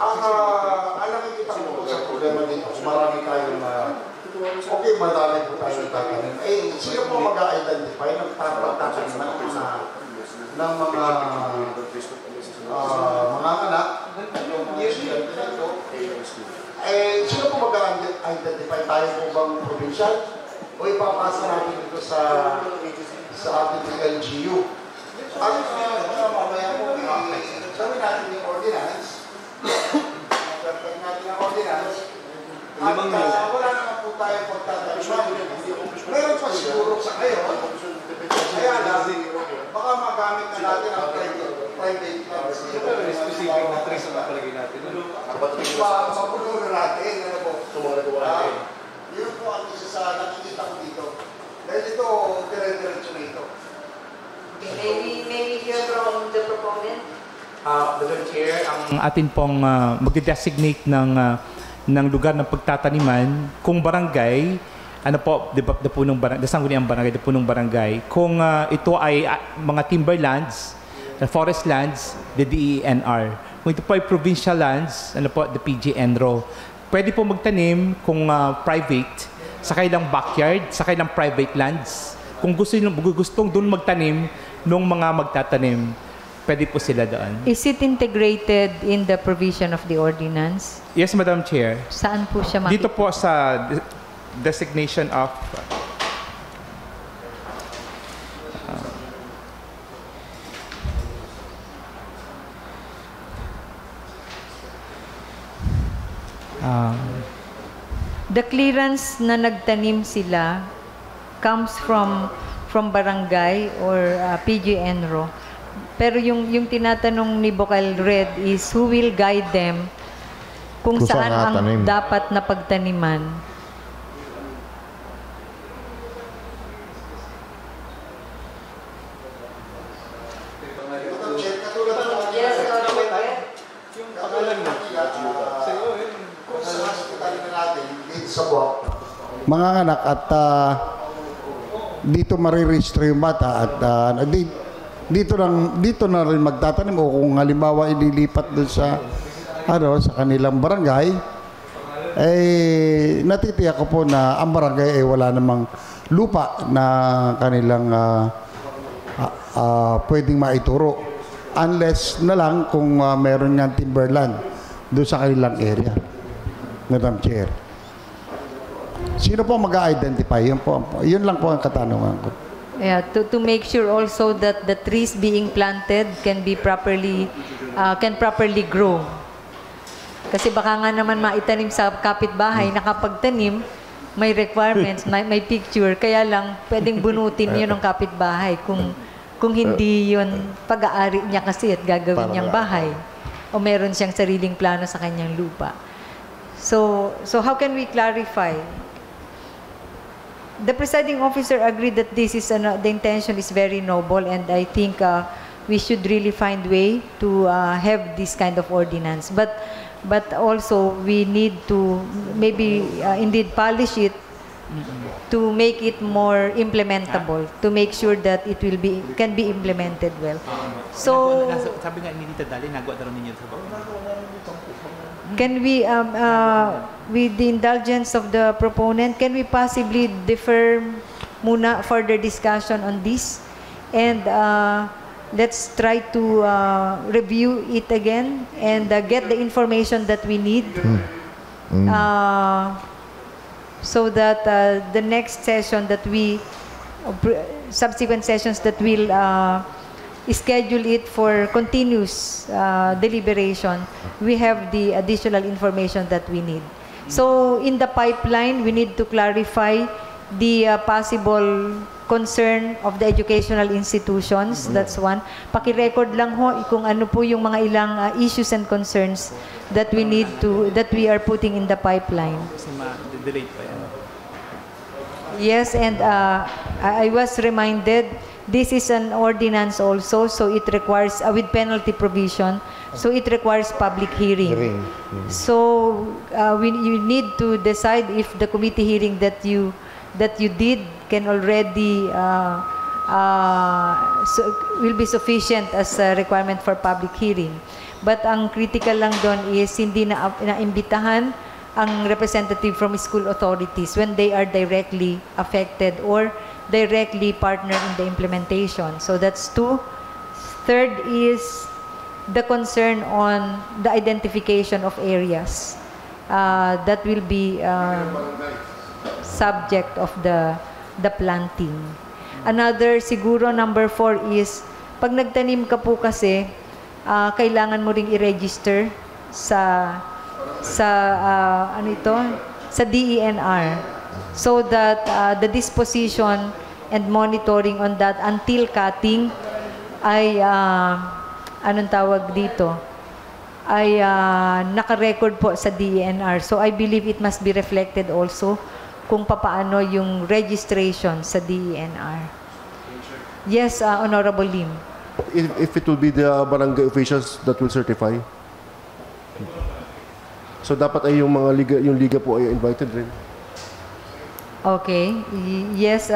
Alam kita po sa problema dito, marami tayong madami po tayong tatanim. Sino po mag-identify ng tatatanim ng mga anak, sino po mag-identify? Tayo po bang provincial? O ipapasa natin dito sa ating LGU? At mamaya po, sabi natin yung ordinance, at wala naman po tayong pagtatanim. Meron pa siguro sa ngayon, kaya lang, baka magamit na natin ang private lands. Specific na trace ang napalagay natin. Mapuno na natin. Yun po ang isa sa nakikita ko dito. Dahil ito, dire-diretso na ito. May we hear from the proponent? Madam Chair, ang atin pong mag-designate ng lugar ng pagtataniman kung barangay, ano po, Dapunong Barangay, Sangguniang Barangay, Dapunong Barangay, kung ito ay mga timberlands, forest lands, the DENR. Kung ito po ay provincial lands, ano po, the PGNRO. Pwede po magtanim kung private, sa kailang backyard, sa kailang private lands. Kung gustong doon magtanim, nung mga magtatanim, pwede po sila doon. Is it integrated in the provision of the ordinance? Yes, Madam Chair. Saan po siya makikita? Dito po sa designation of The clearance na nagtanim sila comes from barangay or PGNRO. Pero yung tinatanong ni Bocal Red is who will guide them kung saan ang dapat na pagtaniman. Mga anak at dito mariregister yung bata at dito na rin magtatanim o kung halimbawa ililipat doon sa sa kanilang barangay, natitiyak ko po na ang barangay ay wala namang lupa na kanilang pwedeng maituro unless na lang kung meron nga timberland doon sa kanilang area. Madam Chair, sino po mag-identify? Yun lang po ang katanungan ko. Yeah, to make sure also that the trees being planted can be properly grow. Kasi baka nga naman maitanim sa kapitbahay, nakapagtanim, may requirements, may picture, kaya lang pwedeng bunutin yun ng kapitbahay kung hindi yun pag-aari niya kasi at gagawin niyang bahay o meron siyang sariling plano sa kanyang lupa. So how can we clarify? The presiding officer agreed that this is the intention is very noble, and I think we should really find way to have this kind of ordinance. But also we need to maybe indeed polish it to make it more implementable, to make sure that it can be implemented well. So sabi nga ni Dita Dali, nagawa daw ninyo sa can we, with the indulgence of the proponent, can we possibly defer muna further discussion on this? And let's try to review it again and get the information that we need so that the next session that subsequent sessions that we'll schedule it for continuous deliberation, we have the additional information that we need. So in the pipeline, we need to clarify the possible concern of the educational institutions. That's one. Paki-record lang ho kung ano po yung mga ilang issues and concerns that we are putting in the pipeline. Yes, and I was reminded this is an ordinance also, so it requires, with penalty provision, so it requires public hearing. So you need to decide if the committee hearing that you did can already will be sufficient as a requirement for public hearing. But ang critical lang doon is hindi na imbitahan ang representative from school authorities when they are directly affected or directly partner in the implementation. So that's two. Third is the concern on the identification of areas that will be subject of the planting. Another, siguro number 4 is pag nagtanim ka po kasi kailangan mo ring i-register sa DENR. So that the disposition and monitoring on that until cutting ay naka-record po sa DENR. So I believe it must be reflected also kung papaano yung registration sa DENR. Yes, Honorable Lim. If it will be the barangay officials that will certify. So dapat ay yung mga liga po ay invited rin. Okay. Yes,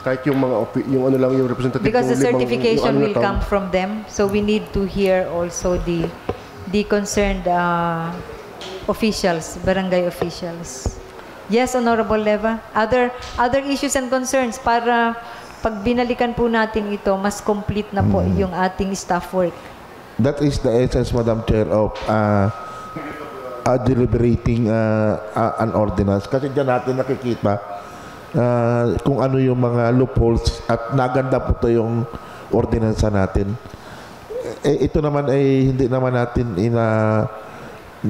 kahit yung mga yung representative because the certification will come from them, so we need to hear also the concerned officials, barangay officials. Yes, Honorable Leva. Other issues and concerns para pag binalikan po natin ito, mas complete na po yung ating staff work. That is the essence, Madam Chair, of deliberating an ordinance. Kasi dyan natin nakikita kung ano yung mga loopholes at naganda po ito yung ordinansa natin. Ito naman ay hindi naman natin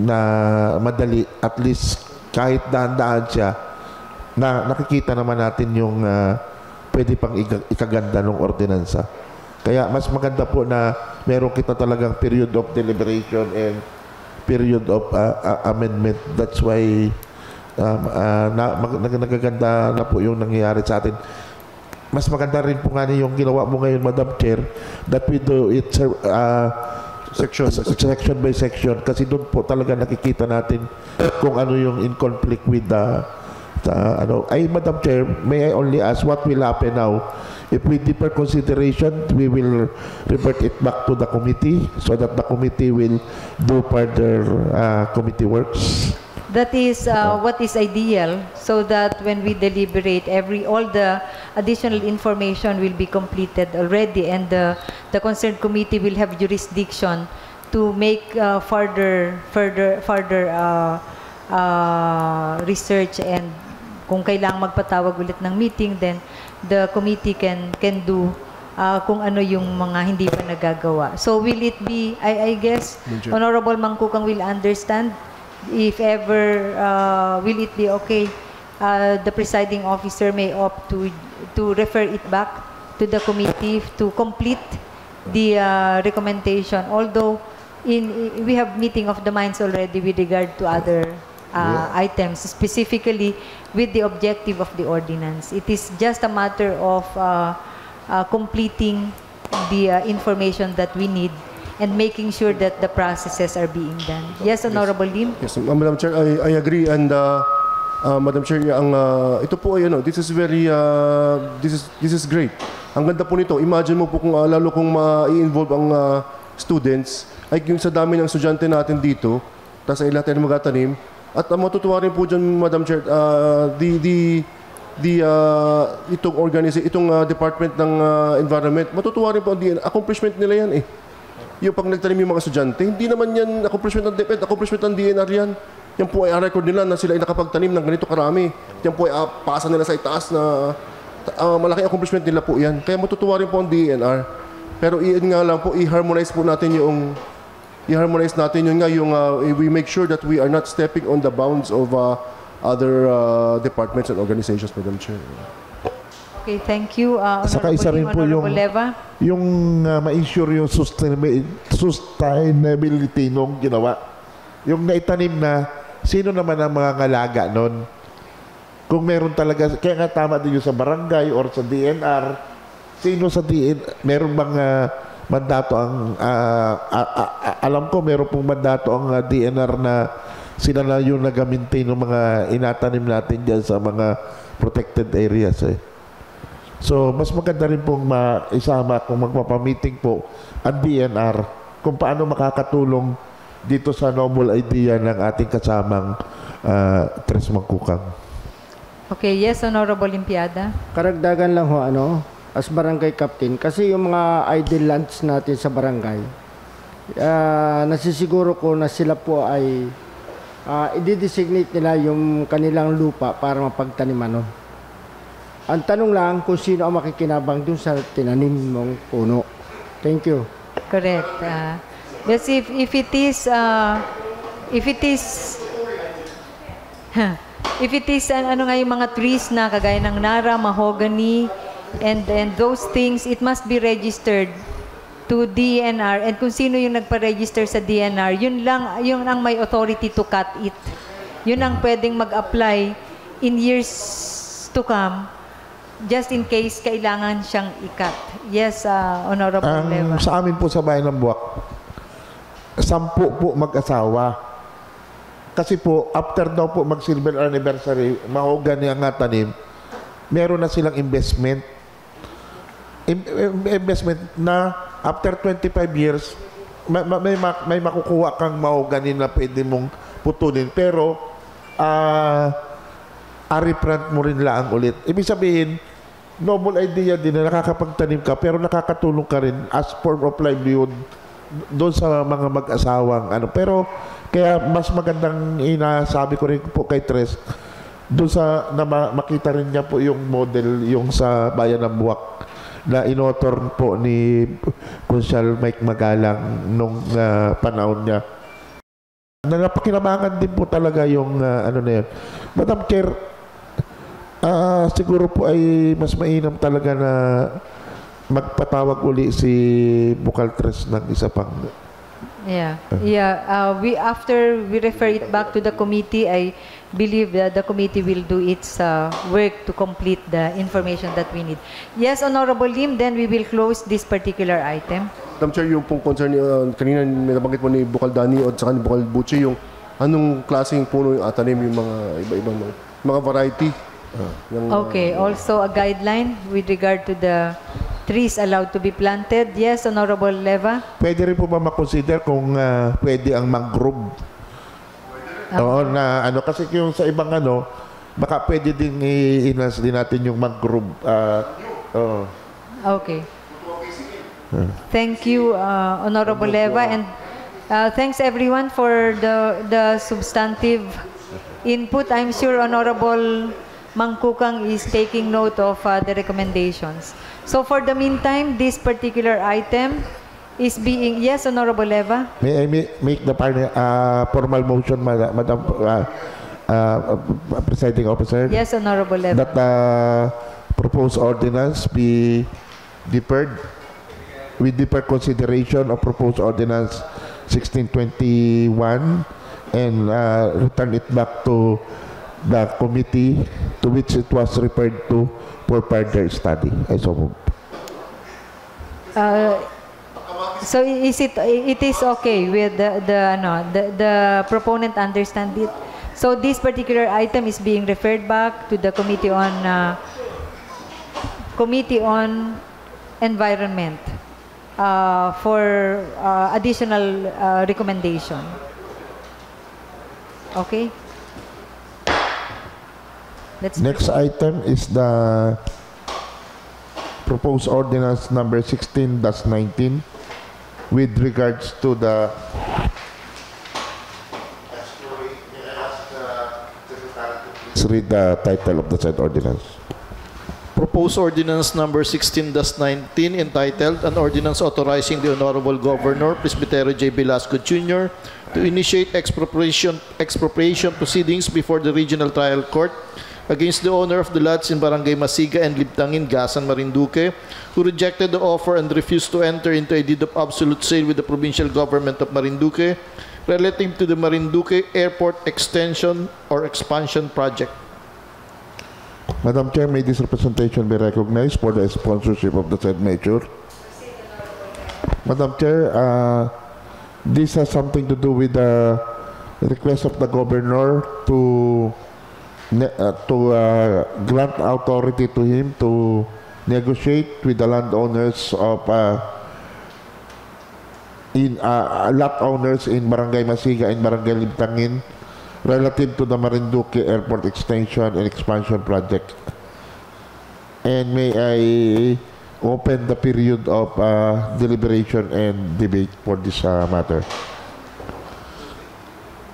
na madali, at least kahit daan-daan siya, na nakikita naman natin yung pwede pang ikaganda ng ordinansa. Kaya mas maganda po na meron kita talagang period of deliberation and period of amendment. That's why nagaganda na po yung nangyayari sa atin. Mas maganda rin po nga yung ginawa mo ngayon, Madam Chair, that we do it section by section, kasi doon po talaga nakikita natin kung ano yung in conflict with Madam Chair, may I only ask what will happen now? If we defer consideration, we will revert it back to the committee so that the committee will do further committee works. That is what is ideal, so that when we deliberate, all the additional information will be completed already, and the concerned committee will have jurisdiction to make further research, and kung kailangang magpatawag ulit ng meeting, then the committee can do kung ano yung mga hindi pa nagagawa. So will it be, I guess, Honorable Mangkukang will understand, if ever, will it be okay, the presiding officer may opt to refer it back to the committee to complete the recommendation, although we have meeting of the minds already with regard to other items, specifically with the objective of the ordinance. It is just a matter of completing the information that we need and making sure that the processes are being done. Yes, Honorable Lim? Yes, Madam Chair, I agree, and Madam Chair, ito po ay this is very this is great. Ang ganda po nito. Imagine mo po kung lalo kung ma-involve ang students, ay yung sa dami ng estudyante natin dito, tapos ay lahat ay magatanim, at matutuwa rin po dyan, Madam Chair, itong Department ng Environment, matutuwa rin po ang accomplishment nila yan Yung pag nagtanim yung mga estudyante, hindi naman yan accomplishment ng DepEd, accomplishment ng DNR yan. Yan po ay record nila na sila ay nakapagtanim ng ganito karami. Yan po ay pasa nila sa itaas na malaking accomplishment nila po yan. Kaya matutuwa rin po ang DNR. Pero iyan nga lang po, i-harmonize po natin yung we make sure that we are not stepping on the bounds of other departments and organizations, Madam Chair. Okay, thank you. Saka isa rin po yung ma-ensure yung sustainability nung ginawa. Yung naitanim na, sino naman ang mga ngalaga nun? Kung meron talaga, kaya nga tama din yung sa barangay or sa DNR, sino sa DNR, meron bang mandato ang, alam ko meron pong mandato ang DNR na sila na yung nag-maintain ng mga inatanim natin dyan sa mga protected areas So, mas maganda rin pong maisama kung magpapamiting po ang DNR kung paano makakatulong dito sa noble idea ng ating kasamang Tres Mangkukang. Okay, yes, Honorable Limpiada. Karagdagan lang as barangay captain, kasi yung mga idle lands natin sa barangay, nasisiguro ko na sila po ay i-designate nila yung kanilang lupa para mapagtaniman nun. Ang tanong lang kung sino ang makikinabang dun sa tinanim mong puno. Thank you. Correct. Yes, if it is yung mga trees na kagaya ng nara, mahogany, and those things, it must be registered to DNR. And kung sino yung nagpa-register sa DNR, yun ang may authority to cut it. Yun ang pwedeng mag-apply in years to come, just in case kailangan siyang i-cut. Yes, Honorable Leva. Sa amin po sa bayan ng Buwak, 10 po mag-asawa. Kasi po, after daw po mag-silver anniversary, mahogany ang tanim, meron na silang investment. Investment na after 25 years, may makukuha kang mahogany na pwede mong putulin. Pero, a-reprint mo rin lang ulit. Ibig sabihin, noble idea din na nakakapagtanim ka, pero nakakatulong ka rin as form of livelihood doon sa mga mag-asawang Pero, kaya mas magandang inasabi ko rin po kay Tres, doon sa makita rin niya po yung model, yung sa Bayan ng Buwak, na inotor po ni Consul Mike Magalang nung panahon niya. Napakinabangan din po talaga yung ano na yan. Madam Chair, siguro po ay mas mainam talaga na magpatawag uli si Bucaltres ng isa pang... Yeah. After we refer it back to the committee, I believe that the committee will do its work to complete the information that we need. Yes, Honorable Lim, then we will close this particular item. Madam Chair, yung pong concern, kanina may nabanggit mo ni Bukal Dani o saka ni Bukal Butchi, yung anong klaseng puno yung atanim, yung mga iba-ibang mga variety. Okay, also a guideline with regard to the trees allowed to be planted. Yes, Honorable Leva? Pwede rin po ba makonsider kung pwede ang mangrove? Oo, na ano, kasi yung sa ibang ano, baka pwede din i-enhance din natin yung mangrove. Okay. Thank you, Honorable Leva, and thanks everyone for the substantive input. I'm sure Honorable Mangkukang is taking note of the recommendations. So for the meantime, this particular item is being... Yes, Honorable Leva? May I make the formal motion, Madam Presiding Officer? Yes, Honorable Leva. That the proposed ordinance be deferred with deferred consideration of proposed ordinance 1621 and return it back to the committee to which it was referred to for further study. I so move. So it is okay with the proponent understand it. So this particular item is being referred back to the Committee on Environment for additional recommendation. Okay. Next item is the proposed ordinance number 16-19 with regards to the... Please read the title of the said ordinance. Proposed ordinance number 16-19 entitled An Ordinance Authorizing the Honorable Governor Presbyterio J. Velasco Jr. to initiate expropriation proceedings before the Regional Trial Court against the owner of the lots in Barangay Masiga and Libtangin, Gasan, Marinduque, who rejected the offer and refused to enter into a deed of absolute sale with the Provincial Government of Marinduque relative to the Marinduque Airport Extension or Expansion Project. Madam Chair, may this representation be recognized for the sponsorship of the said measure? Madam Chair, this has something to do with the request of the Governor to grant authority to him to negotiate with the landowners of lot owners in Barangay Masiga and Barangay Libtangin relative to the Marinduque Airport Extension and Expansion Project. And may I open the period of deliberation and debate for this matter.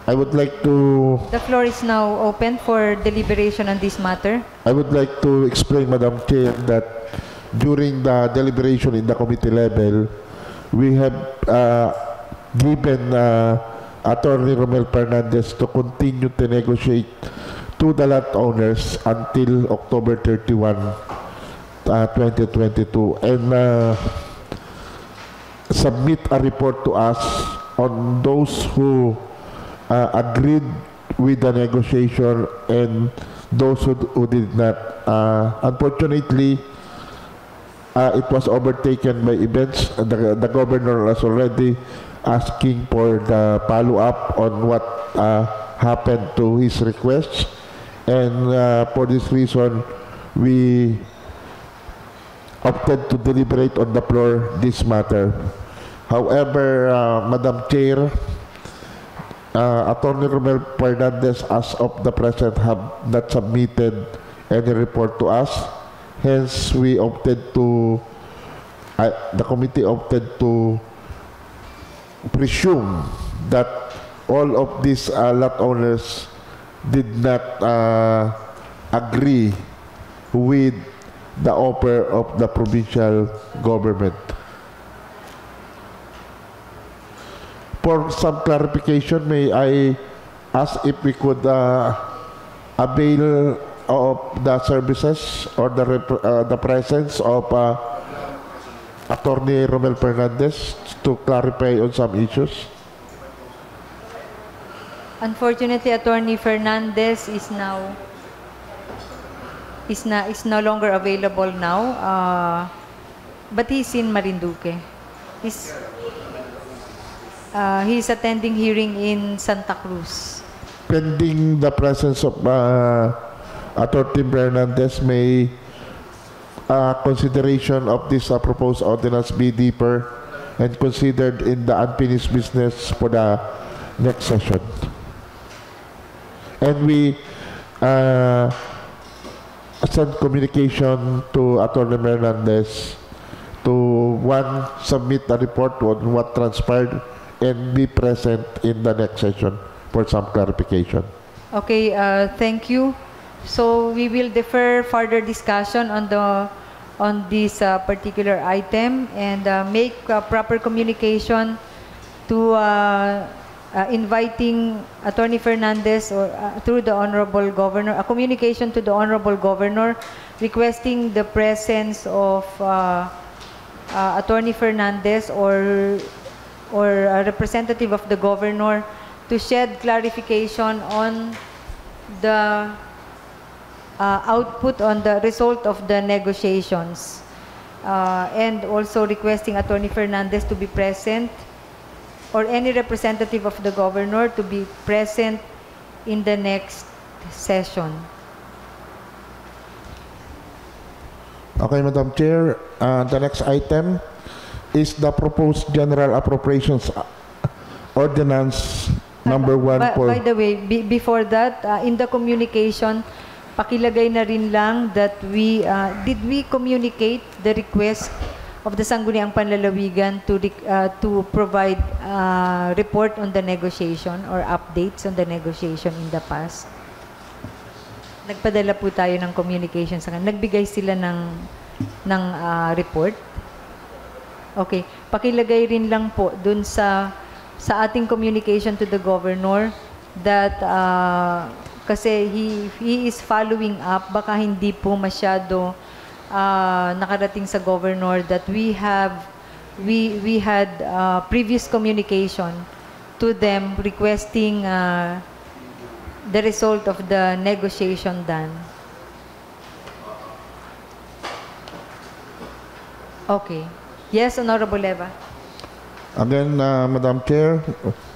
I would like to... The floor is now open for deliberation on this matter. I would like to explain, Madam Chair, that during the deliberation in the committee level, we have given Attorney Romel Fernandez to continue to negotiate to the lot owners until October 31, 2022, and submit a report to us on those who agreed with the negotiation and those who did not. Unfortunately, it was overtaken by events. The governor was already asking for the follow-up on what happened to his requests, and for this reason, we opted to deliberate on the floor this matter. However, Madam Chair, Attorney Romel Fernandez, as of the present, have not submitted any report to us. Hence, we opted to, the committee opted to presume that all of these lot owners did not agree with the offer of the provincial government. For some clarification, may I ask if we could avail of the services or the presence of Attorney Romel Fernandez to clarify on some issues? Unfortunately, Attorney Fernandez is no longer available now, but he's in Marinduque. He's attending hearing in Santa Cruz. Pending the presence of Attorney Fernandez, may consideration of this proposed ordinance be deeper and considered in the unfinished business for the next session. And we send communication to Attorney Fernandez to submit a report on what transpired and be present in the next session for some clarification. Okay, thank you. So we will defer further discussion on this particular item and make proper communication to inviting Attorney Fernandez or through the Honorable Governor, a communication to the Honorable Governor requesting the presence of Attorney Fernandez or a representative of the Governor to shed clarification on the output, on the result of the negotiations, and also requesting Attorney Fernandez to be present or any representative of the Governor to be present in the next session. Okay, Madam Chair, the next item is the proposed General Appropriations Ordinance number 1 for... By the way, before that, in the communication, pakilagay na rin lang that did we communicate the request of the Sangguniang Panlalawigan to provide report on the negotiation or updates on the negotiation in the past? Nagpadala po tayo ng communication sa kanila. Nagbigay sila ng report. Okay. Pakilagay rin lang po dun sa ating communication to the Governor that kasi he is following up, baka hindi po masyado nakarating sa Governor that we had previous communication to them requesting the result of the negotiation done. Okay. Yes, Honorable Eva. Again, Madam Chair,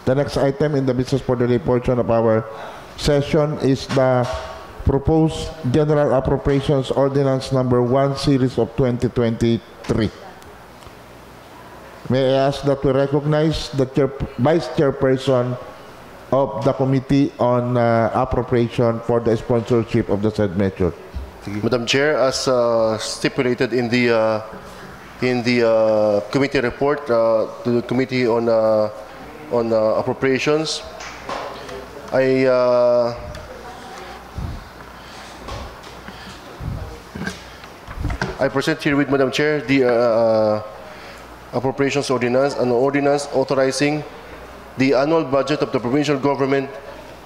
the next item in the business for the day portion of our session is the proposed General Appropriations Ordinance number 1 series of 2023. May I ask that we recognize the Vice Chairperson of the Committee on Appropriation for the sponsorship of the said measure. Madam Chair, as stipulated in the committee report to the Committee on Appropriations, I present here with Madam Chair the Appropriations Ordinance, an ordinance authorizing the annual budget of the Provincial Government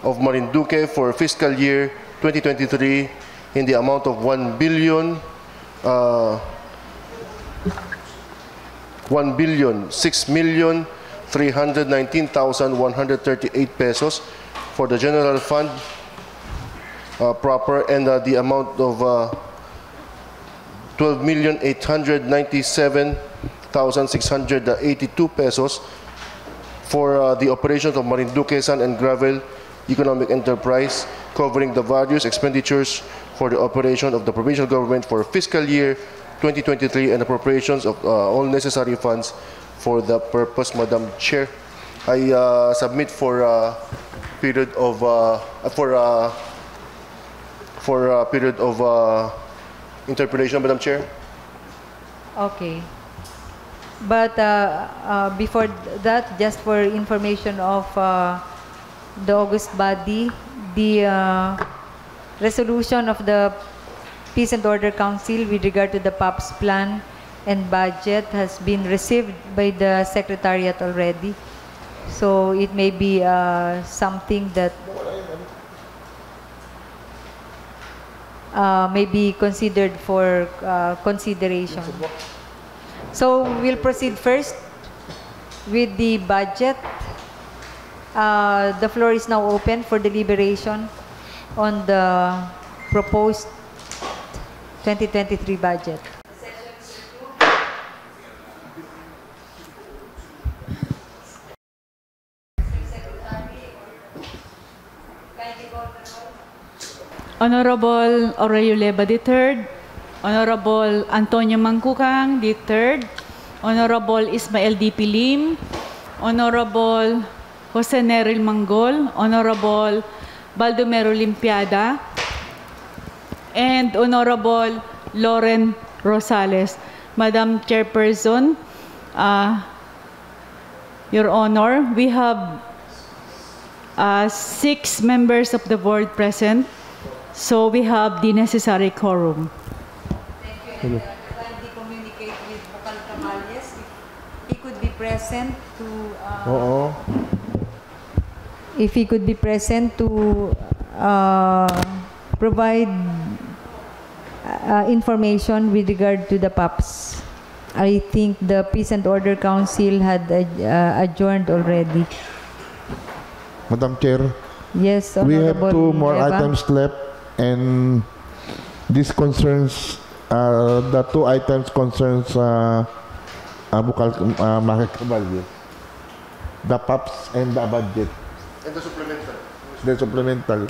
of Marinduque for fiscal year 2023 in the amount of 1,006,319,138 pesos for the general fund proper, and the amount of 12,897,682 pesos for the operations of Marinduque Sand and Gravel Economic Enterprise, covering the various expenditures for the operation of the provincial government for fiscal year 2023 and appropriations of all necessary funds for the purpose. Madam Chair, I submit for a period of interpretation, Madam Chair. Okay. But before that, just for information of the August body, the resolution of the Peace and Order Council with regard to the PAPS plan and budget has been received by the Secretariat already. So it may be something that may be considered for consideration. So we'll proceed first with the budget. The floor is now open for deliberation on the proposed 2023 budget. Honorable Aurelio Leba III, Honorable Antonio Mangkukang III, Honorable Ismael D. Pilim, Honorable Jose Neril Manggol, Honorable Baldomero Limpiada, and Honorable Lauren Rosales. Madam Chairperson, Your Honor, we have 6 members of the board present. So we have the necessary quorum. Thank you. And kindly communicate with Bukal Camalles if he could be present to if he could be present to provide information with regard to the PAPs. I think the Peace and Order Council had adjourned already. Madam Chair, yes, we have Honorable 2 more Eva. items left, and this concerns the 2 items concerns Bukal Caballo, the PAPs and the budget. And the supplemental. The supplemental.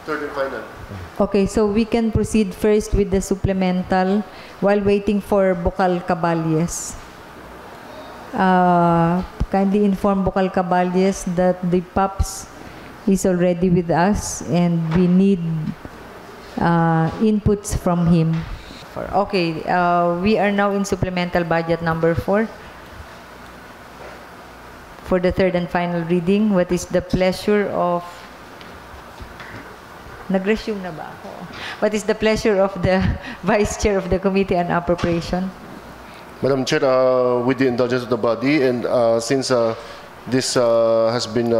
Third and final. Okay, so we can proceed first with the supplemental while waiting for Bukal Caballes. Kindly inform Bukal Caballes that the PAPs is already with us and we need inputs from him. Okay, we are now in supplemental budget number 4. For the third and final reading, what is the pleasure of... Nag-resume na ba ako? What is the pleasure of the Vice Chair of the Committee on Appropriation? Madam Chair, with the indulgence of the body, and since this has been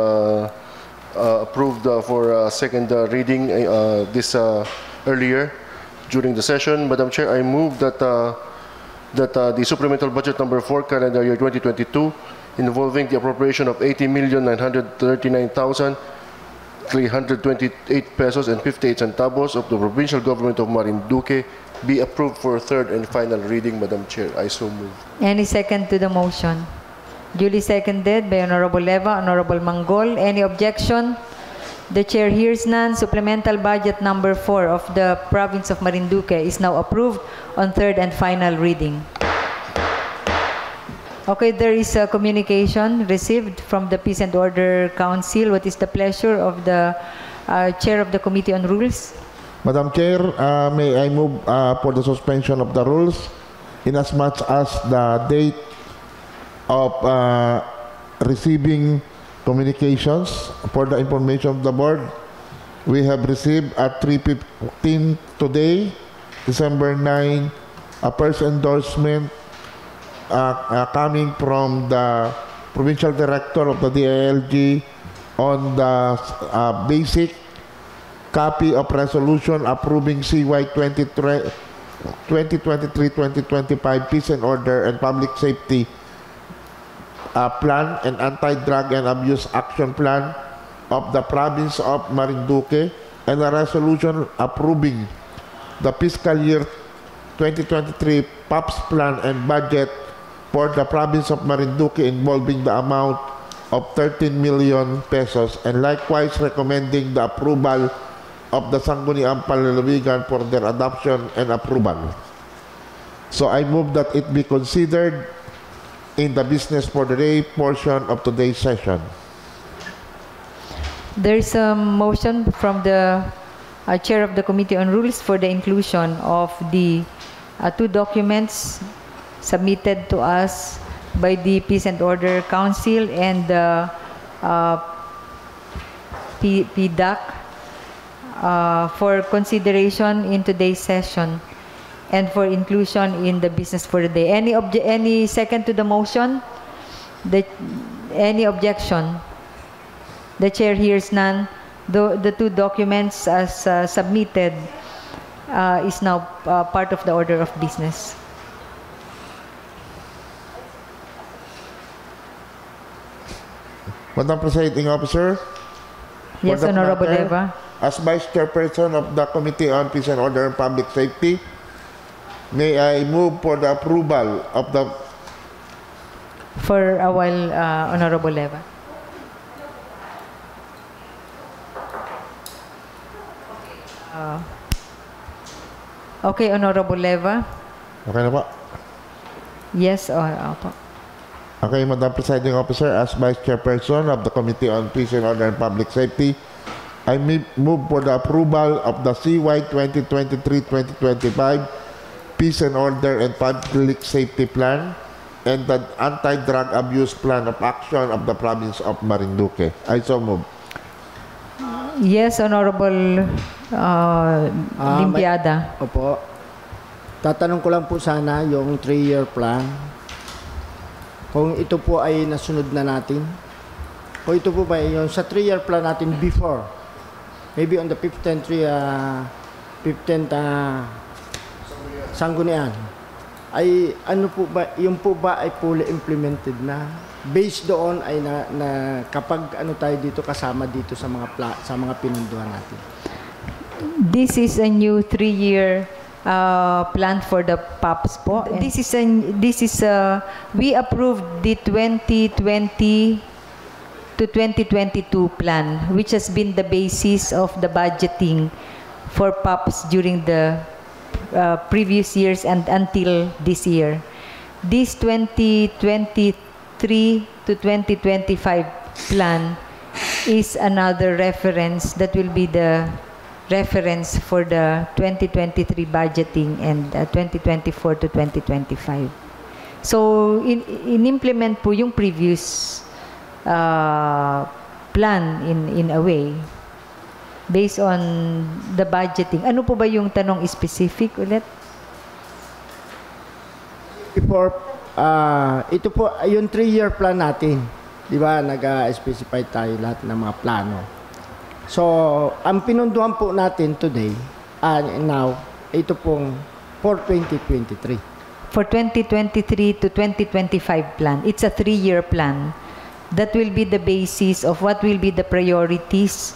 approved for second reading this earlier during the session, Madam Chair, I move that the supplemental budget number 4, calendar year 2022, involving the appropriation of 80,939,328 pesos and 58 centavos of the Provincial Government of Marinduque be approved for third and final reading, Madam Chair. I so move. Any second to the motion? Duly seconded by Honorable Leva, Honorable Manggol. Any objection? The Chair hears none. Supplemental budget number 4 of the Province of Marinduque is now approved on third and final reading. Okay, there is a communication received from the Peace and Order Council. What is the pleasure of the Chair of the Committee on Rules? Madam Chair, may I move for the suspension of the rules inasmuch as the date of receiving communications for the information of the board we have received at 3:15 today, December 9, a first endorsement coming from the Provincial Director of the DILG on the basic copy of resolution approving CY 2023-2025 Peace and Order and Public Safety Plan and Anti-Drug and Abuse Action Plan of the Province of Marinduque, and a resolution approving the fiscal year 2023 PAPS Plan and Budget for the Province of Marinduque involving the amount of 13 million pesos, and likewise recommending the approval of the Sangguniang Panlalawigan for their adoption and approval. So I move that it be considered in the business for the day portion of today's session. There is a motion from the Chair of the Committee on Rules for the inclusion of the 2 documents submitted to us by the Peace and Order Council and the PDAC for consideration in today's session and for inclusion in the business for the day. Any second to the motion? Any objection? The chair hears none. The two documents as submitted is now part of the order of business. Madam Presiding Officer. Yes, for that Honorable matter, Eva. As Vice Chairperson of the Committee on Peace and Order and Public Safety, may I move for the approval of the... For a while, Honorable Eva. Okay, Honorable Eva. Okay na po? Yes, opo. Okay, Madam Presiding Officer, as Vice Chairperson of the Committee on Peace and Order and Public Safety, I move for the approval of the CY 2023-2025 Peace and Order and Public Safety Plan and the Anti-Drug Abuse Plan of Action of the Province of Marinduque. I so move. Yes, Honorable Limpiada. Opo. Tatanong ko lang po sana yung 3-year plan. Kung ito po ay nasunod na natin. O ito po ba yung sa 3-year plan natin before. Maybe on the 15th Sangguniang. Ay ano po ba, yung po ba ay fully implemented na? Based doon ay na kapag ano tayo dito kasama dito sa mga pinunduhan natin. This is a new 3-year plan for the PAPS po. We approved the 2020 to 2022 plan, which has been the basis of the budgeting for PAPS during the previous years and until this year. This 2023 to 2025 plan is another reference that will be the reference for the 2023 budgeting and 2024 to 2025. So, in-implement po yung previous plan in a way based on the budgeting. Ano po ba yung tanong specific ulit? Before, ito po, yung 3-year plan natin. Di ba, nag-specify tayo lahat ng mga plano. So, ang pinunduhan po natin today, now, ito pong for 2023. For 2023 to 2025 plan. It's a 3-year plan. That will be the basis of what will be the priorities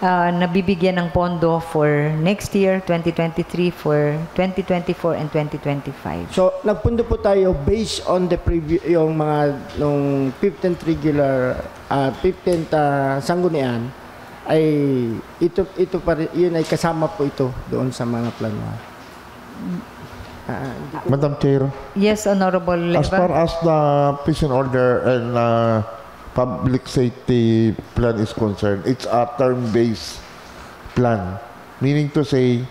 na bibigyan ng pondo for next year, 2023, for 2024 and 2025. So, nagpundo po tayo based on the yung mga nung 15th regular, 15th Sangguniang, ay ito pa rin, yun ay kasama po ito doon sa mga plano. Madam Chair. Yes, Honorable Leva. As far as the peace and order and public safety plan is concerned, it's a term-based plan. Meaning to say,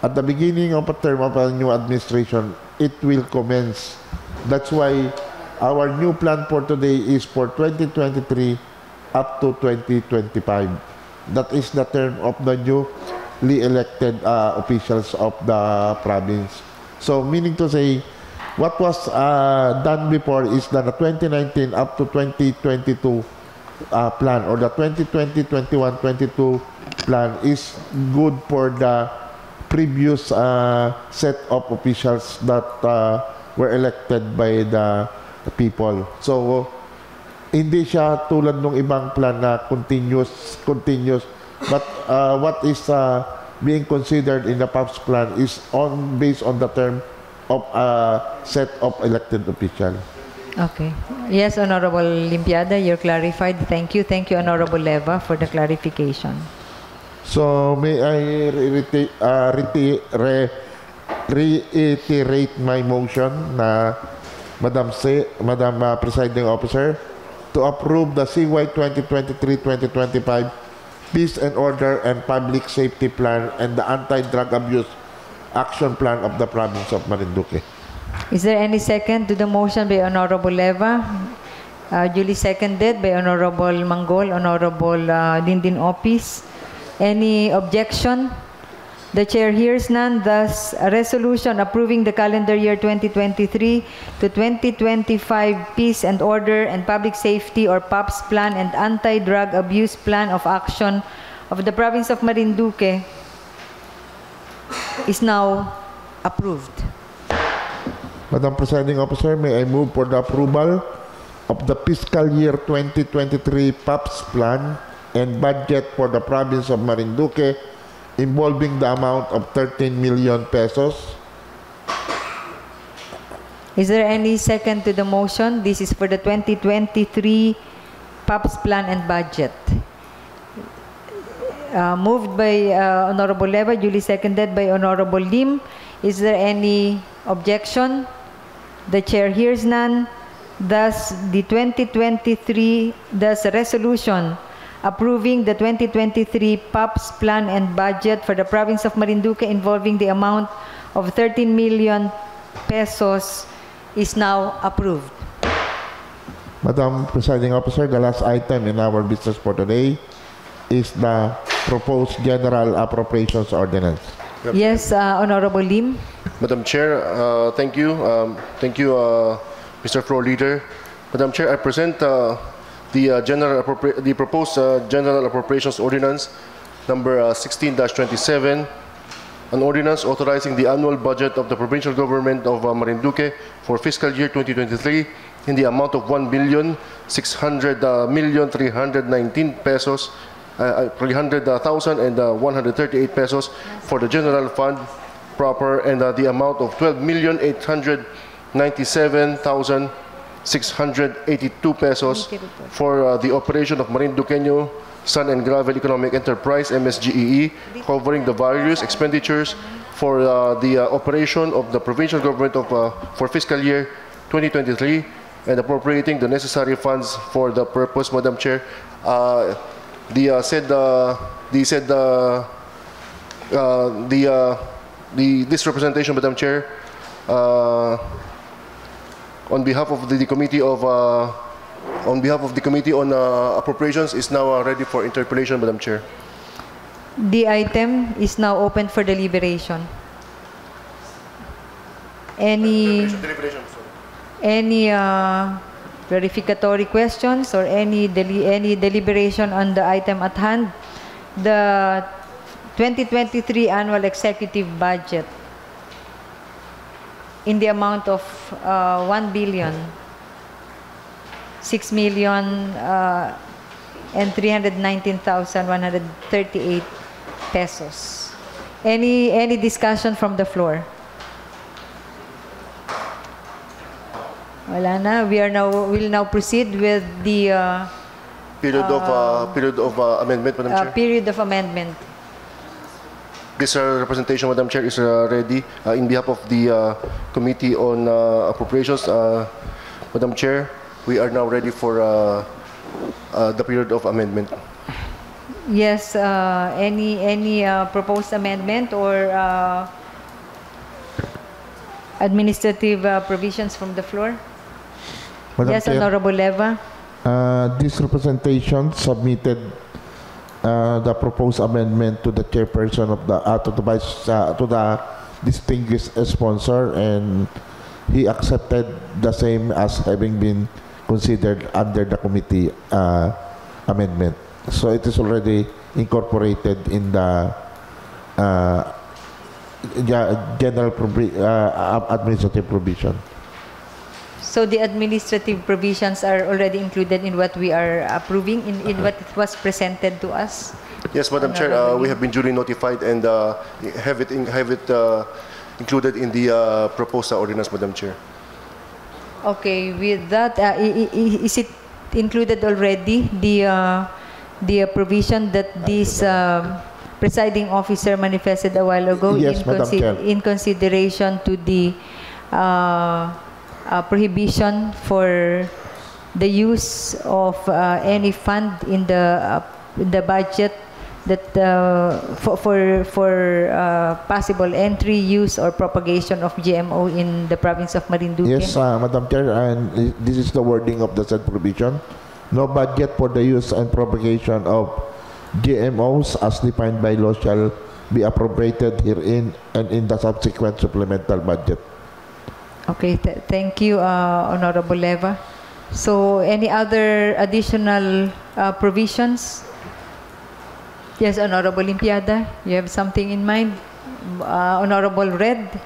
at the beginning of a term of a new administration, it will commence. That's why our new plan for today is for 2023 up to 2025. That is the term of the newly elected officials of the province. So, meaning to say, what was done before is that the 2019 up to 2022 plan, or the 2020, 21, 22 plan is good for the previous set of officials that were elected by the people. So, hindi siya tulad ng ibang plan na continuous. But what is being considered in the PAPS plan is based on the term of a set of elected officials. Okay. Yes, Honorable Limpiada, you're clarified. Thank you. Thank you, Honorable Leva, for the clarification. So, may I reiterate my motion na Madam Presiding Officer, to approve the CY 2023-2025 Peace and Order and Public Safety Plan and the Anti-Drug Abuse Action Plan of the Province of Marinduque. Is there any second to the motion by Honorable Leva? Duly seconded by Honorable Manggol, Honorable Lindin Opis. Any objection? The chair hears none, thus a resolution approving the calendar year 2023 to 2025 Peace and Order and Public Safety or PAPS Plan and Anti-Drug Abuse Plan of Action of the Province of Marinduque is now approved. Madam Presiding Officer, may I move for the approval of the fiscal year 2023 PAPS Plan and budget for the Province of Marinduque involving the amount of 13 million pesos. Is there any second to the motion? This is for the 2023 PAPS Plan and budget. Moved by Honorable Leva, duly seconded by Honorable Lim. Is there any objection? The chair hears none. Thus, the resolution approving the 2023 PAPS Plan and budget for the Province of Marinduque involving the amount of 13 million pesos is now approved. Madam Presiding Officer, the last item in our business for today is the proposed General Appropriations Ordinance. Yes, Honorable Lim. Madam Chair, thank you. Mr. Floor Leader. Madam Chair, I present the proposed General Appropriations Ordinance number 16-27, an ordinance authorizing the annual budget of the Provincial Government of Marinduque for fiscal year 2023 in the amount of 1,600,319 pesos, 300,138 pesos for the general fund proper, and the amount of 12,897,682 pesos for the operation of Marinduqueño Sand and Gravel Economic Enterprise, MSGEE, covering the various expenditures for the operation of the provincial government of for fiscal year 2023 and appropriating the necessary funds for the purpose. Madam Chair, this representation, Madam Chair, on behalf of the Committee on Appropriations, is now ready for interpellation, Madam Chair. The item is now open for deliberation. Any verificatory questions or any deliberation on the item at hand? The 2023 annual executive budget in the amount of 1,6,319,138 pesos. Any discussion from the floor? Wala na. We'll now proceed with the period of amendment, Madam Chair. Period of amendment. This representation, Madam Chair, is ready in behalf of the Committee on Appropriations. Madam Chair, we are now ready for the period of amendment. Yes, any proposed amendment or administrative provisions from the floor? Madam Yes, Chair, Honorable Leva. this representation submitted the proposed amendment to the chairperson of the to the distinguished sponsor, and he accepted the same as having been considered under the committee amendment. So it is already incorporated in the general administrative provision. So the administrative provisions are already included in what we are approving, in what it was presented to us? Yes, Madam Chair, we have been duly notified and have it included in the proposed ordinance, Madam Chair. Okay, with that, is it included already, the provision that this presiding officer manifested a while ago? Yes, in consideration to the prohibition for the use of any fund in the budget that for possible entry, use, or propagation of GMO in the province of Marinduque? Yes, Madam Chair, and this is the wording of the said provision. No budget for the use and propagation of GMOs as defined by law shall be appropriated herein and in the subsequent supplemental budget. Okay, thank you, Honorable Leva. So, any other additional provisions? Yes, Honorable Limpiada, you have something in mind? Honorable Red,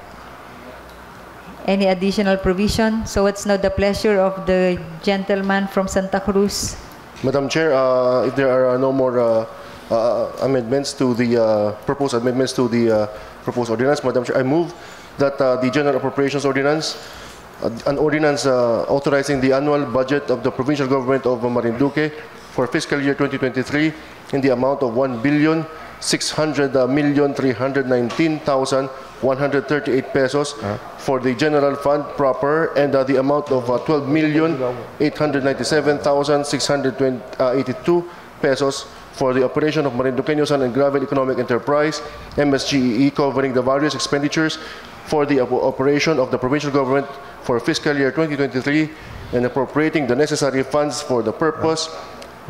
any additional provision? So, it's now the pleasure of the gentleman from Santa Cruz. Madam Chair, if there are no more amendments to the proposed amendments to the proposed ordinance, Madam Chair, I move that the General Appropriations Ordinance, an ordinance authorizing the annual budget of the Provincial Government of Marinduque for fiscal year 2023 in the amount of 1,600,319,138 pesos for the general fund proper, and the amount of 12,897,682 pesos for the operation of Marinduqueño Sand and Gravel Economic Enterprise, MSGEE, covering the various expenditures for the operation of the provincial government for fiscal year 2023 and appropriating the necessary funds for the purpose,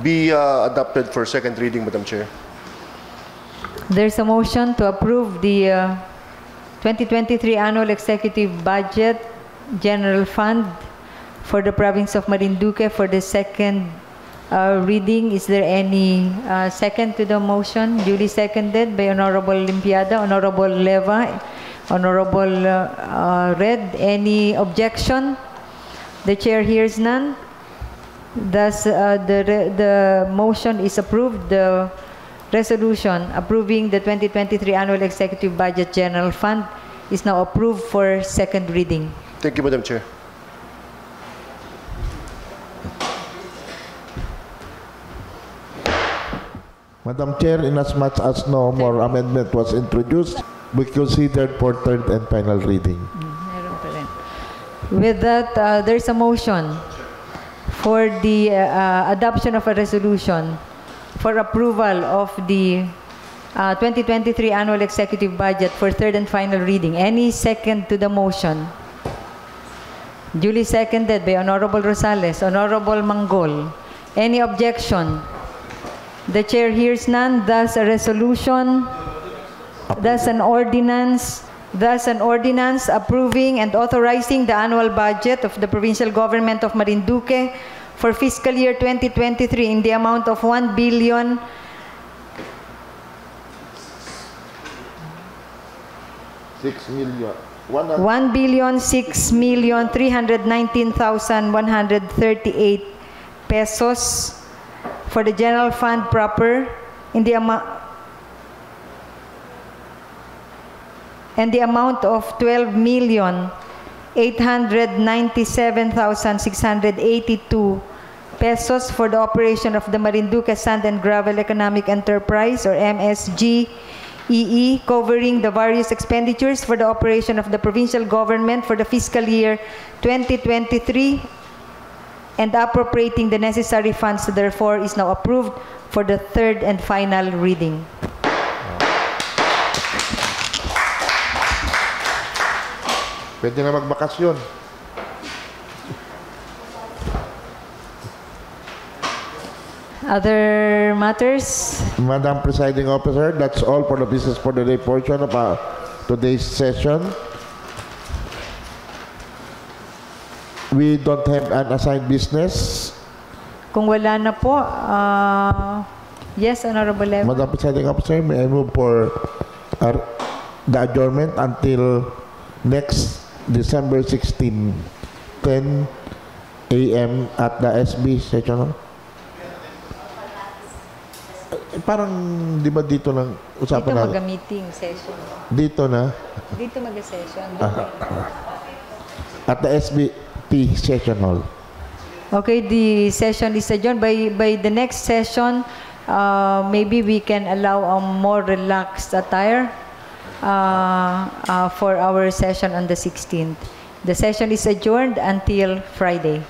be adopted for second reading, Madam Chair. There's a motion to approve the 2023 annual executive budget general fund for the province of Marinduque for the second reading. Is there any second to the motion? Duly seconded by Honorable Limpiada, Honorable Leva, Honorable Red. Any objection? The chair hears none. Thus, the motion is approved. The resolution approving the 2023 annual executive budget general fund is now approved for second reading. Thank you, Madam Chair. Madam Chair, inasmuch as no more amendment was introduced, we considered for third and final reading. With that, there's a motion for the adoption of a resolution for approval of the 2023 annual executive budget for third and final reading. Any second to the motion? Duly seconded by Honorable Rosales, Honorable Manggol. Any objection? The chair hears none. Thus a resolution, thus an ordinance approving and authorizing the annual budget of the Provincial Government of Marinduque for fiscal year 2023 in the amount of 1,006,319,138 pesos for the general fund proper in the amount of 12,897,682 pesos for the operation of the Marinduque Sand and Gravel Economic Enterprise, or MSGEE, covering the various expenditures for the operation of the provincial government for the fiscal year 2023 and appropriating the necessary funds, therefore is now approved for the third and final reading. Pwede na magbakasyon. Other matters? Madam Presiding Officer, that's all for the business for the day portion of today's session. We don't have an assigned business. Kung wala na po, yes, Honorable Leva. Madam Presiding Officer, may I move for the adjournment until next December 16, 10 a.m. at the SB Sesyon Hall? Parang, di ba dito lang usapan natin? Dito mag-meeting session. Dito na? Dito mag-session. At the SBT Session Hall. Okay, the session is adjourned. By the next session, maybe we can allow a more relaxed attire for our session on the 16th. The session is adjourned until Friday.